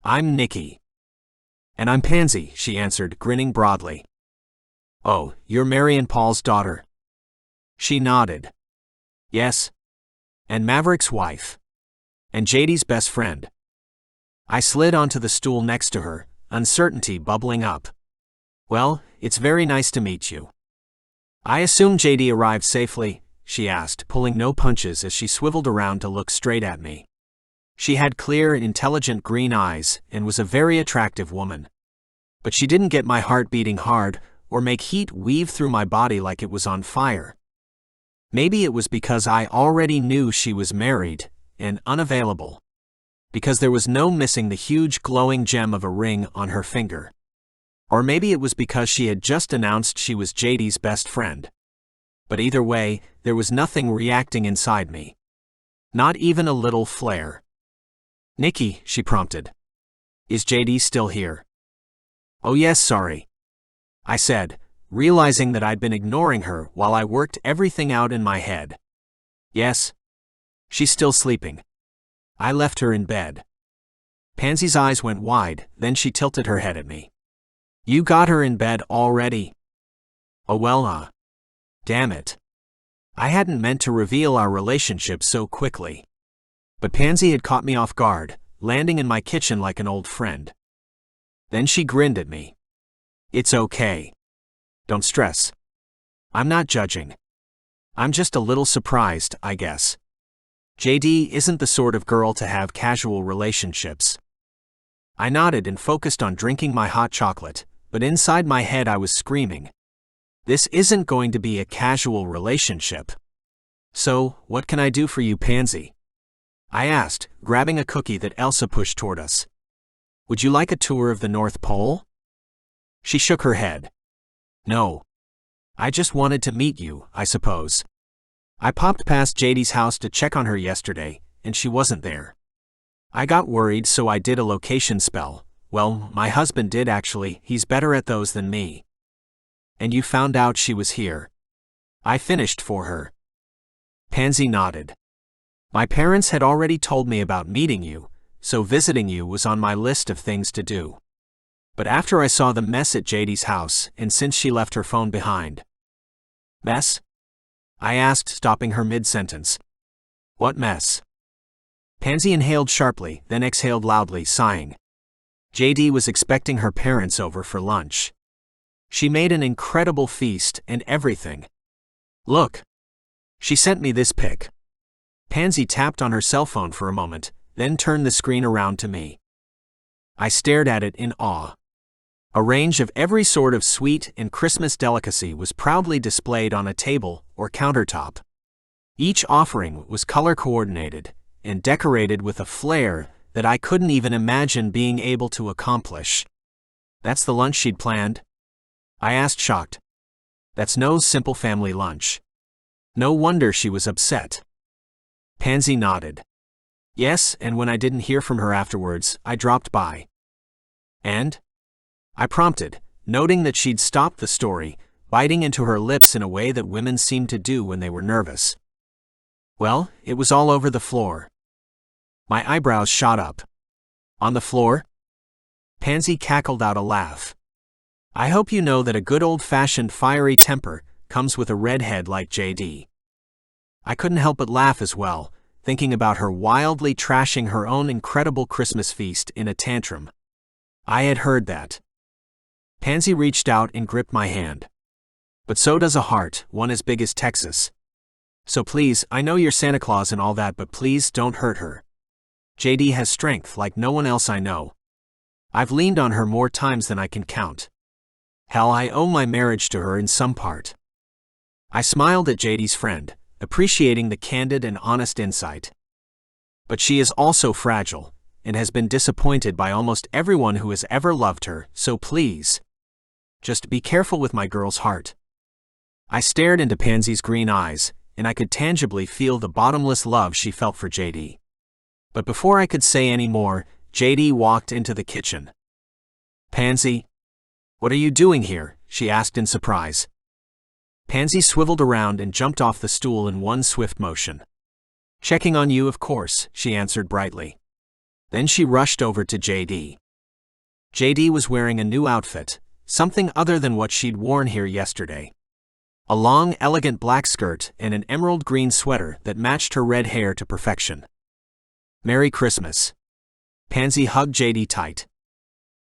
Speaker 1: I'm Nicky. And I'm Pansy, she answered, grinning broadly. Oh, you're Mary and Paul's daughter? She nodded. Yes. And Maverick's wife. And Jaydy's best friend. I slid onto the stool next to her, uncertainty bubbling up. Well, it's very nice to meet you. I assume Jaydy arrived safely, she asked, pulling no punches as she swiveled around to look straight at me. She had clear, intelligent green eyes and was a very attractive woman. But she didn't get my heart beating hard or make heat weave through my body like it was on fire. Maybe it was because I already knew she was married and unavailable. Because there was no missing the huge glowing gem of a ring on her finger. Or maybe it was because she had just announced she was Jaydy's best friend. But either way, there was nothing reacting inside me. Not even a little flare. Nicky, she prompted. Is Jaydy still here? Oh yes, sorry. I said, realizing that I'd been ignoring her while I worked everything out in my head. Yes. She's still sleeping. I left her in bed. Pansy's eyes went wide, then she tilted her head at me. You got her in bed already? Oh well, damn it. I hadn't meant to reveal our relationship so quickly. But Pansy had caught me off guard, landing in my kitchen like an old friend. Then she grinned at me. It's okay. Don't stress. I'm not judging. I'm just a little surprised, I guess. JD isn't the sort of girl to have casual relationships. I nodded and focused on drinking my hot chocolate, but inside my head I was screaming. This isn't going to be a casual relationship. So, what can I do for you, Pansy? I asked, grabbing a cookie that Elsa pushed toward us. Would you like a tour of the North Pole? She shook her head. No. I just wanted to meet you, I suppose. I popped past JD's house to check on her yesterday, and she wasn't there. I got worried, so I did a location spell. Well, my husband did actually, he's better at those than me. And you found out she was here. I finished for her. Pansy nodded. My parents had already told me about meeting you, so visiting you was on my list of things to do. But after I saw the mess at JD's house, and since she left her phone behind. Mess? I asked, stopping her mid-sentence. What mess? Pansy inhaled sharply, then exhaled loudly, sighing. JD was expecting her parents over for lunch. She made an incredible feast and everything. Look. She sent me this pic. Pansy tapped on her cell phone for a moment, then turned the screen around to me. I stared at it in awe. A range of every sort of sweet and Christmas delicacy was proudly displayed on a table or countertop. Each offering was color-coordinated and decorated with a flair that I couldn't even imagine being able to accomplish. That's the lunch she'd planned? I asked, shocked. That's no simple family lunch. No wonder she was upset. Pansy nodded. Yes, and when I didn't hear from her afterwards, I dropped by. And? I prompted, noting that she'd stopped the story, biting into her lips in a way that women seemed to do when they were nervous. Well, it was all over the floor. My eyebrows shot up. On the floor? Pansy cackled out a laugh. I hope you know that a good old-fashioned fiery temper comes with a redhead like JD. I couldn't help but laugh as well, thinking about her wildly trashing her own incredible Christmas feast in a tantrum. I had heard that. Pansy reached out and gripped my hand. But so does a heart, one as big as Texas. So please, I know you're Santa Claus and all that, but please don't hurt her. JD has strength like no one else I know. I've leaned on her more times than I can count. Hell, I owe my marriage to her in some part. I smiled at JD's friend, appreciating the candid and honest insight. But she is also fragile, and has been disappointed by almost everyone who has ever loved her, so please. Just be careful with my girl's heart. I stared into Pansy's green eyes, and I could tangibly feel the bottomless love she felt for JD. But before I could say any more, JD walked into the kitchen. Pansy? What are you doing here? She asked in surprise. Pansy swiveled around and jumped off the stool in one swift motion. Checking on you, of course, she answered brightly. Then she rushed over to JD. JD was wearing a new outfit, something other than what she'd worn here yesterday. A long, elegant black skirt and an emerald green sweater that matched her red hair to perfection. Merry Christmas. Pansy hugged JD tight.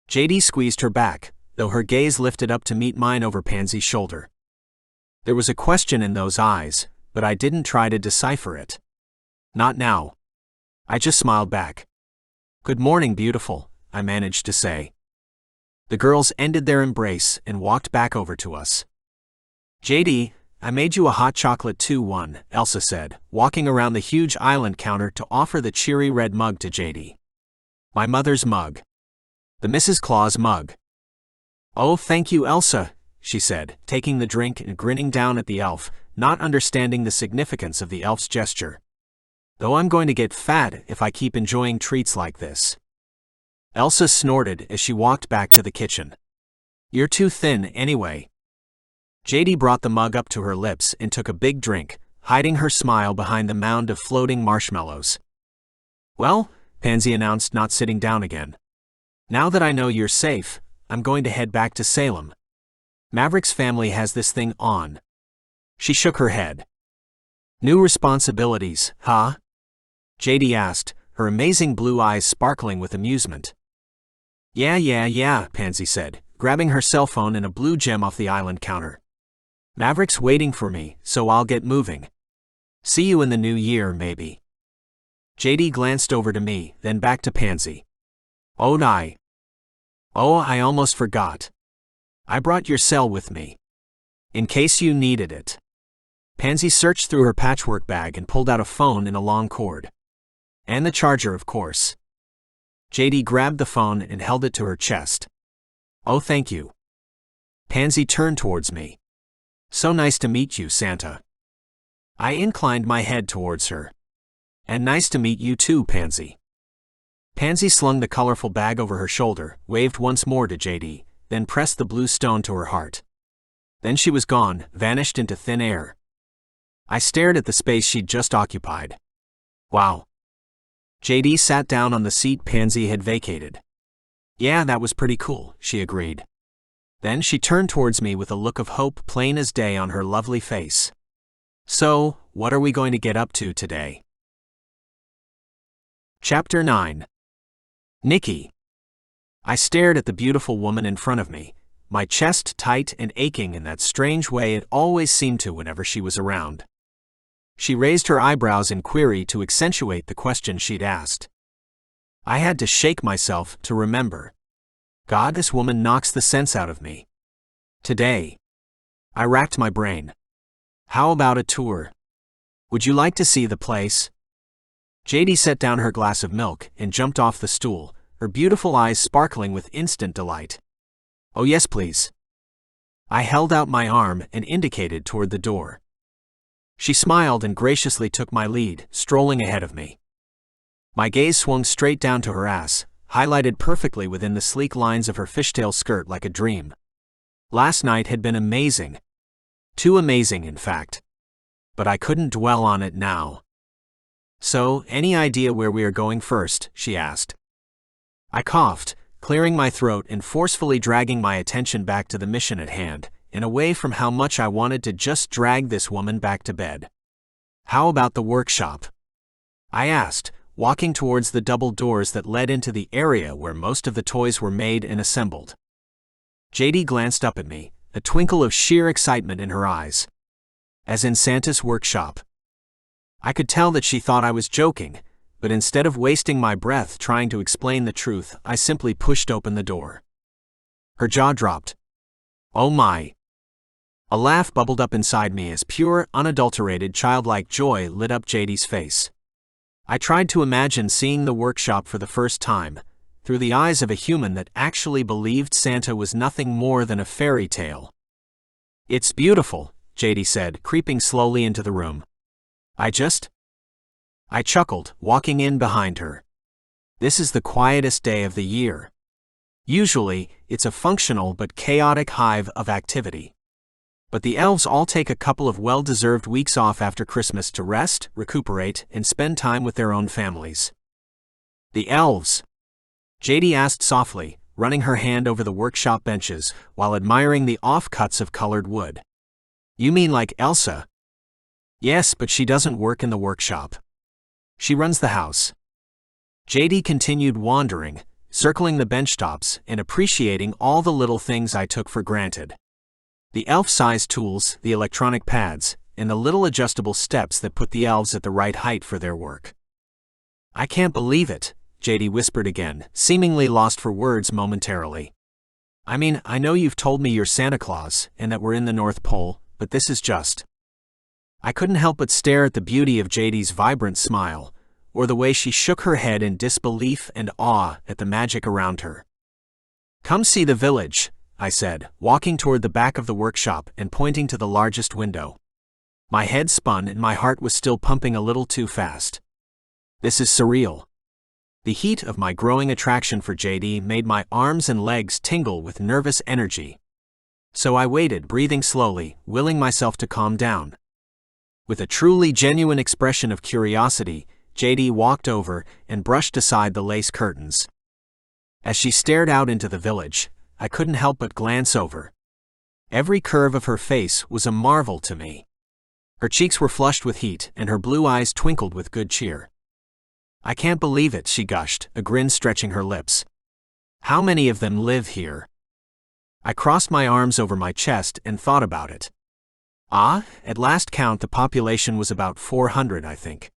Speaker 1: JD squeezed her back, though her gaze lifted up to meet mine over Pansy's shoulder. There was a question in those eyes, but I didn't try to decipher it. Not now. I just smiled back. Good morning, beautiful, I managed to say. The girls ended their embrace and walked back over to us. JD, I made you a hot chocolate too, Elsa said, walking around the huge island counter to offer the cheery red mug to JD. My mother's mug. The Mrs. Claus mug. Oh, thank you, Elsa, she said, taking the drink and grinning down at the elf, not understanding the significance of the elf's gesture. Though I'm going to get fat if I keep enjoying treats like this. Elsa snorted as she walked back to the kitchen. You're too thin anyway. JD brought the mug up to her lips and took a big drink, hiding her smile behind the mound of floating marshmallows. Well, Pansy announced, not sitting down again. Now that I know you're safe, I'm going to head back to Salem. Maverick's family has this thing on. She shook her head. New responsibilities, huh? Jaydy asked, her amazing blue eyes sparkling with amusement. Yeah, Pansy said, grabbing her cell phone and a blue gem off the island counter. Maverick's waiting for me, so I'll get moving. See you in the new year, maybe. Jaydy glanced over to me, then back to Pansy. Oh, I almost forgot. I brought your cell with me. In case you needed it. Pansy searched through her patchwork bag and pulled out a phone in a long cord. And the charger, of course. Jaydy grabbed the phone and held it to her chest. Oh, thank you. Pansy turned towards me. So nice to meet you, Santa. I inclined my head towards her. And nice to meet you too, Pansy. Pansy slung the colorful bag over her shoulder, waved once more to Jaydy, then pressed the blue stone to her heart. Then she was gone, vanished into thin air. I stared at the space she'd just occupied. Wow. Jaydy sat down on the seat Pansy had vacated. Yeah, that was pretty cool, she agreed. Then she turned towards me with a look of hope plain as day on her lovely face. So, what are we going to get up to today? Chapter 9. Nicky. I stared at the beautiful woman in front of me, my chest tight and aching in that strange way it always seemed to whenever she was around. She raised her eyebrows in query to accentuate the question she'd asked. I had to shake myself to remember. God, this woman knocks the sense out of me. Today. I racked my brain. How about a tour? Would you like to see the place? Jaydy set down her glass of milk and jumped off the stool, her beautiful eyes sparkling with instant delight. Oh yes, please. I held out my arm and indicated toward the door. She smiled and graciously took my lead, strolling ahead of me. My gaze swung straight down to her ass, highlighted perfectly within the sleek lines of her fishtail skirt like a dream. Last night had been amazing. Too amazing, in fact. But I couldn't dwell on it now. So, any idea where we are going first? She asked. I coughed, clearing my throat and forcefully dragging my attention back to the mission at hand, and away from how much I wanted to just drag this woman back to bed. How about the workshop? I asked, walking towards the double doors that led into the area where most of the toys were made and assembled. Jaydy glanced up at me, a twinkle of sheer excitement in her eyes. As in Santa's workshop. I could tell that she thought I was joking, but instead of wasting my breath trying to explain the truth, I simply pushed open the door. Her jaw dropped. Oh my. A laugh bubbled up inside me as pure, unadulterated childlike joy lit up Jaydy's face. I tried to imagine seeing the workshop for the first time, through the eyes of a human that actually believed Santa was nothing more than a fairy tale. It's beautiful, Jaydy said, creeping slowly into the room. I chuckled, walking in behind her. This is the quietest day of the year. Usually, it's a functional but chaotic hive of activity. But the elves all take a couple of well-deserved weeks off after Christmas to rest, recuperate, and spend time with their own families. The elves? Jaydy asked softly, running her hand over the workshop benches while admiring the offcuts of colored wood. You mean like Elsa? Yes, but she doesn't work in the workshop. She runs the house. Jaydy continued wandering, circling the bench tops and appreciating all the little things I took for granted. The elf-sized tools, the electronic pads, and the little adjustable steps that put the elves at the right height for their work. I can't believe it, Jaydy whispered again, seemingly lost for words momentarily. I mean, I know you've told me you're Santa Claus and that we're in the North Pole, but this is just... I couldn't help but stare at the beauty of Jaydy's vibrant smile, or the way she shook her head in disbelief and awe at the magic around her. Come see the village, I said, walking toward the back of the workshop and pointing to the largest window. My head spun and my heart was still pumping a little too fast. This is surreal. The heat of my growing attraction for Jaydy made my arms and legs tingle with nervous energy. So I waited, breathing slowly, willing myself to calm down. With a truly genuine expression of curiosity, Jaydy walked over and brushed aside the lace curtains. As she stared out into the village, I couldn't help but glance over. Every curve of her face was a marvel to me. Her cheeks were flushed with heat, and her blue eyes twinkled with good cheer. "I can't believe it," she gushed, a grin stretching her lips. "How many of them live here?" I crossed my arms over my chest and thought about it. At last count the population was about 400, I think.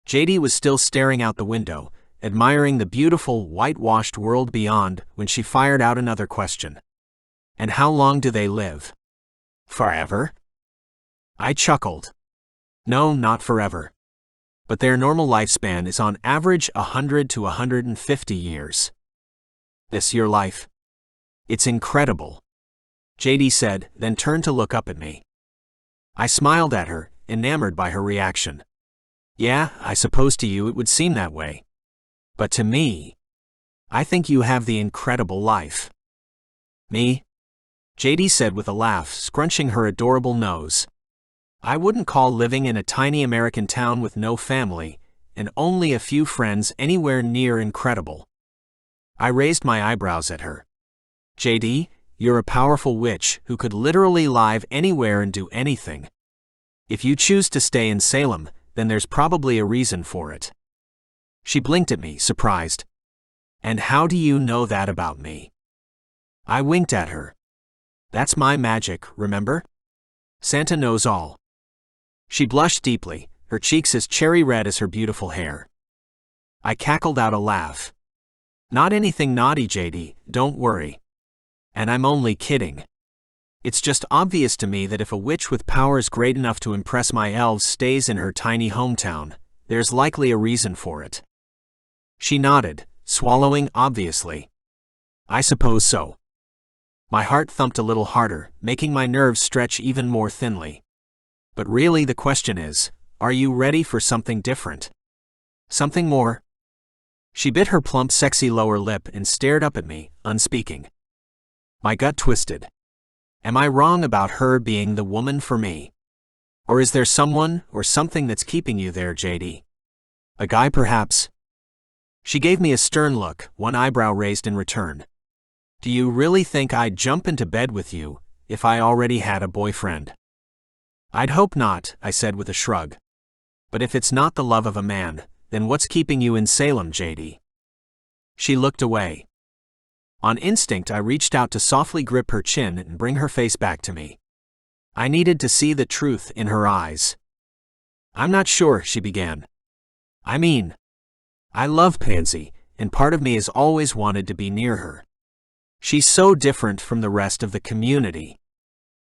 Speaker 1: Jaydy was still staring out the window, admiring the beautiful, whitewashed world beyond, when she fired out another question. "And how long do they live?" "Forever?" I chuckled. "No, not forever. But their normal lifespan is on average 100 to 150 years. This your life? It's incredible," Jaydy said, then turned to look up at me. I smiled at her, enamored by her reaction. "Yeah, I suppose to you it would seem that way. But to me, I think you have the incredible life." "Me?" Jaydy said with a laugh, scrunching her adorable nose. "I wouldn't call living in a tiny American town with no family, and only a few friends anywhere near incredible." I raised my eyebrows at her. "Jaydy, you're a powerful witch who could literally live anywhere and do anything. If you choose to stay in Salem, then there's probably a reason for it." She blinked at me, surprised. "And how do you know that about me?" I winked at her. "That's my magic, remember? Santa knows all." She blushed deeply, her cheeks as cherry red as her beautiful hair. I cackled out a laugh. "Not anything naughty, Jaydy, don't worry. And I'm only kidding. It's just obvious to me that if a witch with powers great enough to impress my elves stays in her tiny hometown, there's likely a reason for it." She nodded, swallowing obviously. "I suppose so." My heart thumped a little harder, making my nerves stretch even more thinly. "But really the question is, are you ready for something different? Something more?" She bit her plump sexy lower lip and stared up at me, unspeaking. My gut twisted. Am I wrong about her being the woman for me? Or is there someone or something that's keeping you there, Jaydy? A guy perhaps? She gave me a stern look, one eyebrow raised in return. "Do you really think I'd jump into bed with you if I already had a boyfriend?" "I'd hope not," I said with a shrug. "But if it's not the love of a man, then what's keeping you in Salem, Jaydy?" She looked away. On instinct, I reached out to softly grip her chin and bring her face back to me. I needed to see the truth in her eyes. "I'm not sure," she began. "I mean, I love Pansy, and part of me has always wanted to be near her. She's so different from the rest of the community.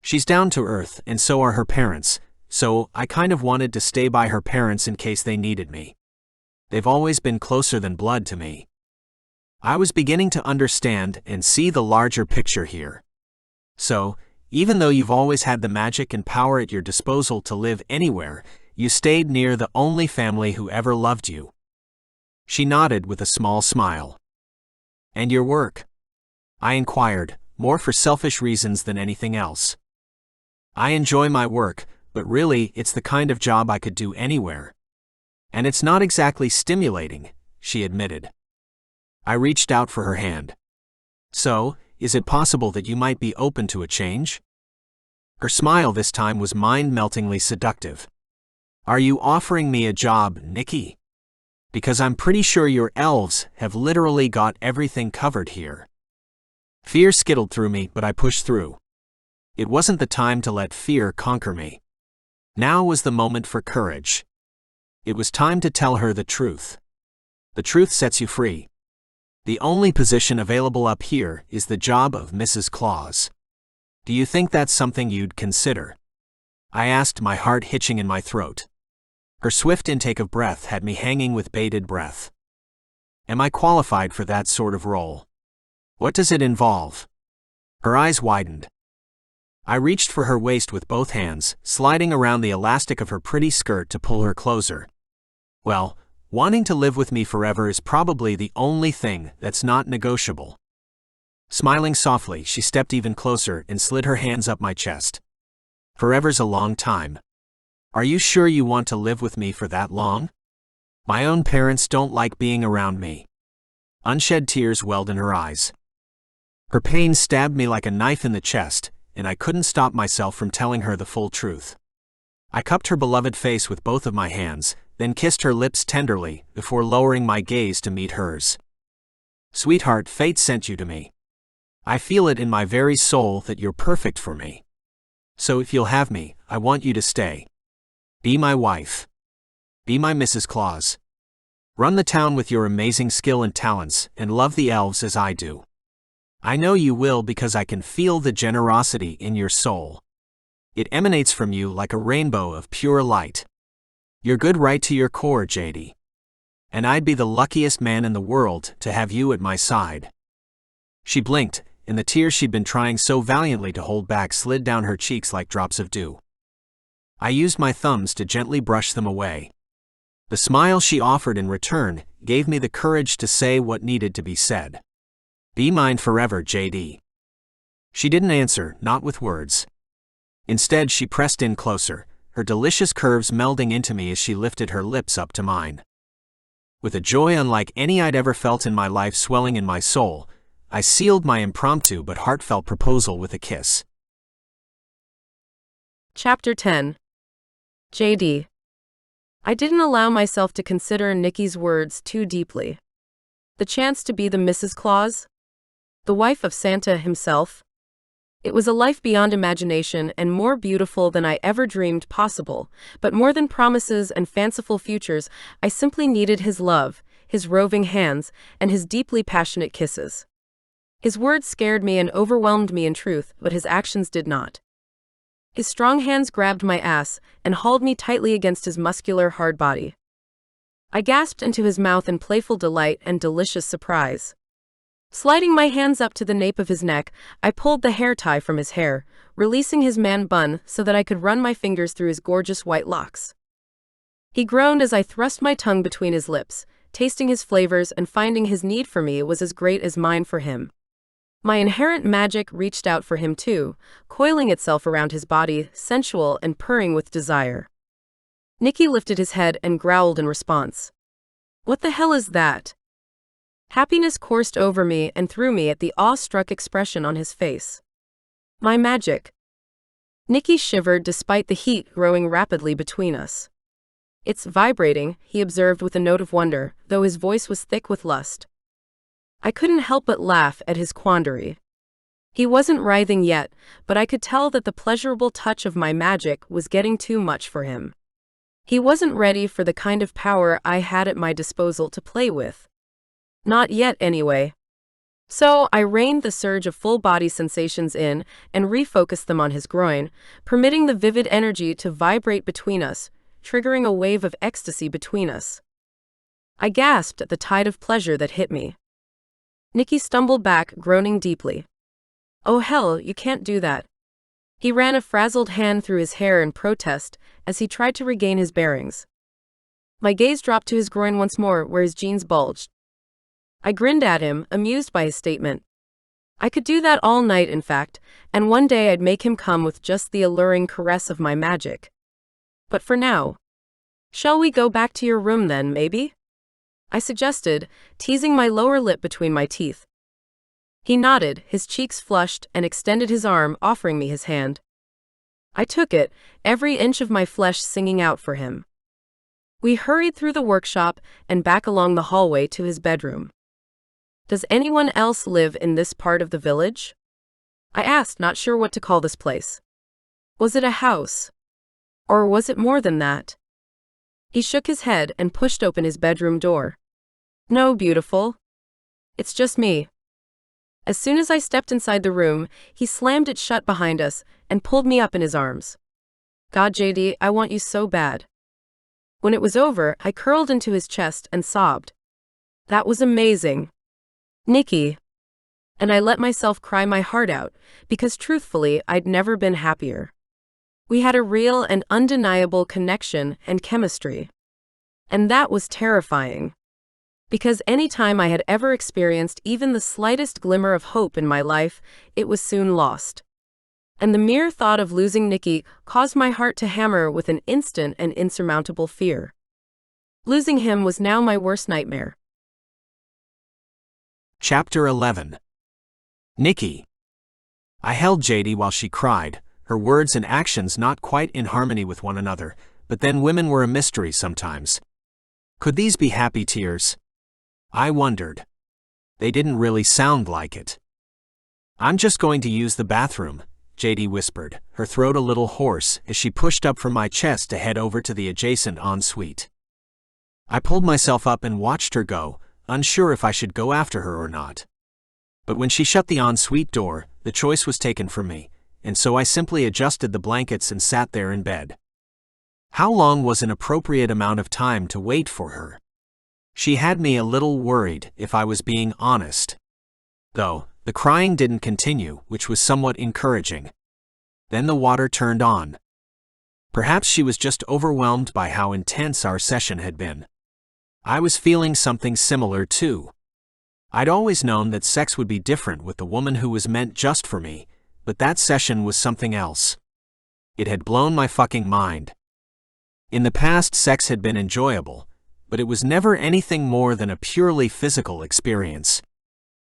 Speaker 1: She's down to earth, and so are her parents, so I kind of wanted to stay by her parents in case they needed me. They've always been closer than blood to me." I was beginning to understand and see the larger picture here. "So, even though you've always had the magic and power at your disposal to live anywhere, you stayed near the only family who ever loved you." She nodded with a small smile. "And your work?" I inquired, more for selfish reasons than anything else. "I enjoy my work, but really it's the kind of job I could do anywhere. And it's not exactly stimulating," she admitted. I reached out for her hand. "So, is it possible that you might be open to a change?" Her smile this time was mind-meltingly seductive. "Are you offering me a job, Nicky? Because I'm pretty sure your elves have literally got everything covered here." Fear skittled through me, but I pushed through. It wasn't the time to let fear conquer me. Now was the moment for courage. It was time to tell her the truth. The truth sets you free. The only position available up here is the job of Mrs. Claus. Do you think that's something you'd consider? I asked, my heart hitching in my throat. Her swift intake of breath had me hanging with bated breath. Am I qualified for that sort of role? What does it involve? Her eyes widened. I reached for her waist with both hands, sliding around the elastic of her pretty skirt to pull her closer. Well, wanting to live with me forever is probably the only thing that's not negotiable. Smiling softly, she stepped even closer and slid her hands up my chest. Forever's a long time. Are you sure you want to live with me for that long? My own parents don't like being around me. Unshed tears welled in her eyes. Her pain stabbed me like a knife in the chest, and I couldn't stop myself from telling her the full truth. I cupped her beloved face with both of my hands, then kissed her lips tenderly, before lowering my gaze to meet hers. Sweetheart, fate sent you to me. I feel it in my very soul that you're perfect for me. So if you'll have me, I want you to stay. Be my wife. Be my Mrs. Claus. Run the town with your amazing skill and talents, and love the elves as I do. I know you will because I can feel the generosity in your soul. It emanates from you like a rainbow of pure light. You're good right to your core, Jaydy. And I'd be the luckiest man in the world to have you at my side. She blinked, and the tears she'd been trying so valiantly to hold back slid down her cheeks like drops of dew. I used my thumbs to gently brush them away. The smile she offered in return gave me the courage to say what needed to be said. Be mine forever, Jaydy. She didn't answer, not with words. Instead, she pressed in closer, her delicious curves melding into me as she lifted her lips up to mine. With a joy unlike any I'd ever felt in my life swelling in my soul, I sealed my impromptu but heartfelt proposal with a kiss.
Speaker 2: Chapter 10. Jaydy. I didn't allow myself to consider Nicky's words too deeply. The chance to be the Mrs. Claus? The wife of Santa himself? It was a life beyond imagination and more beautiful than I ever dreamed possible, but more than promises and fanciful futures, I simply needed his love, his roving hands, and his deeply passionate kisses. His words scared me and overwhelmed me in truth, but his actions did not. His strong hands grabbed my ass and hauled me tightly against his muscular, hard body. I gasped into his mouth in playful delight and delicious surprise. Sliding my hands up to the nape of his neck, I pulled the hair tie from his hair, releasing his man bun so that I could run my fingers through his gorgeous white locks. He groaned as I thrust my tongue between his lips, tasting his flavors and finding his need for me was as great as mine for him. My inherent magic reached out for him too, coiling itself around his body, sensual and purring with desire. Nicky lifted his head and growled in response. What the hell is that? Happiness coursed over me and through me at the awe-struck expression on his face. My magic. Nicky shivered despite the heat growing rapidly between us. It's vibrating, he observed with a note of wonder, though his voice was thick with lust. I couldn't help but laugh at his quandary. He wasn't writhing yet, but I could tell that the pleasurable touch of my magic was getting too much for him. He wasn't ready for the kind of power I had at my disposal to play with. Not yet, anyway. So I reined the surge of full-body sensations in and refocused them on his groin, permitting the vivid energy to vibrate between us, triggering a wave of ecstasy between us. I gasped at the tide of pleasure that hit me. Nicky stumbled back, groaning deeply. Oh hell, you can't do that. He ran a frazzled hand through his hair in protest as he tried to regain his bearings. My gaze dropped to his groin once more, where his jeans bulged. I grinned at him, amused by his statement. I could do that all night, in fact, and one day I'd make him come with just the alluring caress of my magic. But for now, shall we go back to your room then, maybe? I suggested, teasing my lower lip between my teeth. He nodded, his cheeks flushed, and extended his arm, offering me his hand. I took it, every inch of my flesh singing out for him. We hurried through the workshop and back along the hallway to his bedroom. Does anyone else live in this part of the village? I asked, not sure what to call this place. Was it a house? Or was it more than that? He shook his head and pushed open his bedroom door. No, beautiful. It's just me. As soon as I stepped inside the room, he slammed it shut behind us and pulled me up in his arms. God, Jaydy, I want you so bad. When it was over, I curled into his chest and sobbed. That was amazing. Nicky. And I let myself cry my heart out, because truthfully, I'd never been happier. We had a real and undeniable connection and chemistry. And that was terrifying. Because any time I had ever experienced even the slightest glimmer of hope in my life, it was soon lost. And the mere thought of losing Nicky caused my heart to hammer with an instant and insurmountable fear. Losing him was now my worst nightmare.
Speaker 1: Chapter 11. Nicky. I held Jaydy while she cried, her words and actions not quite in harmony with one another, but then women were a mystery sometimes. Could these be happy tears? I wondered. They didn't really sound like it. I'm just going to use the bathroom, Jaydy whispered, her throat a little hoarse as she pushed up from my chest to head over to the adjacent ensuite. I pulled myself up and watched her go, unsure if I should go after her or not. But when she shut the ensuite door, the choice was taken for me, and so I simply adjusted the blankets and sat there in bed. How long was an appropriate amount of time to wait for her? She had me a little worried, if I was being honest. Though, the crying didn't continue, which was somewhat encouraging. Then the water turned on. Perhaps she was just overwhelmed by how intense our session had been. I was feeling something similar too. I'd always known that sex would be different with the woman who was meant just for me, but that session was something else. It had blown my fucking mind. In the past, sex had been enjoyable, but it was never anything more than a purely physical experience.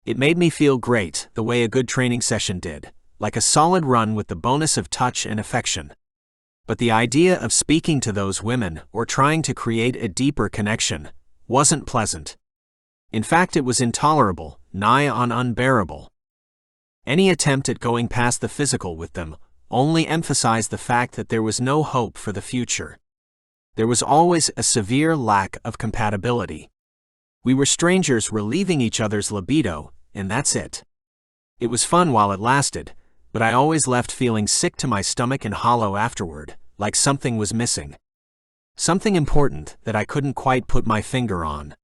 Speaker 1: It made me feel great, the way a good training session did, like a solid run with the bonus of touch and affection. But the idea of speaking to those women, or trying to create a deeper connection, wasn't pleasant. In fact, it was intolerable, nigh on unbearable. Any attempt at going past the physical with them only emphasized the fact that there was no hope for the future. There was always a severe lack of compatibility. We were strangers relieving each other's libido, and that's it. It was fun while it lasted, but I always left feeling sick to my stomach and hollow afterward, like something was missing. Something important that I couldn't quite put my finger on.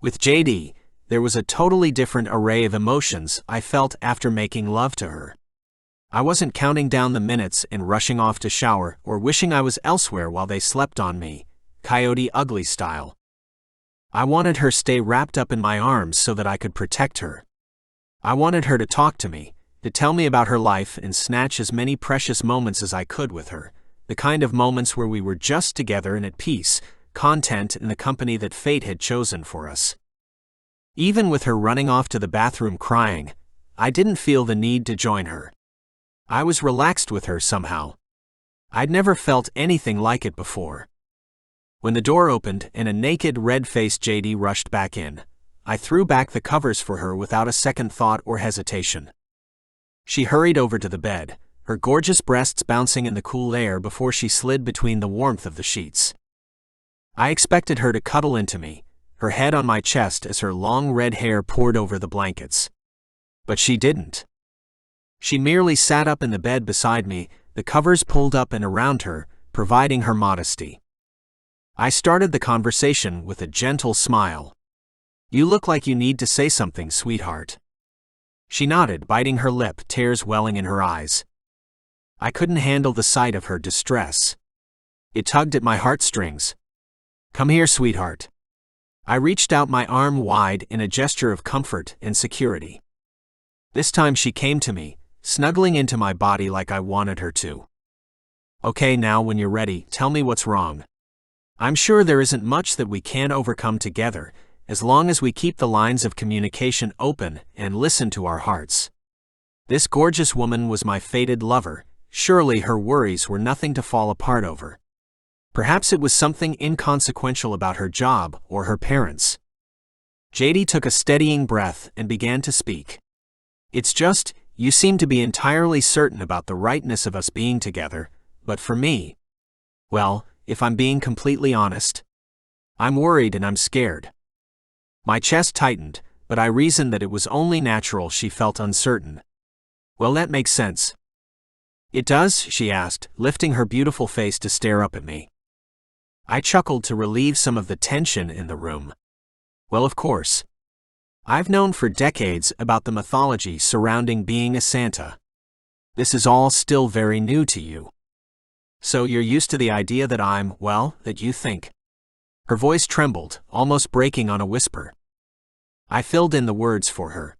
Speaker 1: With Jaydy, there was a totally different array of emotions I felt after making love to her. I wasn't counting down the minutes and rushing off to shower or wishing I was elsewhere while they slept on me, Coyote Ugly style. I wanted her stay wrapped up in my arms so that I could protect her. I wanted her to talk to me, to tell me about her life and snatch as many precious moments as I could with her, the kind of moments where we were just together and at peace, content in the company that fate had chosen for us. Even with her running off to the bathroom crying, I didn't feel the need to join her. I was relaxed with her somehow. I'd never felt anything like it before. When the door opened and a naked, red-faced Jaydy rushed back in, I threw back the covers for her without a second thought or hesitation. She hurried over to the bed, her gorgeous breasts bouncing in the cool air before she slid between the warmth of the sheets. I expected her to cuddle into me, her head on my chest as her long red hair poured over the blankets. But she didn't. She merely sat up in the bed beside me, the covers pulled up and around her, providing her modesty. I started the conversation with a gentle smile. "You look like you need to say something, sweetheart." She nodded, biting her lip, tears welling in her eyes. I couldn't handle the sight of her distress. It tugged at my heartstrings. "Come here, sweetheart." I reached out my arm wide in a gesture of comfort and security. This time she came to me, snuggling into my body like I wanted her to. "Okay, now when you're ready, tell me what's wrong. I'm sure there isn't much that we can't overcome together, as long as we keep the lines of communication open and listen to our hearts." This gorgeous woman was my fated lover. Surely her worries were nothing to fall apart over. Perhaps it was something inconsequential about her job or her parents. Jaydy took a steadying breath and began to speak. "It's just, you seem to be entirely certain about the rightness of us being together, but for me, well, if I'm being completely honest, I'm worried and I'm scared." My chest tightened, but I reasoned that it was only natural she felt uncertain. "Well, that makes sense." "It does?" she asked, lifting her beautiful face to stare up at me. I chuckled to relieve some of the tension in the room. "Well, of course. I've known for decades about the mythology surrounding being a Santa. This is all still very new to you. So you're used to the idea that that you think." Her voice trembled, almost breaking on a whisper. I filled in the words for her.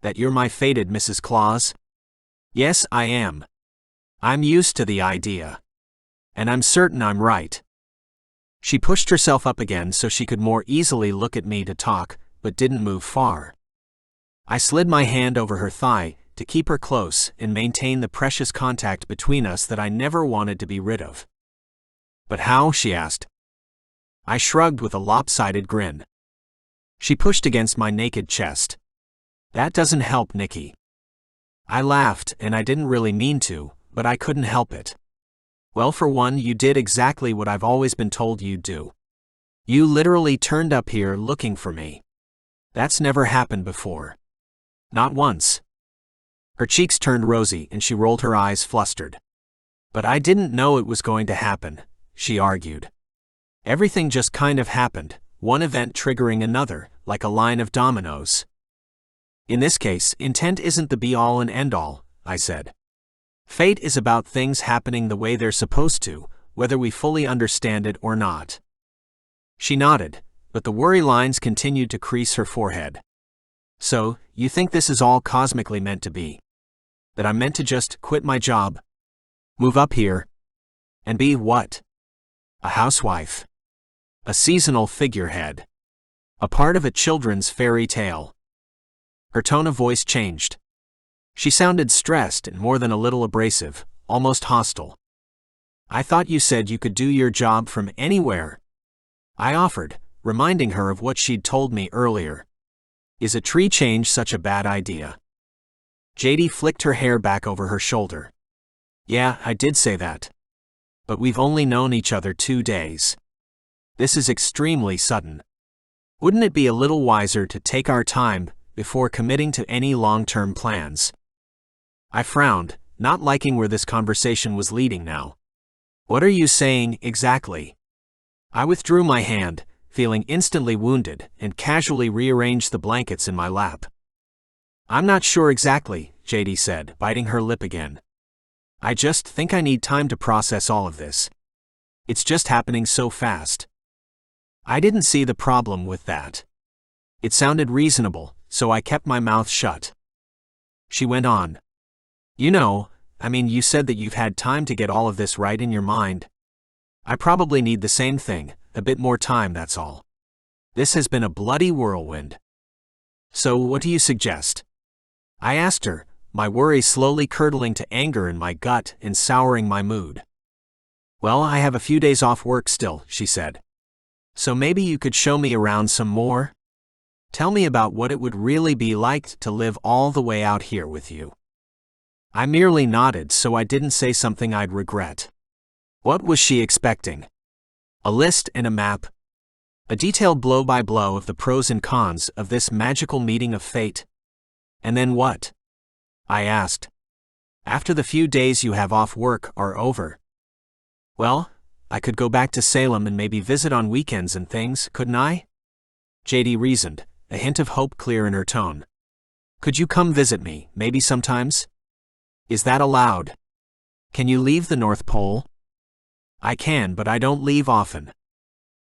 Speaker 1: "That you're my fated Mrs. Claus?" "Yes, I am. I'm used to the idea. And I'm certain I'm right." She pushed herself up again so she could more easily look at me to talk, but didn't move far. I slid my hand over her thigh, to keep her close and maintain the precious contact between us that I never wanted to be rid of. But how? She asked. I shrugged with a lopsided grin. She pushed against my naked chest. That doesn't help, Nicky. I laughed, and I didn't really mean to, but I couldn't help it. Well, for one, you did exactly what I've always been told you'd do. You literally turned up here looking for me. That's never happened before. Not once. Her cheeks turned rosy and she rolled her eyes flustered. But I didn't know it was going to happen, she argued. Everything just kind of happened, one event triggering another, like a line of dominoes. In this case, intent isn't the be-all and end-all, I said. Fate is about things happening the way they're supposed to, whether we fully understand it or not. She nodded, but the worry lines continued to crease her forehead. So, you think this is all cosmically meant to be? That I'm meant to just quit my job? Move up here? And be what? A housewife? A seasonal figurehead? A part of a children's fairy tale? Her tone of voice changed. She sounded stressed and more than a little abrasive, almost hostile. I thought you said you could do your job from anywhere. I offered, reminding her of what she'd told me earlier. Is a tree change such a bad idea? Jaydy flicked her hair back over her shoulder. Yeah, I did say that. But we've only known each other 2 days. This is extremely sudden. Wouldn't it be a little wiser to take our time before committing to any long-term plans? I frowned, not liking where this conversation was leading now. What are you saying, exactly? I withdrew my hand, feeling instantly wounded, and casually rearranged the blankets in my lap. I'm not sure exactly, Jaydy said, biting her lip again. I just think I need time to process all of this. It's just happening so fast. I didn't see the problem with that. It sounded reasonable, so I kept my mouth shut. She went on. You said that you've had time to get all of this right in your mind. I probably need the same thing, a bit more time, that's all. This has been a bloody whirlwind. So what do you suggest? I asked her, my worry slowly curdling to anger in my gut and souring my mood. Well, I have a few days off work still, she said. So maybe you could show me around some more? Tell me about what it would really be like to live all the way out here with you. I merely nodded so I didn't say something I'd regret. What was she expecting? A list and a map? A detailed blow-by-blow of the pros and cons of this magical meeting of fate? And then what? I asked. After the few days you have off work are over. Well, I could go back to Salem and maybe visit on weekends and things, couldn't I? Jaydy reasoned, a hint of hope clear in her tone. Could you come visit me, maybe sometimes? Is that allowed? Can you leave the North Pole? I can, but I don't leave often.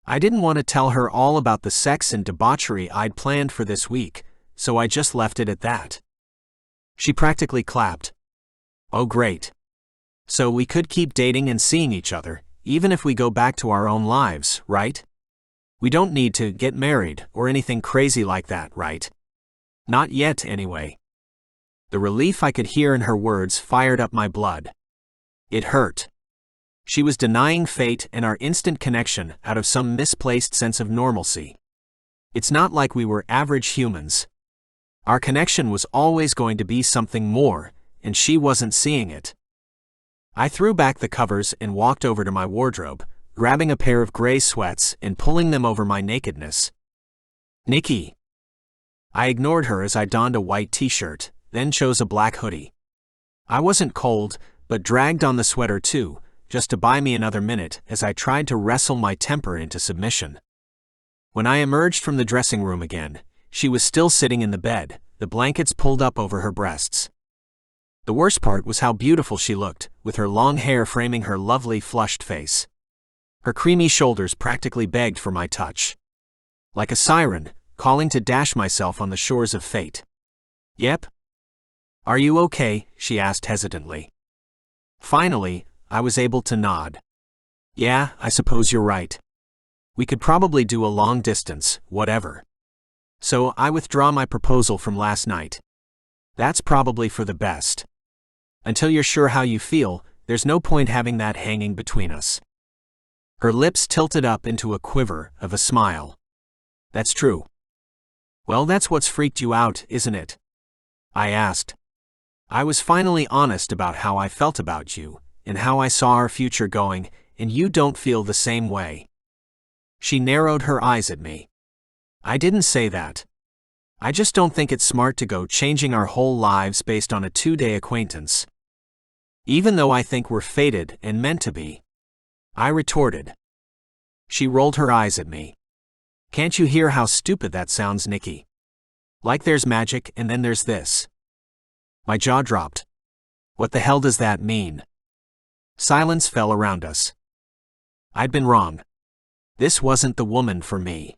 Speaker 1: I didn't want to tell her all about the sex and debauchery I'd planned for this week, so I just left it at that. She practically clapped. Oh, great. So we could keep dating and seeing each other, even if we go back to our own lives, right? We don't need to get married or anything crazy like that, right? Not yet, anyway. The relief I could hear in her words fired up my blood. It hurt. She was denying fate and our instant connection out of some misplaced sense of normalcy. It's not like we were average humans. Our connection was always going to be something more, and she wasn't seeing it. I threw back the covers and walked over to my wardrobe, grabbing a pair of gray sweats and pulling them over my nakedness. Nicky. I ignored her as I donned a white t-shirt, then chose a black hoodie. I wasn't cold, but dragged on the sweater too, just to buy me another minute as I tried to wrestle my temper into submission. When I emerged from the dressing room again, she was still sitting in the bed, the blankets pulled up over her breasts. The worst part was how beautiful she looked, with her long hair framing her lovely flushed face. Her creamy shoulders practically begged for my touch. Like a siren, calling to dash myself on the shores of fate. Yep. Are you okay? She asked hesitantly. Finally, I was able to nod. Yeah, I suppose you're right. We could probably do a long distance, whatever. So I withdraw my proposal from last night. That's probably for the best. Until you're sure how you feel, there's no point having that hanging between us. Her lips tilted up into a quiver of a smile. That's true. Well, that's what's freaked you out, isn't it? I asked. I was finally honest about how I felt about you, and how I saw our future going, and you don't feel the same way. She narrowed her eyes at me. I didn't say that. I just don't think it's smart to go changing our whole lives based on a 2-day acquaintance. Even though I think we're fated and meant to be. I retorted. She rolled her eyes at me. Can't you hear how stupid that sounds, Nicky? Like there's magic and then there's this. My jaw dropped. What the hell does that mean? Silence fell around us. I'd been wrong. This wasn't the woman for me.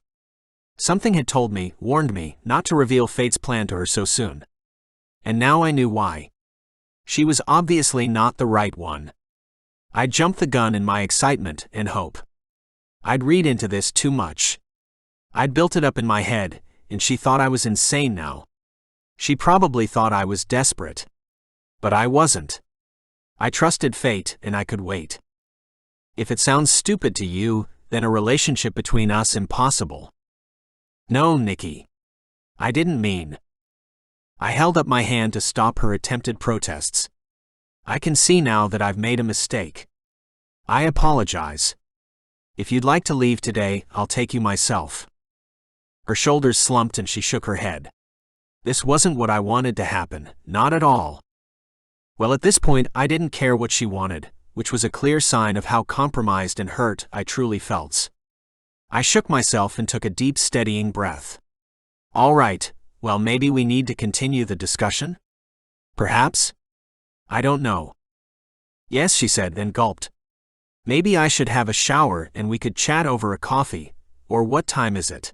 Speaker 1: Something had told me, warned me, not to reveal fate's plan to her so soon. And now I knew why. She was obviously not the right one. I jumped the gun in my excitement and hope. I'd read into this too much. I'd built it up in my head, and she thought I was insane now. She probably thought I was desperate. But I wasn't. I trusted fate, and I could wait. If it sounds stupid to you, then a relationship between us impossible. No, Nicky. I didn't mean. I held up my hand to stop her attempted protests. I can see now that I've made a mistake. I apologize. If you'd like to leave today, I'll take you myself. Her shoulders slumped and she shook her head. This wasn't what I wanted to happen, not at all. Well, at this point, I didn't care what she wanted, which was a clear sign of how compromised and hurt I truly felt. I shook myself and took a deep, steadying breath. All right, well, maybe we need to continue the discussion? Perhaps? I don't know. Yes, she said, then gulped. Maybe I should have a shower and we could chat over a coffee, or what time is it?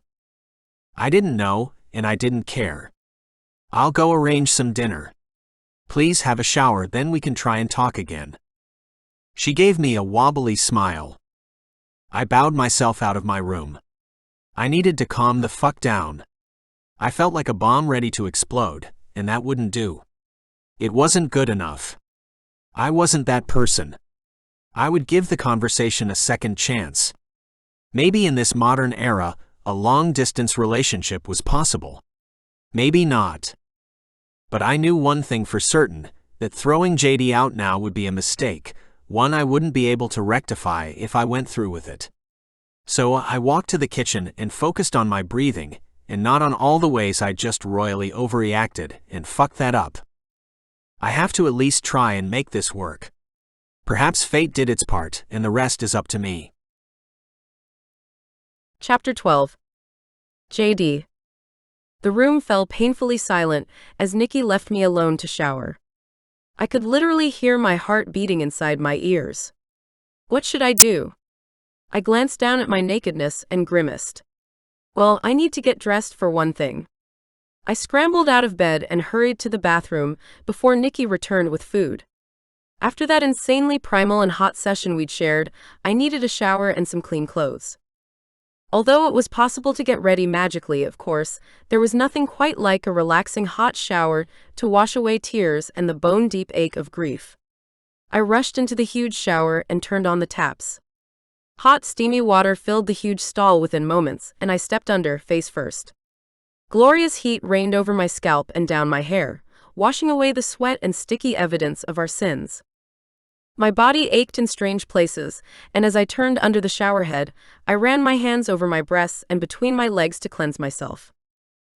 Speaker 1: I didn't know, and I didn't care. I'll go arrange some dinner. Please have a shower, then we can try and talk again. She gave me a wobbly smile. I bowed myself out of my room. I needed to calm the fuck down. I felt like a bomb ready to explode, and that wouldn't do. It wasn't good enough. I wasn't that person. I would give the conversation a second chance. Maybe in this modern era, a long-distance relationship was possible. Maybe not. But I knew one thing for certain, that throwing Jaydy out now would be a mistake, one I wouldn't be able to rectify if I went through with it. So I walked to the kitchen and focused on my breathing, and not on all the ways I just royally overreacted and fucked that up. I have to at least try and make this work. Perhaps fate did its part, and the rest is up to me.
Speaker 2: Chapter 12. Jaydy. The room fell painfully silent as Nicky left me alone to shower. I could literally hear my heart beating inside my ears. What should I do? I glanced down at my nakedness and grimaced. Well, I need to get dressed for one thing. I scrambled out of bed and hurried to the bathroom before Nicky returned with food. After that insanely primal and hot session we'd shared, I needed a shower and some clean clothes. Although it was possible to get ready magically, of course, there was nothing quite like a relaxing hot shower to wash away tears and the bone-deep ache of grief. I rushed into the huge shower and turned on the taps. Hot, steamy water filled the huge stall within moments, and I stepped under, face first. Glorious heat rained over my scalp and down my hair, washing away the sweat and sticky evidence of our sins. My body ached in strange places, and as I turned under the shower head, I ran my hands over my breasts and between my legs to cleanse myself.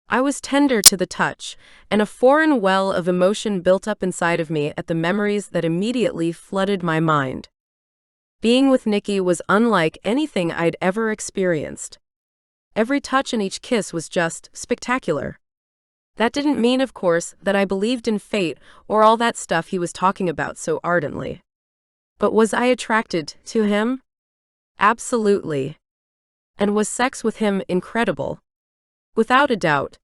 Speaker 2: I was tender to the touch, and a foreign well of emotion built up inside of me at the memories that immediately flooded my mind. Being with Nicky was unlike anything I'd ever experienced. Every touch and each kiss was just spectacular. That didn't mean, of course, that I believed in fate or all that stuff he was talking about so ardently. But was I attracted to him? Absolutely. And was sex with him incredible? Without a doubt.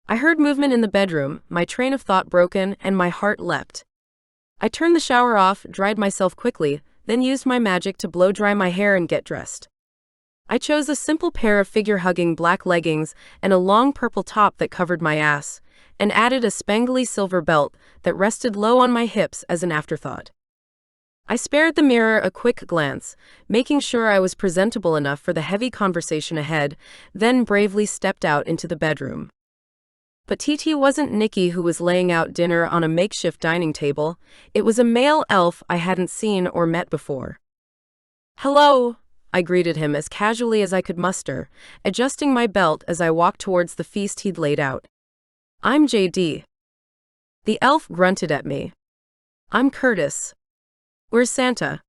Speaker 2: I heard movement in the bedroom, my train of thought broken, and my heart leapt. I turned the shower off, dried myself quickly, then used my magic to blow dry my hair and get dressed. I chose a simple pair of figure-hugging black leggings and a long purple top that covered my ass, and added a spangly silver belt that rested low on my hips as an afterthought. I spared the mirror a quick glance, making sure I was presentable enough for the heavy conversation ahead, then bravely stepped out into the bedroom. But TT wasn't Nicky who was laying out dinner on a makeshift dining table. It was a male elf I hadn't seen or met before. "Hello," I greeted him as casually as I could muster, adjusting my belt as I walked towards the feast he'd laid out. "I'm JD." The elf grunted at me. "I'm Curtis. Where's Santa?"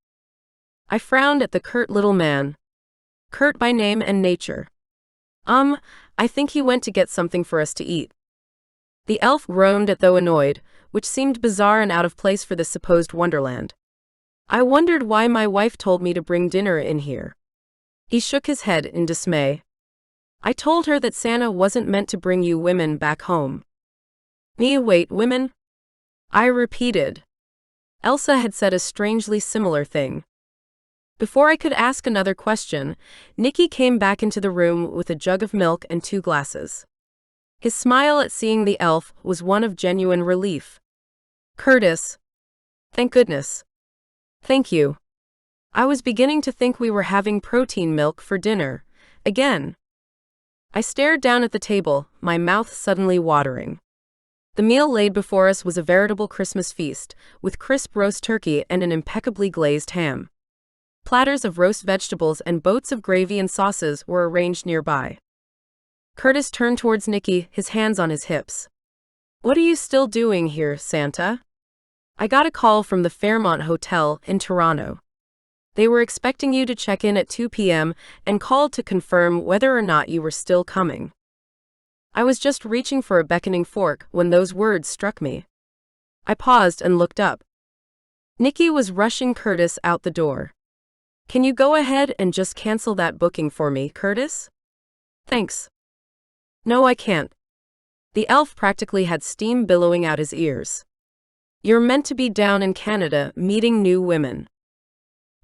Speaker 2: I frowned at the curt little man. Curt by name and nature. I think he went to get something for us to eat." The elf groaned though annoyed, which seemed bizarre and out of place for this supposed wonderland. I wondered why my wife told me to bring dinner in here. He shook his head in dismay. "I told her that Santa wasn't meant to bring you women back home." "Me wait, women?" I repeated. Elsa had said a strangely similar thing. Before I could ask another question, Nicky came back into the room with a jug of milk and 2 glasses. His smile at seeing the elf was one of genuine relief. "Curtis. Thank goodness." "Thank you. I was beginning to think we were having protein milk for dinner, again." I stared down at the table, my mouth suddenly watering. The meal laid before us was a veritable Christmas feast, with crisp roast turkey and an impeccably glazed ham. Platters of roast vegetables and boats of gravy and sauces were arranged nearby. Curtis turned towards Nicky, his hands on his hips. "What are you still doing here, Santa?" "I got a call from the Fairmont Hotel in Toronto. They were expecting you to check in at 2 p.m. and called to confirm whether or not you were still coming." I was just reaching for a beckoning fork when those words struck me. I paused and looked up. Nicky was rushing Curtis out the door. "Can you go ahead and just cancel that booking for me, Curtis?" "Thanks." "No, I can't." The elf practically had steam billowing out his ears. "You're meant to be down in Canada meeting new women."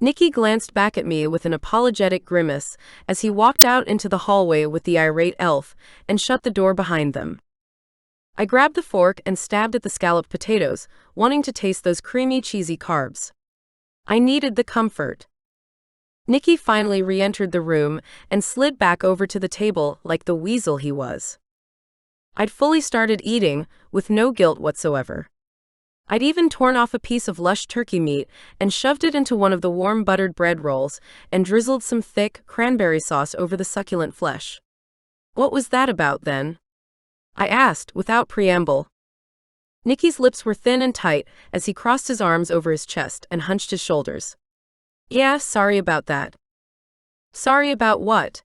Speaker 2: Nicky glanced back at me with an apologetic grimace as he walked out into the hallway with the irate elf and shut the door behind them. I grabbed the fork and stabbed at the scalloped potatoes, wanting to taste those creamy, cheesy carbs. I needed the comfort. Nicky finally re-entered the room and slid back over to the table like the weasel he was. I'd fully started eating, with no guilt whatsoever. I'd even torn off a piece of lush turkey meat and shoved it into one of the warm buttered bread rolls and drizzled some thick cranberry sauce over the succulent flesh. "What was that about, then?" I asked, without preamble. Nicky's lips were thin and tight as he crossed his arms over his chest and hunched his shoulders. "Yeah, sorry about that." "Sorry about what?"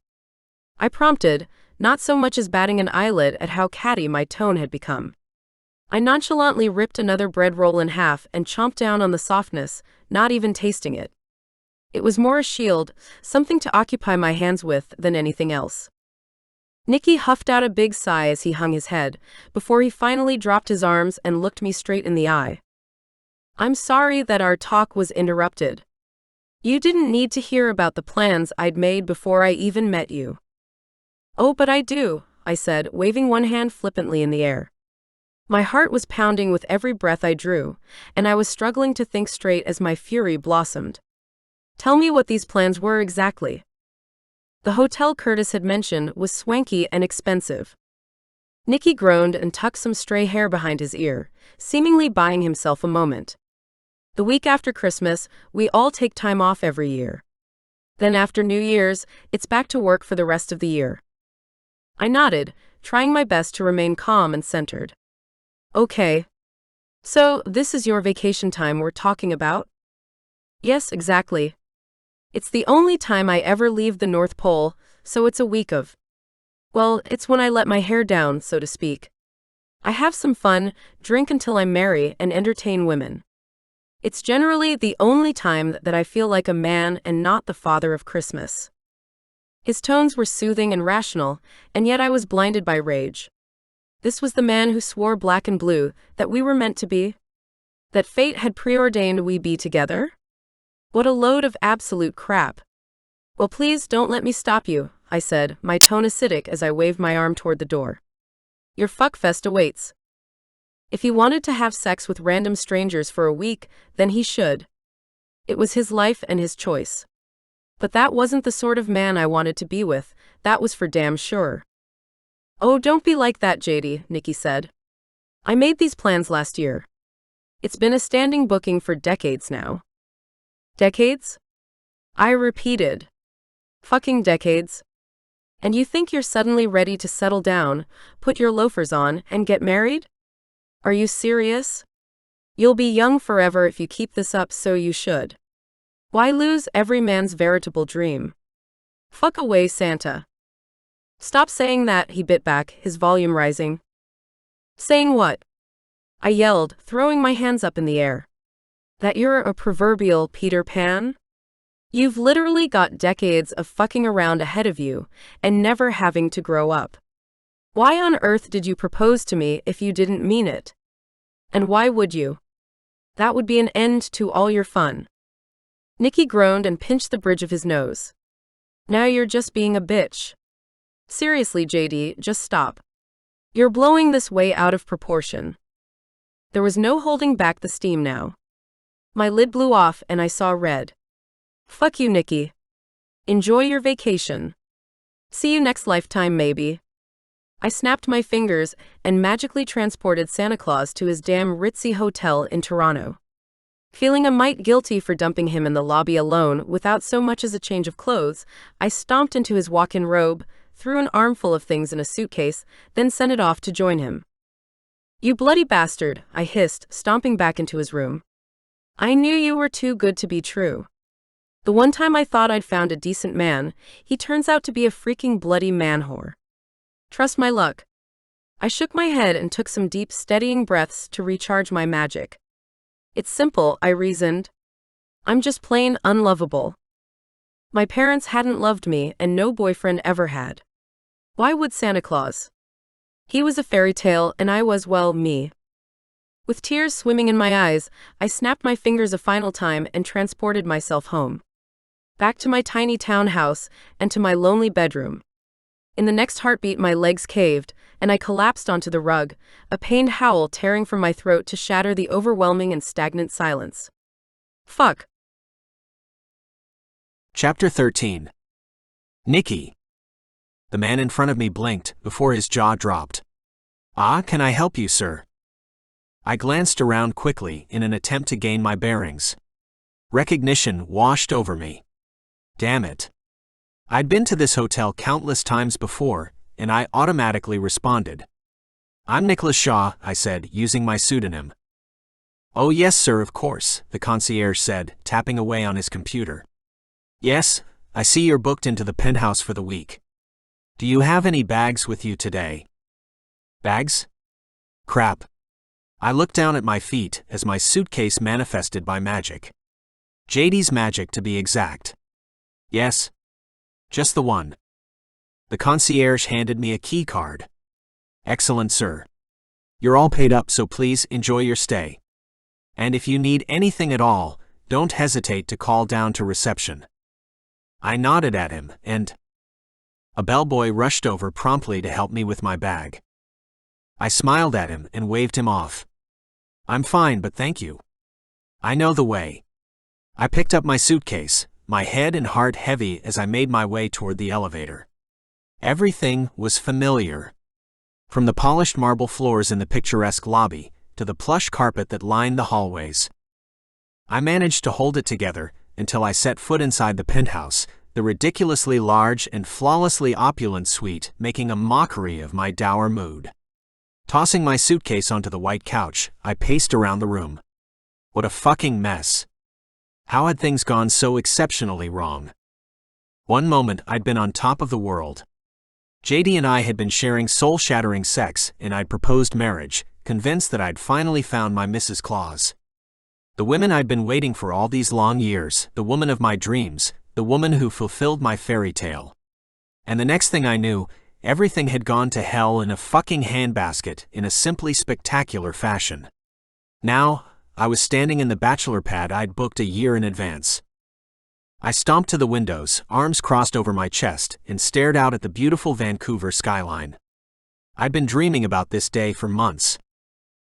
Speaker 2: I prompted, not so much as batting an eyelid at how catty my tone had become. I nonchalantly ripped another bread roll in half and chomped down on the softness, not even tasting it. It was more a shield, something to occupy my hands with, than anything else. Nicky huffed out a big sigh as he hung his head, before he finally dropped his arms and looked me straight in the eye. "I'm sorry that our talk was interrupted. You didn't need to hear about the plans I'd made before I even met you." "Oh, but I do," I said, waving one hand flippantly in the air. My heart was pounding with every breath I drew, and I was struggling to think straight as my fury blossomed. "Tell me what these plans were exactly." The hotel Curtis had mentioned was swanky and expensive. Nicky groaned and tucked some stray hair behind his ear, seemingly buying himself a moment. "The week after Christmas, we all take time off every year. Then after New Year's, it's back to work for the rest of the year." I nodded, trying my best to remain calm and centered. "Okay. So, this is your vacation time we're talking about?" "Yes, exactly. It's the only time I ever leave the North Pole, so it's a week of... Well, it's when I let my hair down, so to speak. I have some fun, drink until I'm merry, and entertain women. It's generally the only time that I feel like a man and not the father of Christmas." His tones were soothing and rational, and yet I was blinded by rage. This was the man who swore black and blue that we were meant to be? That fate had preordained we be together? What a load of absolute crap. "Well, please don't let me stop you," I said, my tone acidic as I waved my arm toward the door. "Your fuckfest awaits." If he wanted to have sex with random strangers for a week, then he should. It was his life and his choice. But that wasn't the sort of man I wanted to be with, that was for damn sure. Oh, don't be like that, Jaydy, Nicky said. I made these plans last year. It's been a standing booking for decades now. Decades? I repeated. Fucking decades. And you think you're suddenly ready to settle down, put your loafers on, and get married? Are you serious? You'll be young forever if you keep this up, so you should. Why lose every man's veritable dream? Fuck away, Santa. Stop saying that, he bit back, his volume rising. Saying what? I yelled, throwing my hands up in the air. That you're a proverbial Peter Pan? You've literally got decades of fucking around ahead of you, and never having to grow up. Why on earth did you propose to me if you didn't mean it? And why would you? That would be an end to all your fun. Nicky groaned and pinched the bridge of his nose. Now you're just being a bitch. Seriously, Jaydy, just stop. You're blowing this way out of proportion. There was no holding back the steam now. My lid blew off and I saw red. Fuck you, Nicky. Enjoy your vacation. See you next lifetime, maybe. I snapped my fingers and magically transported Santa Claus to his damn ritzy hotel in Toronto. Feeling a mite guilty for dumping him in the lobby alone without so much as a change of clothes, I stomped into his walk-in robe, threw an armful of things in a suitcase, then sent it off to join him. You bloody bastard, I hissed, stomping back into his room. I knew you were too good to be true. The one time I thought I'd found a decent man, he turns out to be a freaking bloody man-whore. Trust my luck. I shook my head and took some deep, steadying breaths to recharge my magic. It's simple, I reasoned. I'm just plain unlovable. My parents hadn't loved me, and no boyfriend ever had. Why would Santa Claus? He was a fairy tale, and I was, well, me. With tears swimming in my eyes, I snapped my fingers a final time and transported myself home. Back to my tiny townhouse and to my lonely bedroom. In the next heartbeat, my legs caved, and I collapsed onto the rug, a pained howl tearing from my throat to shatter the overwhelming and stagnant silence. Fuck.
Speaker 1: Chapter 13. Nicky. The man in front of me blinked before his jaw dropped. Can I help you, sir? I glanced around quickly in an attempt to gain my bearings. Recognition washed over me. Damn it. I'd been to this hotel countless times before, and I automatically responded. I'm Nicholas Shaw, I said, using my pseudonym. Oh yes, sir, of course, the concierge said, tapping away on his computer. Yes, I see you're booked into the penthouse for the week. Do you have any bags with you today? Bags? Crap. I looked down at my feet as my suitcase manifested by magic. Jaydy's magic, to be exact. Yes. Just the one. The concierge handed me a key card. Excellent, sir. You're all paid up, so please enjoy your stay. And if you need anything at all, don't hesitate to call down to reception. I nodded at him, and a bellboy rushed over promptly to help me with my bag. I smiled at him and waved him off. I'm fine, but thank you. I know the way. I picked up my suitcase, my head and heart heavy as I made my way toward the elevator. Everything was familiar. From the polished marble floors in the picturesque lobby, to the plush carpet that lined the hallways. I managed to hold it together until I set foot inside the penthouse, the ridiculously large and flawlessly opulent suite making a mockery of my dour mood. Tossing my suitcase onto the white couch, I paced around the room. What a fucking mess. How had things gone so exceptionally wrong? One moment I'd been on top of the world. Jaydy and I had been sharing soul-shattering sex, and I'd proposed marriage, convinced that I'd finally found my Mrs. Claus. The woman I'd been waiting for all these long years, the woman of my dreams, the woman who fulfilled my fairy tale. And the next thing I knew, everything had gone to hell in a fucking handbasket in a simply spectacular fashion. Now, I was standing in the bachelor pad I'd booked a year in advance. I stomped to the windows, arms crossed over my chest, and stared out at the beautiful Vancouver skyline. I'd been dreaming about this day for months.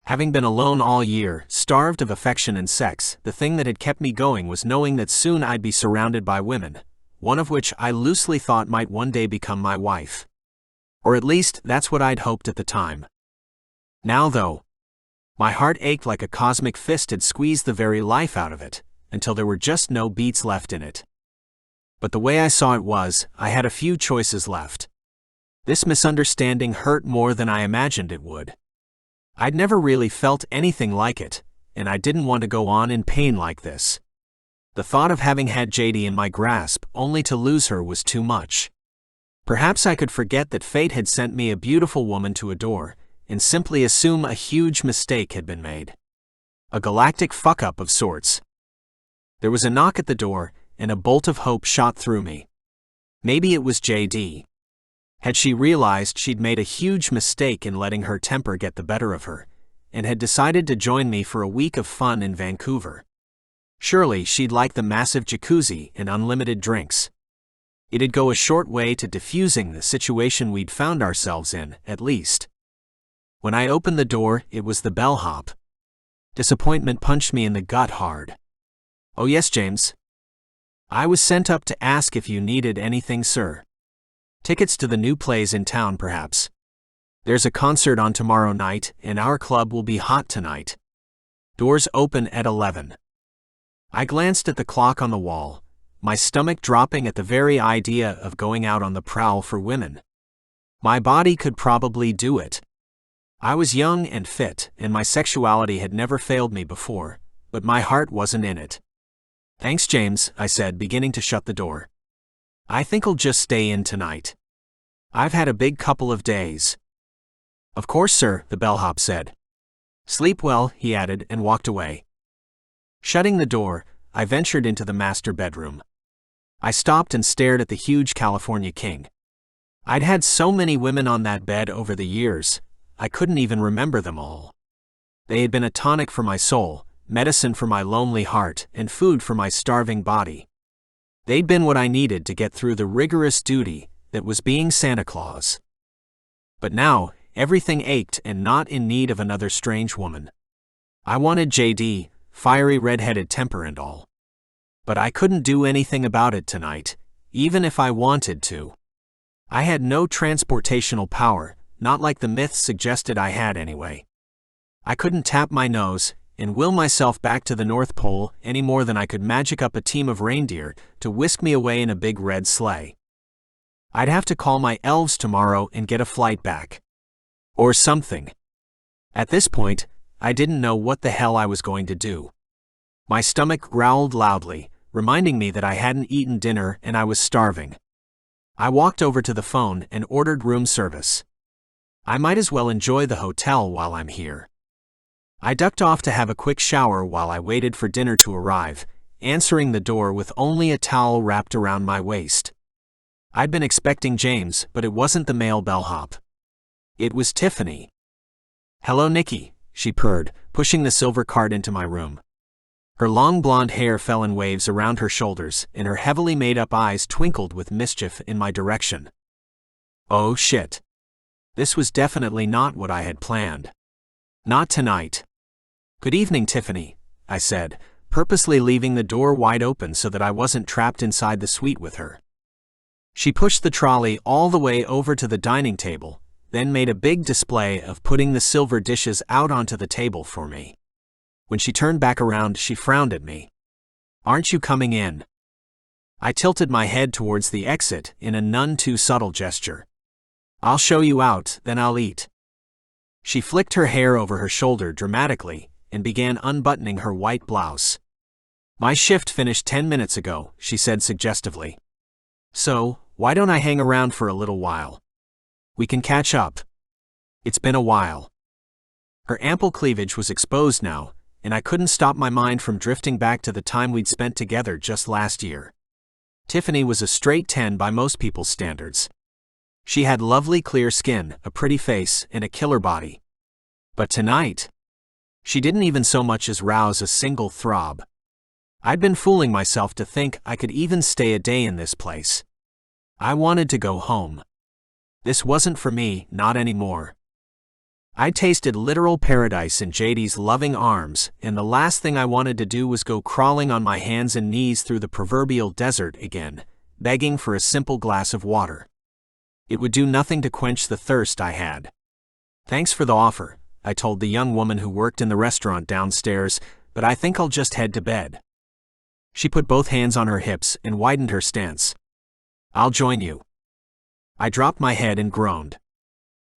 Speaker 1: Having been alone all year, starved of affection and sex, the thing that had kept me going was knowing that soon I'd be surrounded by women, one of which I loosely thought might one day become my wife. Or at least, that's what I'd hoped at the time. Now though, my heart ached like a cosmic fist had squeezed the very life out of it, until there were just no beats left in it. But the way I saw it was, I had a few choices left. This misunderstanding hurt more than I imagined it would. I'd never really felt anything like it, and I didn't want to go on in pain like this. The thought of having had Jaydy in my grasp only to lose her was too much. Perhaps I could forget that fate had sent me a beautiful woman to adore, and simply assume a huge mistake had been made. A galactic fuck-up of sorts. There was a knock at the door, and a bolt of hope shot through me. Maybe it was Jaydy. Had she realized she'd made a huge mistake in letting her temper get the better of her, and had decided to join me for a week of fun in Vancouver? Surely she'd like the massive jacuzzi and unlimited drinks. It'd go a short way to diffusing the situation we'd found ourselves in, at least. When I opened the door, it was the bellhop. Disappointment punched me in the gut hard. "Oh yes, James. I was sent up to ask if you needed anything, sir. Tickets to the new plays in town, perhaps. There's a concert on tomorrow night, and our club will be hot tonight. Doors open at 11. I glanced at the clock on the wall, my stomach dropping at the very idea of going out on the prowl for women. My body could probably do it. I was young and fit, and my sexuality had never failed me before, but my heart wasn't in it. "Thanks, James," I said, beginning to shut the door. "I think I'll just stay in tonight. I've had a big couple of days." "Of course, sir," the bellhop said. "Sleep well," he added, and walked away. Shutting the door, I ventured into the master bedroom. I stopped and stared at the huge California king. I'd had so many women on that bed over the years, I couldn't even remember them all. They had been a tonic for my soul, medicine for my lonely heart, and food for my starving body. They'd been what I needed to get through the rigorous duty that was being Santa Claus. But now, everything ached and not in need of another strange woman. I wanted Jaydy, fiery red-headed temper and all. But I couldn't do anything about it tonight, even if I wanted to. I had no transportational power, not like the myths suggested I had anyway. I couldn't tap my nose and will myself back to the North Pole any more than I could magic up a team of reindeer to whisk me away in a big red sleigh. I'd have to call my elves tomorrow and get a flight back. Or something. At this point, I didn't know what the hell I was going to do. My stomach growled loudly, reminding me that I hadn't eaten dinner and I was starving. I walked over to the phone and ordered room service. I might as well enjoy the hotel while I'm here. I ducked off to have a quick shower while I waited for dinner to arrive, answering the door with only a towel wrapped around my waist. I'd been expecting James, but it wasn't the male bellhop. It was Tiffany. "Hello, Nicky," she purred, pushing the silver cart into my room. Her long blonde hair fell in waves around her shoulders, and her heavily made-up eyes twinkled with mischief in my direction. Oh shit. This was definitely not what I had planned. Not tonight. "Good evening, Tiffany," I said, purposely leaving the door wide open so that I wasn't trapped inside the suite with her. She pushed the trolley all the way over to the dining table, then made a big display of putting the silver dishes out onto the table for me. When she turned back around, she frowned at me. "Aren't you coming in?" I tilted my head towards the exit in a none too subtle gesture. "I'll show you out, then I'll eat." She flicked her hair over her shoulder dramatically and began unbuttoning her white blouse. "My shift finished 10 minutes ago," she said suggestively. "So, why don't I hang around for a little while? We can catch up. It's been a while." Her ample cleavage was exposed now, and I couldn't stop my mind from drifting back to the time we'd spent together just last year. Tiffany was a straight 10 by most people's standards. She had lovely clear skin, a pretty face, and a killer body. But tonight, she didn't even so much as rouse a single throb. I'd been fooling myself to think I could even stay a day in this place. I wanted to go home. This wasn't for me, not anymore. I tasted literal paradise in Jaydy's loving arms, and the last thing I wanted to do was go crawling on my hands and knees through the proverbial desert again, begging for a simple glass of water. It would do nothing to quench the thirst I had. "Thanks for the offer," I told the young woman who worked in the restaurant downstairs, "but I think I'll just head to bed." She put both hands on her hips and widened her stance. "I'll join you." I dropped my head and groaned.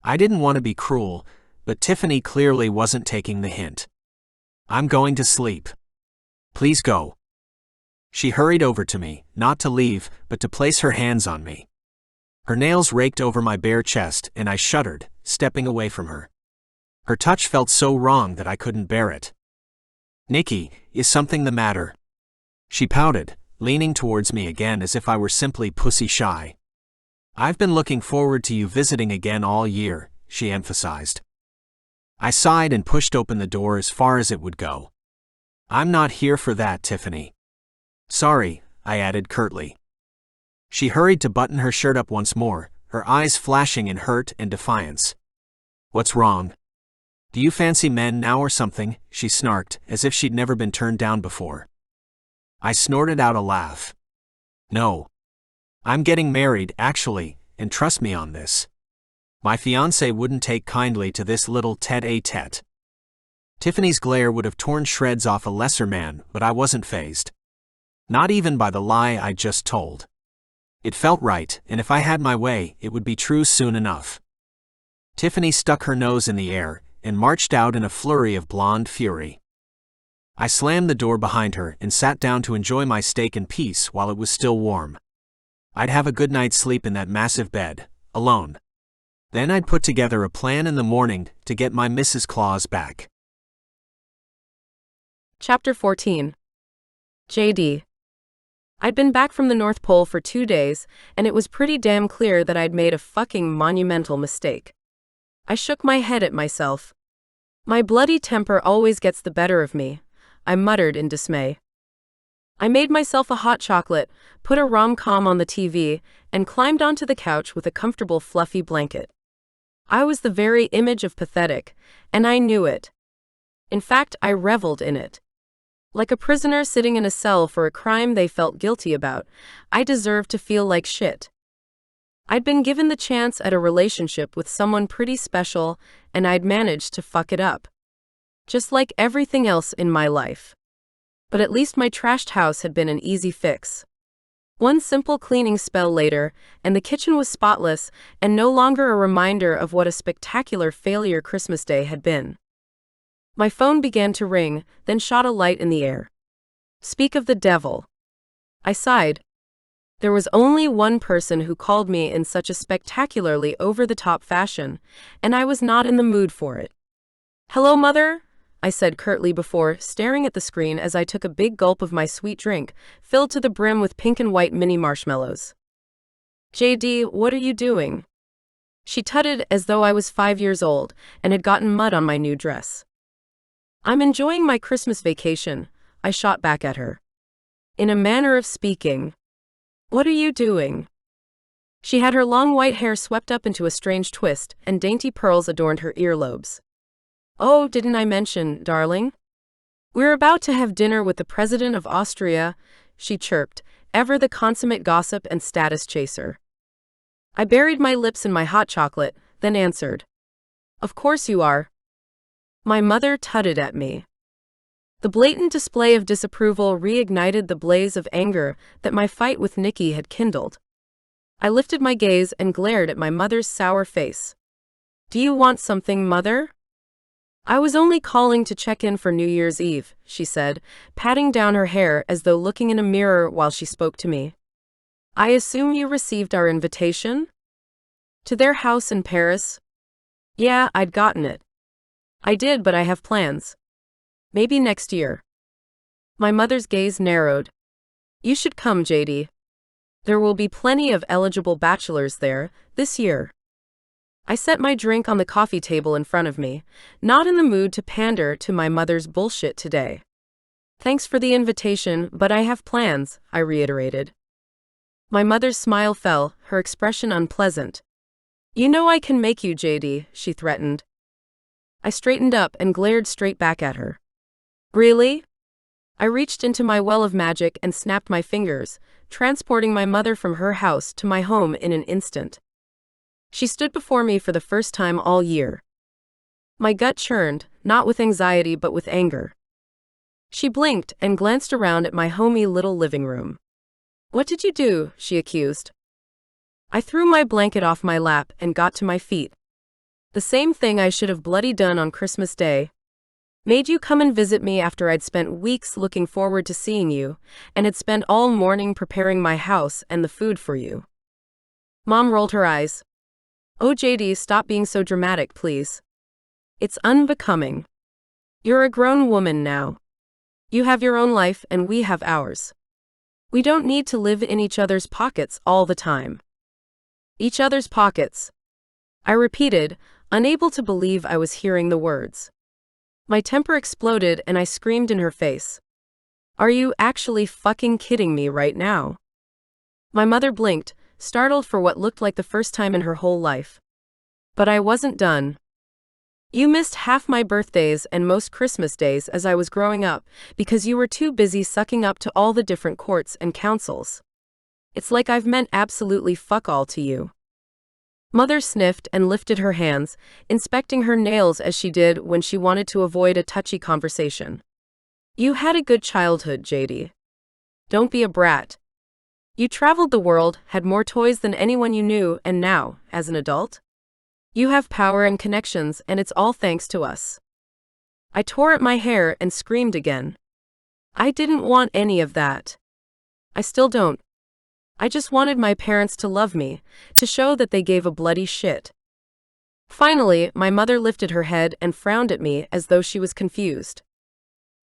Speaker 1: I didn't want to be cruel, but Tiffany clearly wasn't taking the hint. "I'm going to sleep. Please go." She hurried over to me, not to leave, but to place her hands on me. Her nails raked over my bare chest, and I shuddered, stepping away from her. Her touch felt so wrong that I couldn't bear it. "Nicky, is something the matter?" She pouted, leaning towards me again as if I were simply pussy shy. "I've been looking forward to you visiting again all year," she emphasized. I sighed and pushed open the door as far as it would go. "I'm not here for that, Tiffany." "Sorry," I added curtly. She hurried to button her shirt up once more, her eyes flashing in hurt and defiance. "What's wrong? Do you fancy men now or something?" she snarked, as if she'd never been turned down before. I snorted out a laugh. "No. I'm getting married, actually, and trust me on this. My fiancé wouldn't take kindly to this little tête-à-tête." Tiffany's glare would have torn shreds off a lesser man, but I wasn't fazed. Not even by the lie I just told. It felt right, and if I had my way, it would be true soon enough. Tiffany stuck her nose in the air and marched out in a flurry of blonde fury. I slammed the door behind her and sat down to enjoy my steak in peace while it was still warm. I'd have a good night's sleep in that massive bed, alone. Then I'd put together a plan in the morning to get my Mrs. Claus back.
Speaker 2: Chapter 14. Jaydy. I'd been back from the North Pole for 2 days, and it was pretty damn clear that I'd made a fucking monumental mistake. I shook my head at myself. My bloody temper always gets the better of me, I muttered in dismay. I made myself a hot chocolate, put a rom-com on the TV, and climbed onto the couch with a comfortable fluffy blanket. I was the very image of pathetic, and I knew it. In fact, I reveled in it. Like a prisoner sitting in a cell for a crime they felt guilty about, I deserved to feel like shit. I'd been given the chance at a relationship with someone pretty special, and I'd managed to fuck it up. Just like everything else in my life. But at least my trashed house had been an easy fix. One simple cleaning spell later, and the kitchen was spotless, and no longer a reminder of what a spectacular failure Christmas Day had been. My phone began to ring, then shot a light in the air. Speak of the devil. I sighed. There was only one person who called me in such a spectacularly over-the-top fashion, and I was not in the mood for it. "Hello, Mother?" I said curtly before staring at the screen as I took a big gulp of my sweet drink, filled to the brim with pink and white mini marshmallows. "Jaydy, what are you doing?" She tutted as though I was 5 years old and had gotten mud on my new dress. "I'm enjoying my Christmas vacation," I shot back at her. "In a manner of speaking. What are you doing?" She had her long white hair swept up into a strange twist, and dainty pearls adorned her earlobes. "Oh, didn't I mention, darling? We're about to have dinner with the President of Austria," she chirped, ever the consummate gossip and status chaser. I buried my lips in my hot chocolate, then answered. "Of course you are." My mother tutted at me. The blatant display of disapproval reignited the blaze of anger that my fight with Nicky had kindled. I lifted my gaze and glared at my mother's sour face. "Do you want something, Mother?" "I was only calling to check in for New Year's Eve," she said, patting down her hair as though looking in a mirror while she spoke to me. "I assume you received our invitation?" "To their house in Paris?" "Yeah, I'd gotten it." "I did, but I have plans. Maybe next year." My mother's gaze narrowed. "You should come, Jaydy. There will be plenty of eligible bachelors there, this year." I set my drink on the coffee table in front of me, not in the mood to pander to my mother's bullshit today. "Thanks for the invitation, but I have plans," I reiterated. My mother's smile fell, her expression unpleasant. "You know I can make you, Jaydy," she threatened. I straightened up and glared straight back at her. Really? I reached into my well of magic and snapped my fingers, transporting my mother from her house to my home in an instant. She stood before me for the first time all year. My gut churned, not with anxiety but with anger. She blinked and glanced around at my homey little living room. What did you do? She accused. I threw my blanket off my lap and got to my feet. The same thing I should have bloody done on Christmas Day. Made you come and visit me after I'd spent weeks looking forward to seeing you, and had spent all morning preparing my house and the food for you. Mom rolled her eyes. Oh, Jaydy, stop being so dramatic, please. It's unbecoming. You're a grown woman now. You have your own life and we have ours. We don't need to live in each other's pockets all the time. Each other's pockets. I repeated, unable to believe I was hearing the words. My temper exploded and I screamed in her face. Are you actually fucking kidding me right now? My mother blinked, startled for what looked like the first time in her whole life. But I wasn't done. You missed half my birthdays and most Christmas days as I was growing up because you were too busy sucking up to all the different courts and councils. It's like I've meant absolutely fuck all to you. Mother sniffed and lifted her hands, inspecting her nails as she did when she wanted to avoid a touchy conversation. You had a good childhood, Jaydy. Don't be a brat. You traveled the world, had more toys than anyone you knew, and now, as an adult, you have power and connections, and it's all thanks to us. I tore at my hair and screamed again. I didn't want any of that. I still don't. I just wanted my parents to love me, to show that they gave a bloody shit. Finally, my mother lifted her head and frowned at me as though she was confused.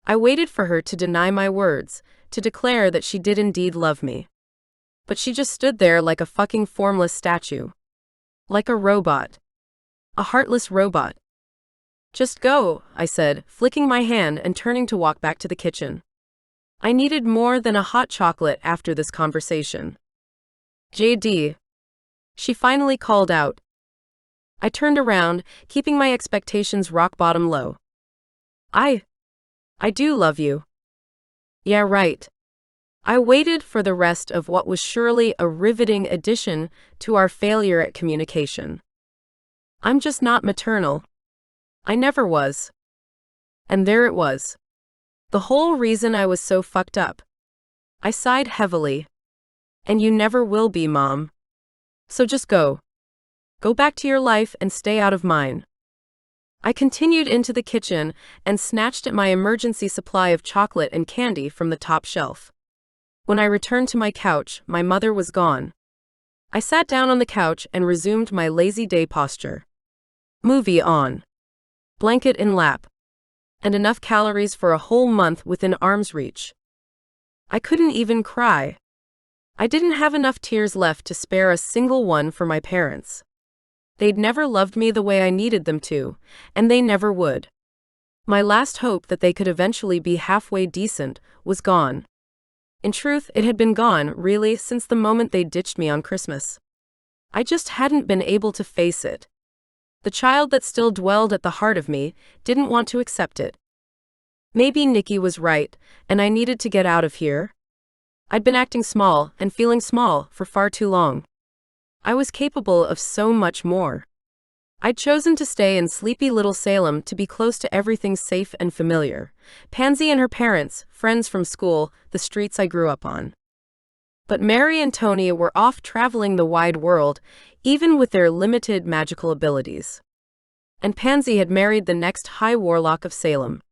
Speaker 2: I waited for her to deny my words, to declare that she did indeed love me. But she just stood there like a fucking formless statue. Like a robot. A heartless robot. Just go, I said, flicking my hand and turning to walk back to the kitchen. I needed more than a hot chocolate after this conversation. Jaydy. She finally called out. I turned around, keeping my expectations rock bottom low. I do love you. Yeah, right. I waited for the rest of what was surely a riveting addition to our failure at communication. I'm just not maternal. I never was. And there it was. The whole reason I was so fucked up. I sighed heavily. And you never will be, Mom. So just go. Go back to your life and stay out of mine. I continued into the kitchen and snatched at my emergency supply of chocolate and candy from the top shelf. When I returned to my couch, my mother was gone. I sat down on the couch and resumed my lazy day posture. Movie on. Blanket in lap. And enough calories for a whole month within arm's reach. I couldn't even cry. I didn't have enough tears left to spare a single one for my parents. They'd never loved me the way I needed them to, and they never would. My last hope that they could eventually be halfway decent was gone. In truth, it had been gone, really, since the moment they ditched me on Christmas. I just hadn't been able to face it. The child that still dwelled at the heart of me didn't want to accept it. Maybe Nicky was right, and I needed to get out of here. I'd been acting small and feeling small for far too long. I was capable of so much more. I'd chosen to stay in sleepy little Salem to be close to everything safe and familiar. Pansy and her parents, friends from school, the streets I grew up on. But Mary and Tony were off traveling the wide world, even with their limited magical abilities. And Pansy had married the next High Warlock of Salem.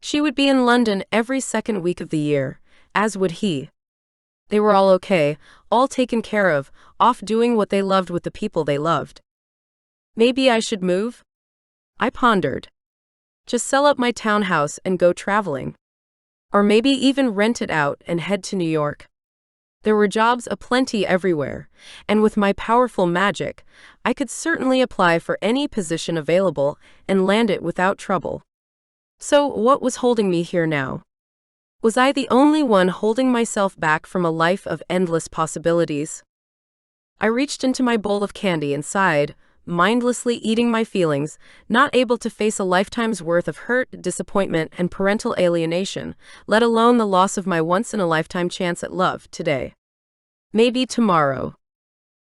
Speaker 2: She would be in London every second week of the year, as would he. They were all okay, all taken care of, off doing what they loved with the people they loved. Maybe I should move? I pondered. Just sell up my townhouse and go traveling. Or maybe even rent it out and head to New York. There were jobs aplenty everywhere, and with my powerful magic, I could certainly apply for any position available and land it without trouble. So what was holding me here now? Was I the only one holding myself back from a life of endless possibilities? I reached into my bowl of candy and sighed, mindlessly eating my feelings, not able to face a lifetime's worth of hurt, disappointment, and parental alienation, let alone the loss of my once-in-a-lifetime chance at love today. Maybe tomorrow.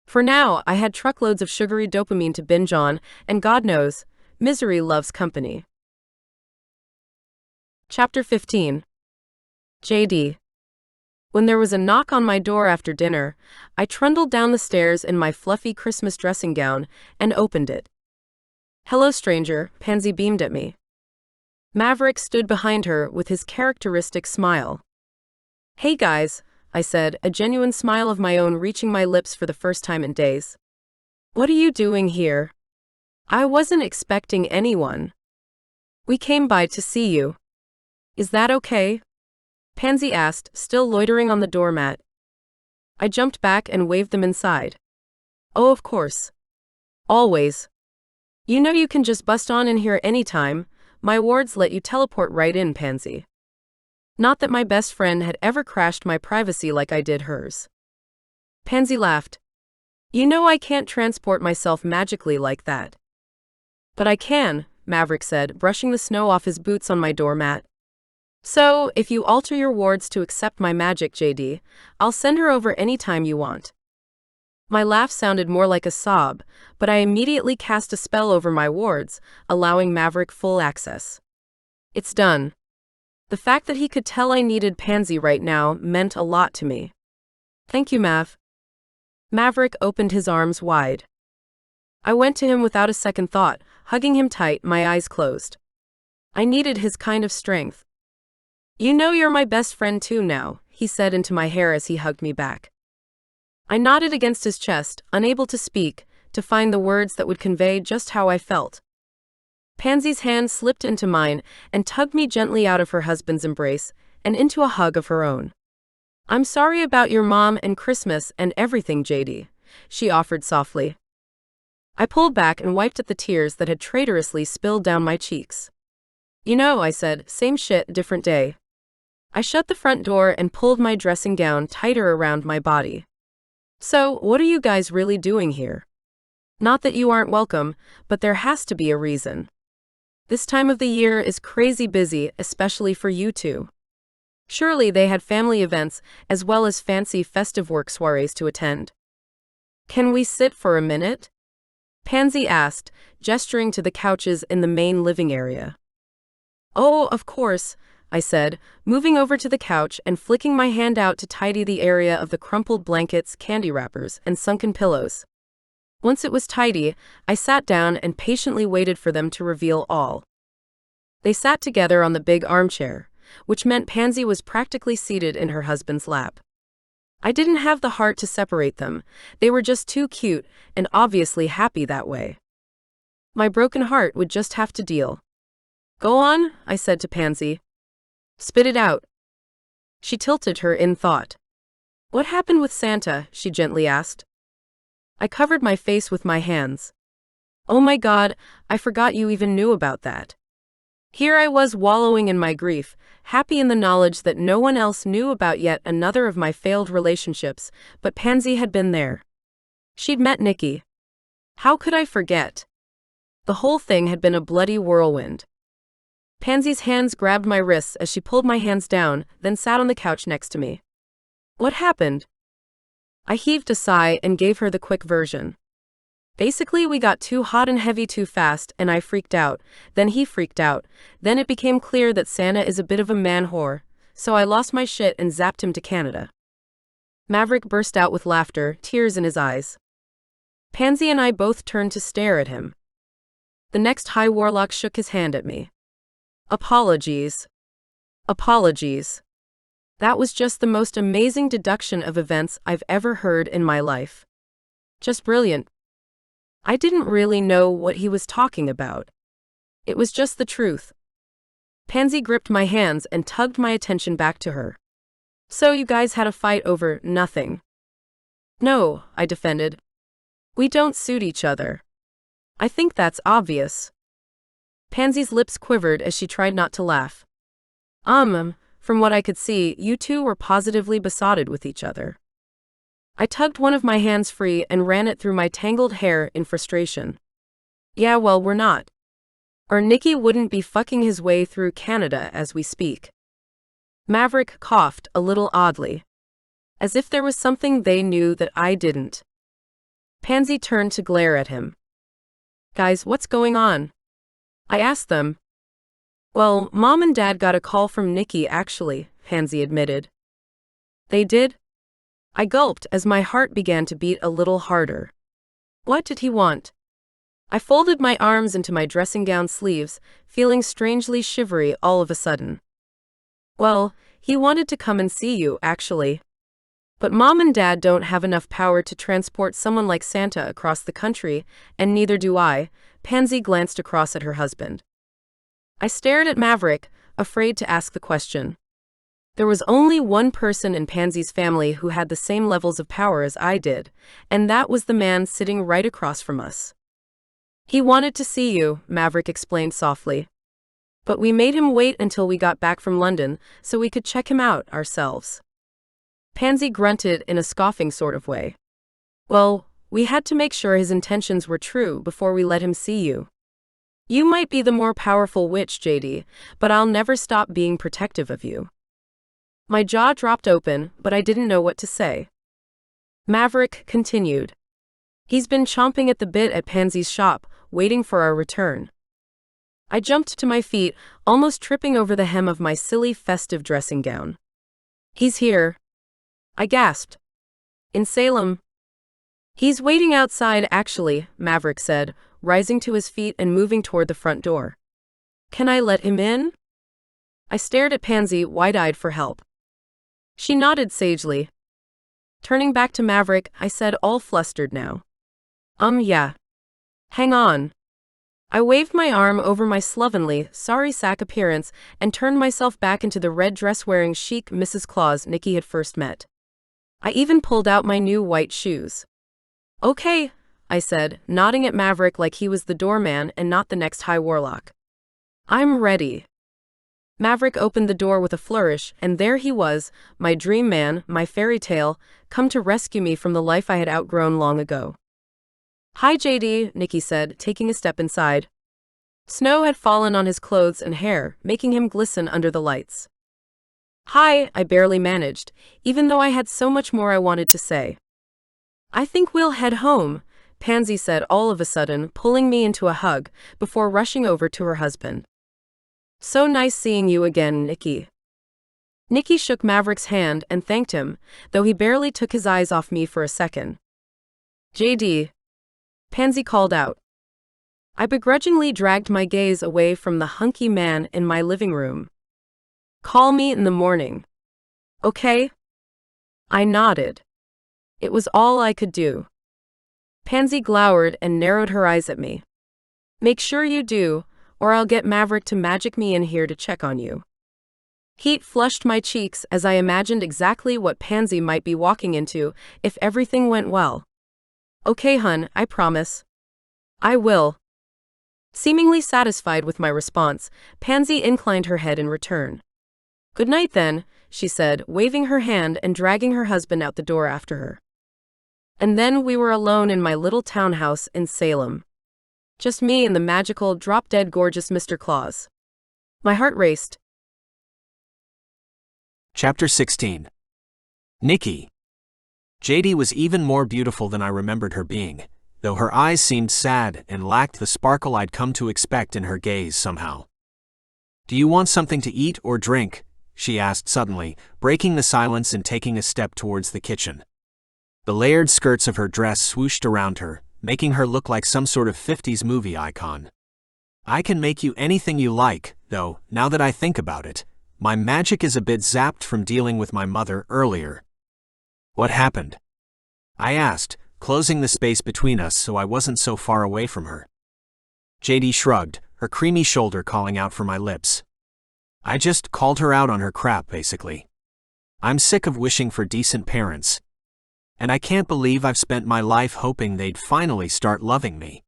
Speaker 2: For now, I had truckloads of sugary dopamine to binge on, and God knows, misery loves company. Chapter 15. Jaydy. When there was a knock on my door after dinner, I trundled down the stairs in my fluffy Christmas dressing gown and opened it. "Hello, stranger," Pansy beamed at me. Maverick stood behind her with his characteristic smile. "Hey guys," I said, a genuine smile of my own reaching my lips for the first time in days. "What are you doing here?" "I wasn't expecting anyone. We came by to see you. Is that okay?" Pansy asked, still loitering on the doormat. I jumped back and waved them inside. "Oh, of course. Always. You know you can just bust on in here anytime. My wards let you teleport right in, Pansy." Not that my best friend had ever crashed my privacy like I did hers. Pansy laughed. "You know I can't transport myself magically like that." "But I can," Maverick said, brushing the snow off his boots on my doormat. "So, if you alter your wards to accept my magic, Jaydy, I'll send her over any time you want." My laugh sounded more like a sob, but I immediately cast a spell over my wards, allowing Maverick full access. It's done. The fact that he could tell I needed Pansy right now meant a lot to me. "Thank you, Mav." Maverick opened his arms wide. I went to him without a second thought, hugging him tight, my eyes closed. I needed his kind of strength. "You know you're my best friend too now," he said into my hair as he hugged me back. I nodded against his chest, unable to speak, to find the words that would convey just how I felt. Pansy's hand slipped into mine and tugged me gently out of her husband's embrace and into a hug of her own. "I'm sorry about your mom and Christmas and everything, Jaydy," she offered softly. I pulled back and wiped at the tears that had traitorously spilled down my cheeks. "You know," I said, "same shit, different day." I shut the front door and pulled my dressing gown tighter around my body. "So, what are you guys really doing here? Not that you aren't welcome, but there has to be a reason. This time of the year is crazy busy, especially for you two. Surely they had family events as well as fancy festive work soirees to attend." "Can we sit for a minute?" Pansy asked, gesturing to the couches in the main living area. "Oh, of course," I said, moving over to the couch and flicking my hand out to tidy the area of the crumpled blankets, candy wrappers, and sunken pillows. Once it was tidy, I sat down and patiently waited for them to reveal all. They sat together on the big armchair, which meant Pansy was practically seated in her husband's lap. I didn't have the heart to separate them. They were just too cute and obviously happy that way. My broken heart would just have to deal. "Go on," I said to Pansy. "Spit it out." She tilted her in thought. "What happened with Santa?" she gently asked. I covered my face with my hands. "Oh my God, I forgot you even knew about that." Here I was wallowing in my grief, happy in the knowledge that no one else knew about yet another of my failed relationships, but Pansy had been there. She'd met Nicky. How could I forget? The whole thing had been a bloody whirlwind. Pansy's hands grabbed my wrists as she pulled my hands down, then sat on the couch next to me. "What happened?" I heaved a sigh and gave her the quick version. "Basically, we got too hot and heavy too fast, and I freaked out. Then he freaked out. Then it became clear that Santa is a bit of a man whore, so I lost my shit and zapped him to Canada." Maverick burst out with laughter, tears in his eyes. Pansy and I both turned to stare at him. The next High Warlock shook his hand at me. "Apologies. Apologies. That was just the most amazing deduction of events I've ever heard in my life. Just brilliant." I didn't really know what he was talking about. It was just the truth. Pansy gripped my hands and tugged my attention back to her. "So you guys had a fight over nothing?" "No," I defended. "We don't suit each other. I think that's obvious." Pansy's lips quivered as she tried not to laugh. From what I could see, you two were positively besotted with each other." I tugged one of my hands free and ran it through my tangled hair in frustration. Yeah, well, we're not. Or Nicky wouldn't be fucking his way through Canada as we speak. Maverick coughed a little oddly, as if there was something they knew that I didn't. Pansy turned to glare at him. Guys, what's going on? I asked them. Well, Mom and Dad got a call from Nicky actually, Pansy admitted. They did? I gulped as my heart began to beat a little harder. What did he want? I folded my arms into my dressing gown sleeves, feeling strangely shivery all of a sudden. Well, he wanted to come and see you, actually. But Mom and Dad don't have enough power to transport someone like Santa across the country, and neither do I. Pansy glanced across at her husband. I stared at Maverick, afraid to ask the question. There was only one person in Pansy's family who had the same levels of power as I did, and that was the man sitting right across from us. He wanted to see you, Maverick explained softly. But we made him wait until we got back from London so we could check him out ourselves. Pansy grunted in a scoffing sort of way. Well, we had to make sure his intentions were true before we let him see you. You might be the more powerful witch, Jaydy, but I'll never stop being protective of you. My jaw dropped open, but I didn't know what to say. Maverick continued. He's been chomping at the bit at Pansy's shop, waiting for our return. I jumped to my feet, almost tripping over the hem of my silly festive dressing gown. He's here. I gasped. In Salem. He's waiting outside, actually, Maverick said, rising to his feet and moving toward the front door. Can I let him in? I stared at Pansy, wide-eyed for help. She nodded sagely. Turning back to Maverick, I said, all flustered now. Yeah. Hang on. I waved my arm over my slovenly, sorry sack appearance and turned myself back into the red dress-wearing chic Mrs. Claus Nicky had first met. I even pulled out my new white shoes. Okay, I said, nodding at Maverick like he was the doorman and not the next high warlock. I'm ready. Maverick opened the door with a flourish, and there he was, my dream man, my fairy tale, come to rescue me from the life I had outgrown long ago. Hi, Jaydy, Nicky said, taking a step inside. Snow had fallen on his clothes and hair, making him glisten under the lights. Hi, I barely managed, even though I had so much more I wanted to say. I think we'll head home, Pansy said all of a sudden, pulling me into a hug, before rushing over to her husband. So nice seeing you again, Nicky. Nicky shook Maverick's hand and thanked him, though he barely took his eyes off me for a second. Jaydy, Pansy called out. I begrudgingly dragged my gaze away from the hunky man in my living room. Call me in the morning. Okay? I nodded. It was all I could do. Pansy glowered and narrowed her eyes at me. Make sure you do, or I'll get Maverick to magic me in here to check on you. Heat flushed my cheeks as I imagined exactly what Pansy might be walking into if everything went well. Okay, hun, I promise. I will. Seemingly satisfied with my response, Pansy inclined her head in return. Good night then, she said, waving her hand and dragging her husband out the door after her. And then we were alone in my little townhouse in Salem. Just me and the magical, drop-dead gorgeous Mr. Claus. My heart raced.
Speaker 1: Chapter 16. Nicky. Jaydy was even more beautiful than I remembered her being, though her eyes seemed sad and lacked the sparkle I'd come to expect in her gaze somehow. Do you want something to eat or drink? She asked suddenly, breaking the silence and taking a step towards the kitchen. The layered skirts of her dress swooshed around her, making her look like some sort of 50s movie icon. I can make you anything you like, though, now that I think about it, my magic is a bit zapped from dealing with my mother earlier. What happened? I asked, closing the space between us so I wasn't so far away from her. Jaydy shrugged, her creamy shoulder calling out for my lips. I just called her out on her crap, basically. I'm sick of wishing for decent parents. And I can't believe I've spent my life hoping they'd finally start loving me.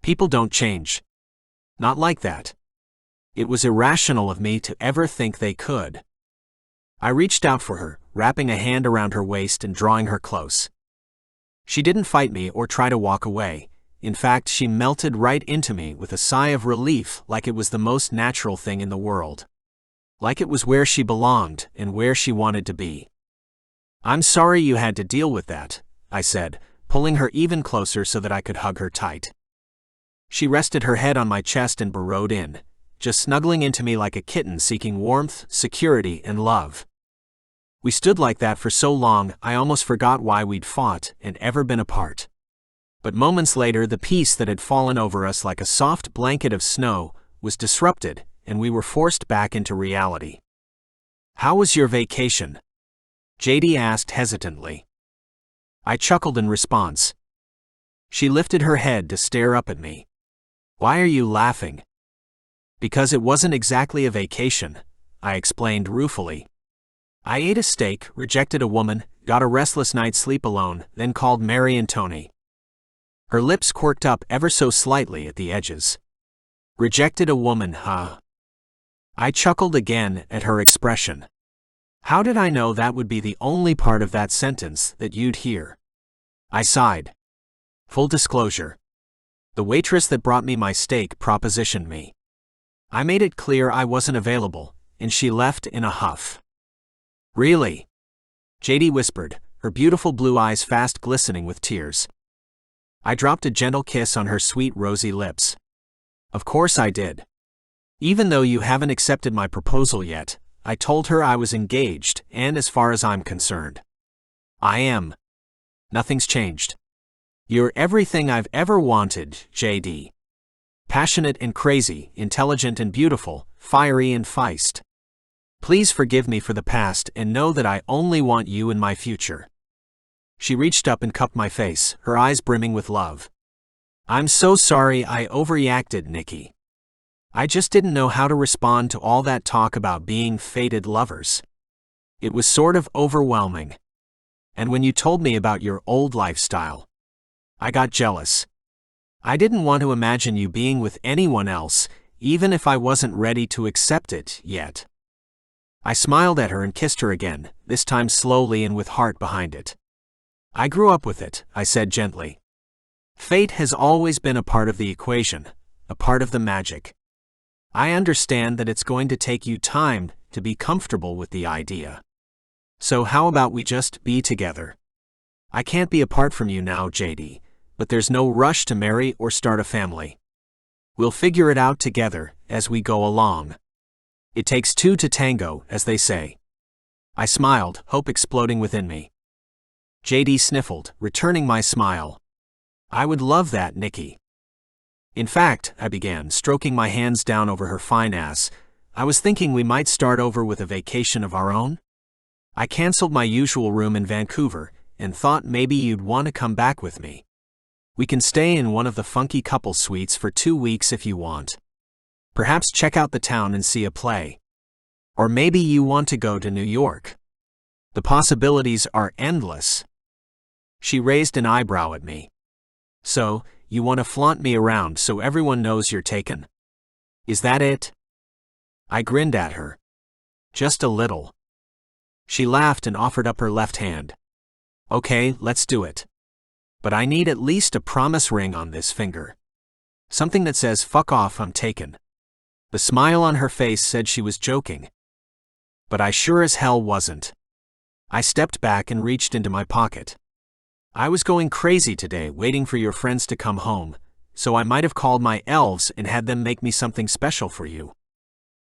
Speaker 1: People don't change. Not like that. It was irrational of me to ever think they could. I reached out for her, wrapping a hand around her waist and drawing her close. She didn't fight me or try to walk away. In fact, she melted right into me with a sigh of relief, like it was the most natural thing in the world. Like it was where she belonged and where she wanted to be. "I'm sorry you had to deal with that," I said, pulling her even closer so that I could hug her tight. She rested her head on my chest and burrowed in, just snuggling into me like a kitten seeking warmth, security, and love. We stood like that for so long I almost forgot why we'd fought and ever been apart. But moments later, the peace that had fallen over us like a soft blanket of snow was disrupted, and we were forced back into reality. "How was your vacation?" Jaydy asked hesitantly. I chuckled in response. She lifted her head to stare up at me. "Why are you laughing?" "Because it wasn't exactly a vacation," I explained ruefully. "I ate a steak, rejected a woman, got a restless night's sleep alone, then called Mary and Tony." Her lips quirked up ever so slightly at the edges. "Rejected a woman, huh?" I chuckled again at her expression. How did I know that would be the only part of that sentence that you'd hear? I sighed. Full disclosure. The waitress that brought me my steak propositioned me. I made it clear I wasn't available, and she left in a huff. "Really?" Jaydy whispered, her beautiful blue eyes fast glistening with tears. I dropped a gentle kiss on her sweet rosy lips. "Of course I did. Even though you haven't accepted my proposal yet, I told her I was engaged, and as far as I'm concerned, I am. Nothing's changed. You're everything I've ever wanted, Jaydy. Passionate and crazy, intelligent and beautiful, fiery and feist. Please forgive me for the past and know that I only want you in my future." She reached up and cupped my face, her eyes brimming with love. "I'm so sorry I overreacted, Nicky. I just didn't know how to respond to all that talk about being fated lovers. It was sort of overwhelming. And when you told me about your old lifestyle, I got jealous. I didn't want to imagine you being with anyone else, even if I wasn't ready to accept it yet." I smiled at her and kissed her again, this time slowly and with heart behind it. "I grew up with it," I said gently. "Fate has always been a part of the equation, a part of the magic. I understand that it's going to take you time to be comfortable with the idea. So how about we just be together? I can't be apart from you now, Jaydy, but there's no rush to marry or start a family. We'll figure it out together as we go along. It takes two to tango, as they say." I smiled, hope exploding within me. Jaydy sniffled, returning my smile. "I would love that, Nicky." "In fact," I began, stroking my hands down over her fine ass, "I was thinking we might start over with a vacation of our own. I canceled my usual room in Vancouver, and thought maybe you'd want to come back with me. We can stay in one of the funky couple suites for 2 weeks if you want. Perhaps check out the town and see a play. Or maybe you want to go to New York. The possibilities are endless." She raised an eyebrow at me. "So, you want to flaunt me around so everyone knows you're taken? Is that it?" I grinned at her. "Just a little." She laughed and offered up her left hand. "Okay, let's do it. But I need at least a promise ring on this finger. Something that says, 'Fuck off, I'm taken.'" The smile on her face said she was joking. But I sure as hell wasn't. I stepped back and reached into my pocket. "I was going crazy today waiting for your friends to come home, so I might have called my elves and had them make me something special for you.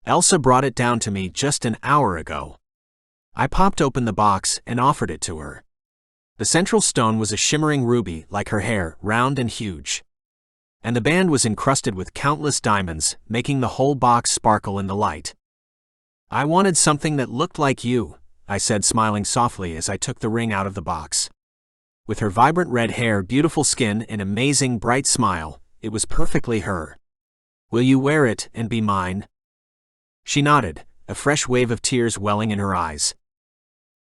Speaker 1: Elsa brought it down to me just an hour ago." I popped open the box and offered it to her. The central stone was a shimmering ruby like her hair, round and huge. And the band was encrusted with countless diamonds, making the whole box sparkle in the light. "I wanted something that looked like you," I said, smiling softly as I took the ring out of the box. With her vibrant red hair, beautiful skin, and amazing bright smile, it was perfectly her. "Will you wear it and be mine?" She nodded, a fresh wave of tears welling in her eyes.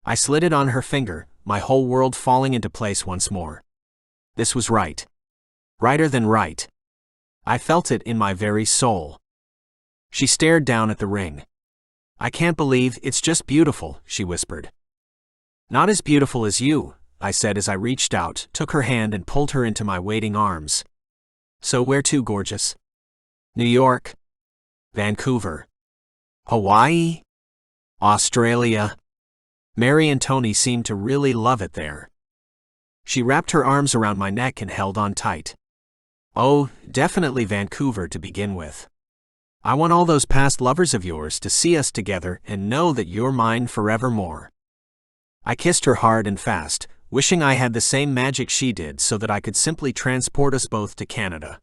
Speaker 1: I slid it on her finger, my whole world falling into place once more. This was right. Righter than right. I felt it in my very soul. She stared down at the ring. "I can't believe it's just beautiful," she whispered. "Not as beautiful as you," I said as I reached out, took her hand and pulled her into my waiting arms. So where to, gorgeous? New York? Vancouver? Hawaii? Australia? Mary and Tony seemed to really love it there. She wrapped her arms around my neck and held on tight. Oh, definitely Vancouver to begin with. I want all those past lovers of yours to see us together and know that you're mine forevermore. I kissed her hard and fast, wishing I had the same magic she did so that I could simply transport us both to Canada.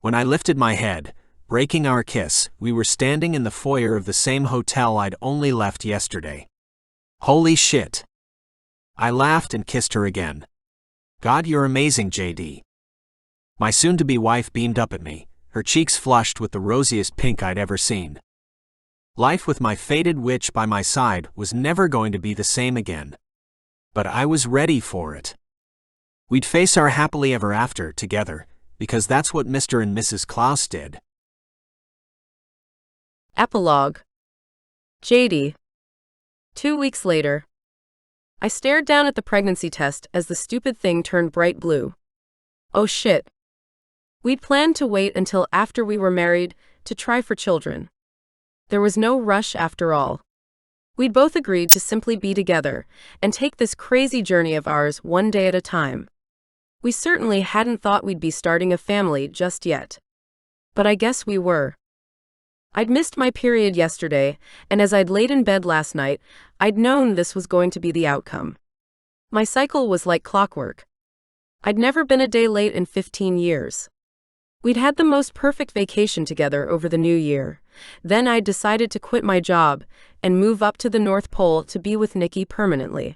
Speaker 1: When I lifted my head, breaking our kiss, we were standing in the foyer of the same hotel I'd only left yesterday. Holy shit! I laughed and kissed her again. God, you're amazing, Jaydy. My soon-to-be wife beamed up at me, her cheeks flushed with the rosiest pink I'd ever seen. Life with my fated witch by my side was never going to be the same again. But I was ready for it. We'd face our happily ever after together, because that's what Mr. and Mrs. Claus did.
Speaker 2: Epilogue. Jaydy. 2 weeks later. I stared down at the pregnancy test as the stupid thing turned bright blue. Oh shit. We'd planned to wait until after we were married to try for children. There was no rush after all. We'd both agreed to simply be together and take this crazy journey of ours one day at a time. We certainly hadn't thought we'd be starting a family just yet. But I guess we were. I'd missed my period yesterday, and as I'd laid in bed last night, I'd known this was going to be the outcome. My cycle was like clockwork. I'd never been a day late in 15 years. We'd had the most perfect vacation together over the new year. Then I'd decided to quit my job and move up to the North Pole to be with Nicky permanently.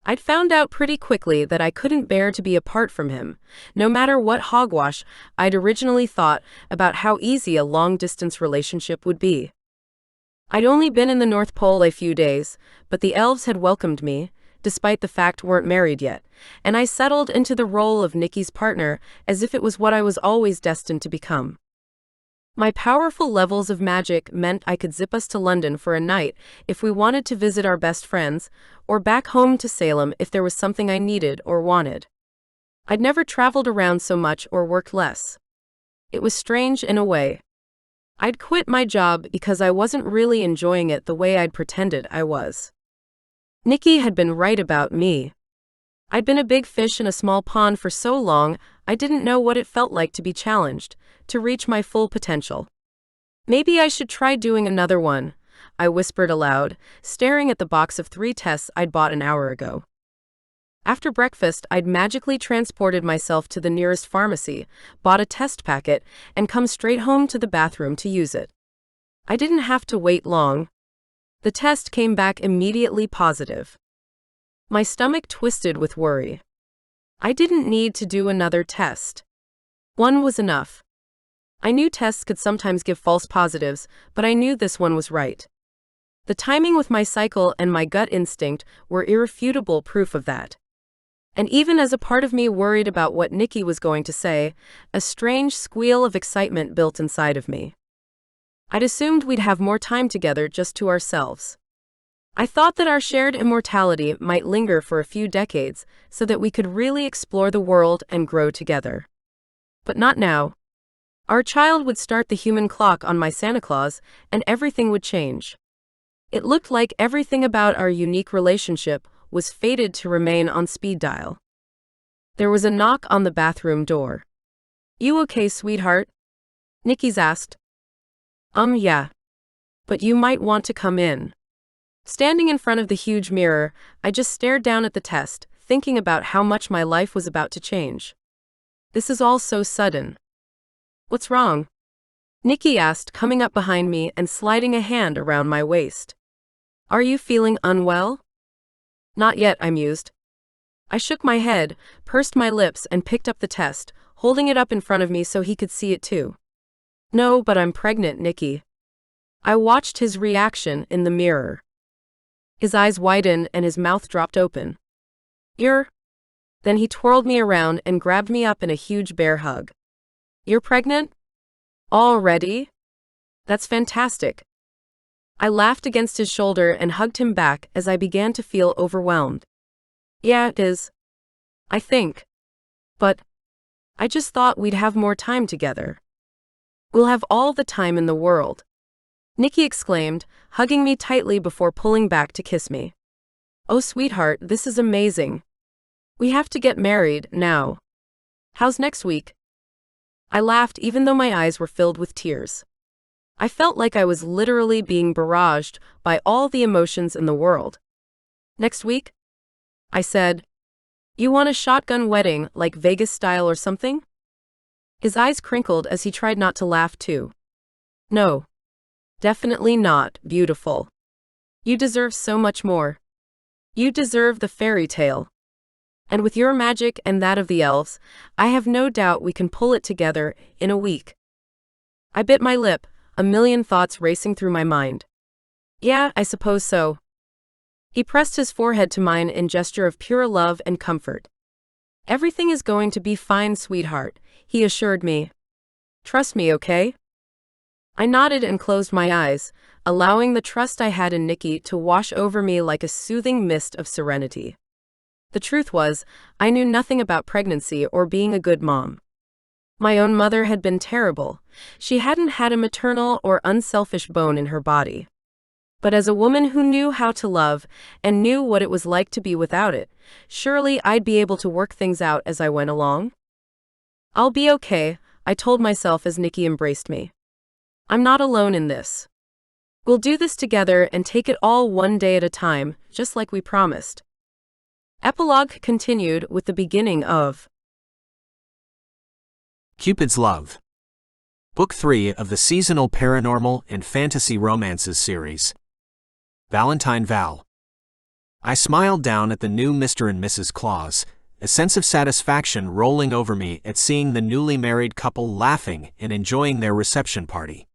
Speaker 2: I'd found out pretty quickly that I couldn't bear to be apart from him, no matter what hogwash I'd originally thought about how easy a long-distance relationship would be. I'd only been in the North Pole a few days, but the elves had welcomed me, despite the fact weren't married yet, and I settled into the role of Nicky's partner as if it was what I was always destined to become. My powerful levels of magic meant I could zip us to London for a night if we wanted to visit our best friends, or back home to Salem if there was something I needed or wanted. I'd never traveled around so much or worked less. It was strange in a way. I'd quit my job because I wasn't really enjoying it the way I'd pretended I was. Nicky had been right about me. I'd been a big fish in a small pond for so long, I didn't know what it felt like to be challenged, to reach my full potential. Maybe I should try doing another one, I whispered aloud, staring at the box of 3 tests I'd bought an hour ago. After breakfast, I'd magically transported myself to the nearest pharmacy, bought a test packet, and come straight home to the bathroom to use it. I didn't have to wait long. The test came back immediately positive. My stomach twisted with worry. I didn't need to do another test. One was enough. I knew tests could sometimes give false positives, but I knew this one was right. The timing with my cycle and my gut instinct were irrefutable proof of that. And even as a part of me worried about what Nicky was going to say, a strange squeal of excitement built inside of me. I'd assumed we'd have more time together just to ourselves. I thought that our shared immortality might linger for a few decades so that we could really explore the world and grow together. But not now. Our child would start the human clock on my Santa Claus, and everything would change. It looked like everything about our unique relationship was fated to remain on speed dial. There was a knock on the bathroom door. "You okay, sweetheart?" Nicky's asked. Yeah. But you might want to come in." Standing in front of the huge mirror, I just stared down at the test, thinking about how much my life was about to change. This is all so sudden. "What's wrong?" Nicky asked, coming up behind me and sliding a hand around my waist. "Are you feeling unwell?" "Not yet," I mused. I shook my head, pursed my lips, and picked up the test, holding it up in front of me so he could see it too. "No, but I'm pregnant, Nicky." I watched his reaction in the mirror. His eyes widened and his mouth dropped open. "You're..." Then he twirled me around and grabbed me up in a huge bear hug. "You're pregnant? Already? That's fantastic." I laughed against his shoulder and hugged him back as I began to feel overwhelmed. "Yeah, it is. I think. But I just thought we'd have more time together. We'll have all the time in the world, Nicky exclaimed, hugging me tightly before pulling back to kiss me. Oh, sweetheart, this is amazing. We have to get married now. How's next week? I laughed even though my eyes were filled with tears. I felt like I was literally being barraged by all the emotions in the world. Next week? I said. You want a shotgun wedding, like Vegas style or something? His eyes crinkled as he tried not to laugh too. No. Definitely not, beautiful. You deserve so much more. You deserve the fairy tale. And with your magic and that of the elves, I have no doubt we can pull it together in a week. I bit my lip, a million thoughts racing through my mind. Yeah, I suppose so. He pressed his forehead to mine in gesture of pure love and comfort. Everything is going to be fine, sweetheart, he assured me. Trust me, okay? I nodded and closed my eyes, allowing the trust I had in Nicky to wash over me like a soothing mist of serenity. The truth was, I knew nothing about pregnancy or being a good mom. My own mother had been terrible. She hadn't had a maternal or unselfish bone in her body. But as a woman who knew how to love and knew what it was like to be without it, surely I'd be able to work things out as I went along. I'll be okay, I told myself as Nicky embraced me. I'm not alone in this. We'll do this together and take it all one day at a time, just like we promised. Epilogue continued with the beginning of
Speaker 1: Cupid's Love. Book 3 of the seasonal paranormal and fantasy romances series. Valentine Val. I smiled down at the new Mr. and Mrs. Claus, a sense of satisfaction rolling over me at seeing the newly married couple laughing and enjoying their reception party.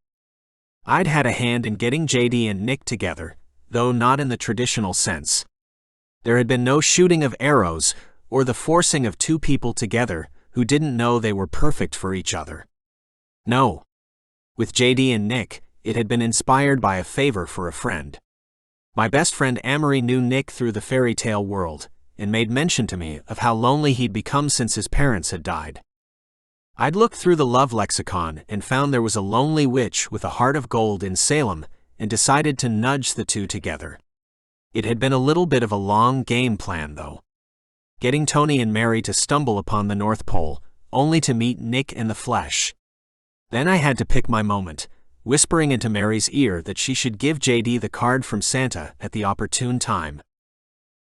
Speaker 1: I'd had a hand in getting Jaydy and Nick together, though not in the traditional sense. There had been no shooting of arrows or the forcing of two people together who didn't know they were perfect for each other. No. With Jaydy and Nick, it had been inspired by a favor for a friend. My best friend Amory knew Nick through the fairy tale world, and made mention to me of how lonely he'd become since his parents had died. I'd looked through the love lexicon and found there was a lonely witch with a heart of gold in Salem, and decided to nudge the two together. It had been a little bit of a long game plan, though. Getting Tony and Mary to stumble upon the North Pole, only to meet Nick in the flesh. Then I had to pick my moment, whispering into Mary's ear that she should give Jaydy the card from Santa at the opportune time.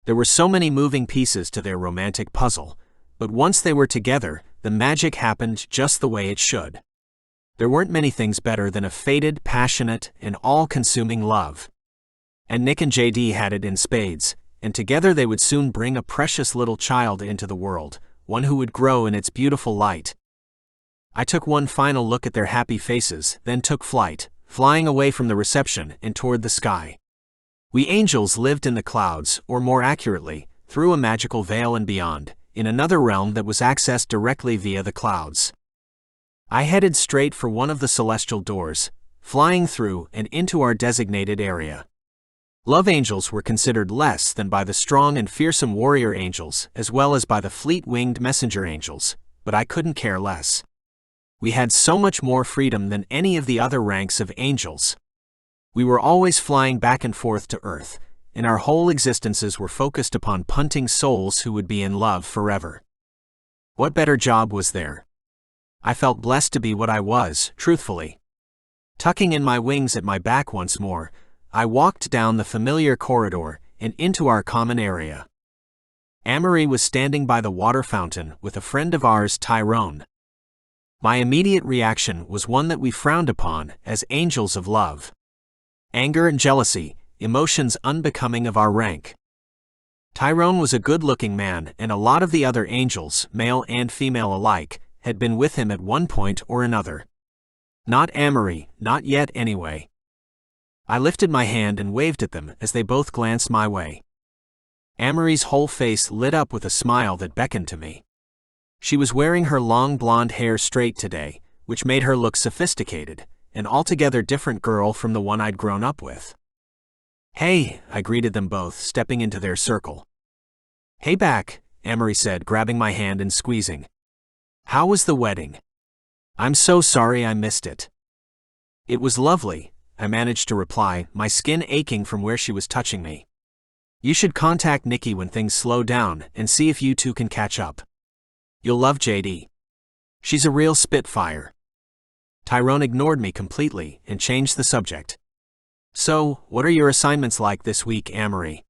Speaker 1: There were so many moving pieces to their romantic puzzle, but once they were together, the magic happened just the way it should. There weren't many things better than a fated, passionate, and all-consuming love. And Nick and Jaydy had it in spades, and together they would soon bring a precious little child into the world, one who would grow in its beautiful light. I took one final look at their happy faces, then took flight, flying away from the reception and toward the sky. We angels lived in the clouds, or more accurately, through a magical veil and beyond, in another realm that was accessed directly via the clouds. I headed straight for one of the celestial doors, flying through and into our designated area. Love angels were considered less than by the strong and fearsome warrior angels as well as by the fleet-winged messenger angels, but I couldn't care less. We had so much more freedom than any of the other ranks of angels. We were always flying back and forth to Earth, and our whole existences were focused upon punting souls who would be in love forever. What better job was there? I felt blessed to be what I was, truthfully. Tucking in my wings at my back once more, I walked down the familiar corridor and into our common area. Amory was standing by the water fountain with a friend of ours, Tyrone. My immediate reaction was one that we frowned upon as angels of love. Anger and jealousy, emotions unbecoming of our rank. Tyrone was a good-looking man, and a lot of the other angels, male and female alike, had been with him at one point or another. Not Amory, not yet anyway. I lifted my hand and waved at them as they both glanced my way. Amory's whole face lit up with a smile that beckoned to me. She was wearing her long blonde hair straight today, which made her look sophisticated, an altogether different girl from the one I'd grown up with. "Hey," I greeted them both, stepping into their circle. "Hey back," Amory said, grabbing my hand and squeezing. How was the wedding? I'm so sorry I missed it. It was lovely, I managed to reply, my skin aching from where she was touching me. You should contact Nicky when things slow down and see if you two can catch up. You'll love Jaydy. She's a real spitfire. Tyrone ignored me completely and changed the subject. So, what are your assignments like this week, Amory?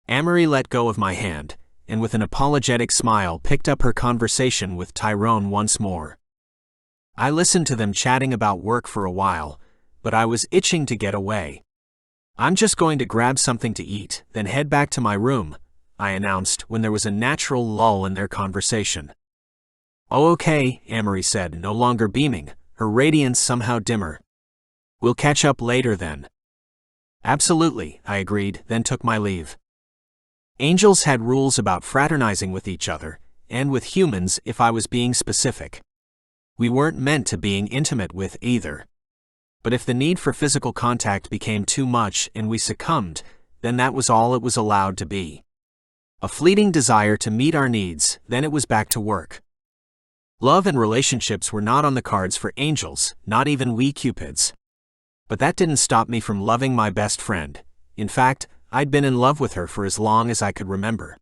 Speaker 1: Amory let go of my hand, and with an apologetic smile picked up her conversation with Tyrone once more. I listened to them chatting about work for a while, but I was itching to get away. I'm just going to grab something to eat, then head back to my room, I announced when there was a natural lull in their conversation. Oh, okay, Amory said, no longer beaming, her radiance somehow dimmer. We'll catch up later then. Absolutely, I agreed, then took my leave. Angels had rules about fraternizing with each other, and with humans if I was being specific. We weren't meant to being intimate with either. But if the need for physical contact became too much and we succumbed, then that was all it was allowed to be. A fleeting desire to meet our needs, then it was back to work. Love and relationships were not on the cards for angels, not even we cupids. But that didn't stop me from loving my best friend. In fact, I'd been in love with her for as long as I could remember.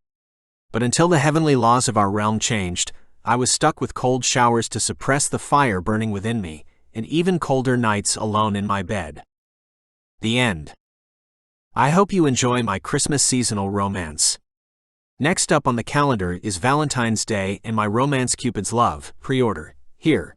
Speaker 1: But until the heavenly laws of our realm changed, I was stuck with cold showers to suppress the fire burning within me, and even colder nights alone in my bed. The end. I hope you enjoy my Christmas seasonal romance. Next up on the calendar is Valentine's Day and my Romance Cupid's Love pre-order, here.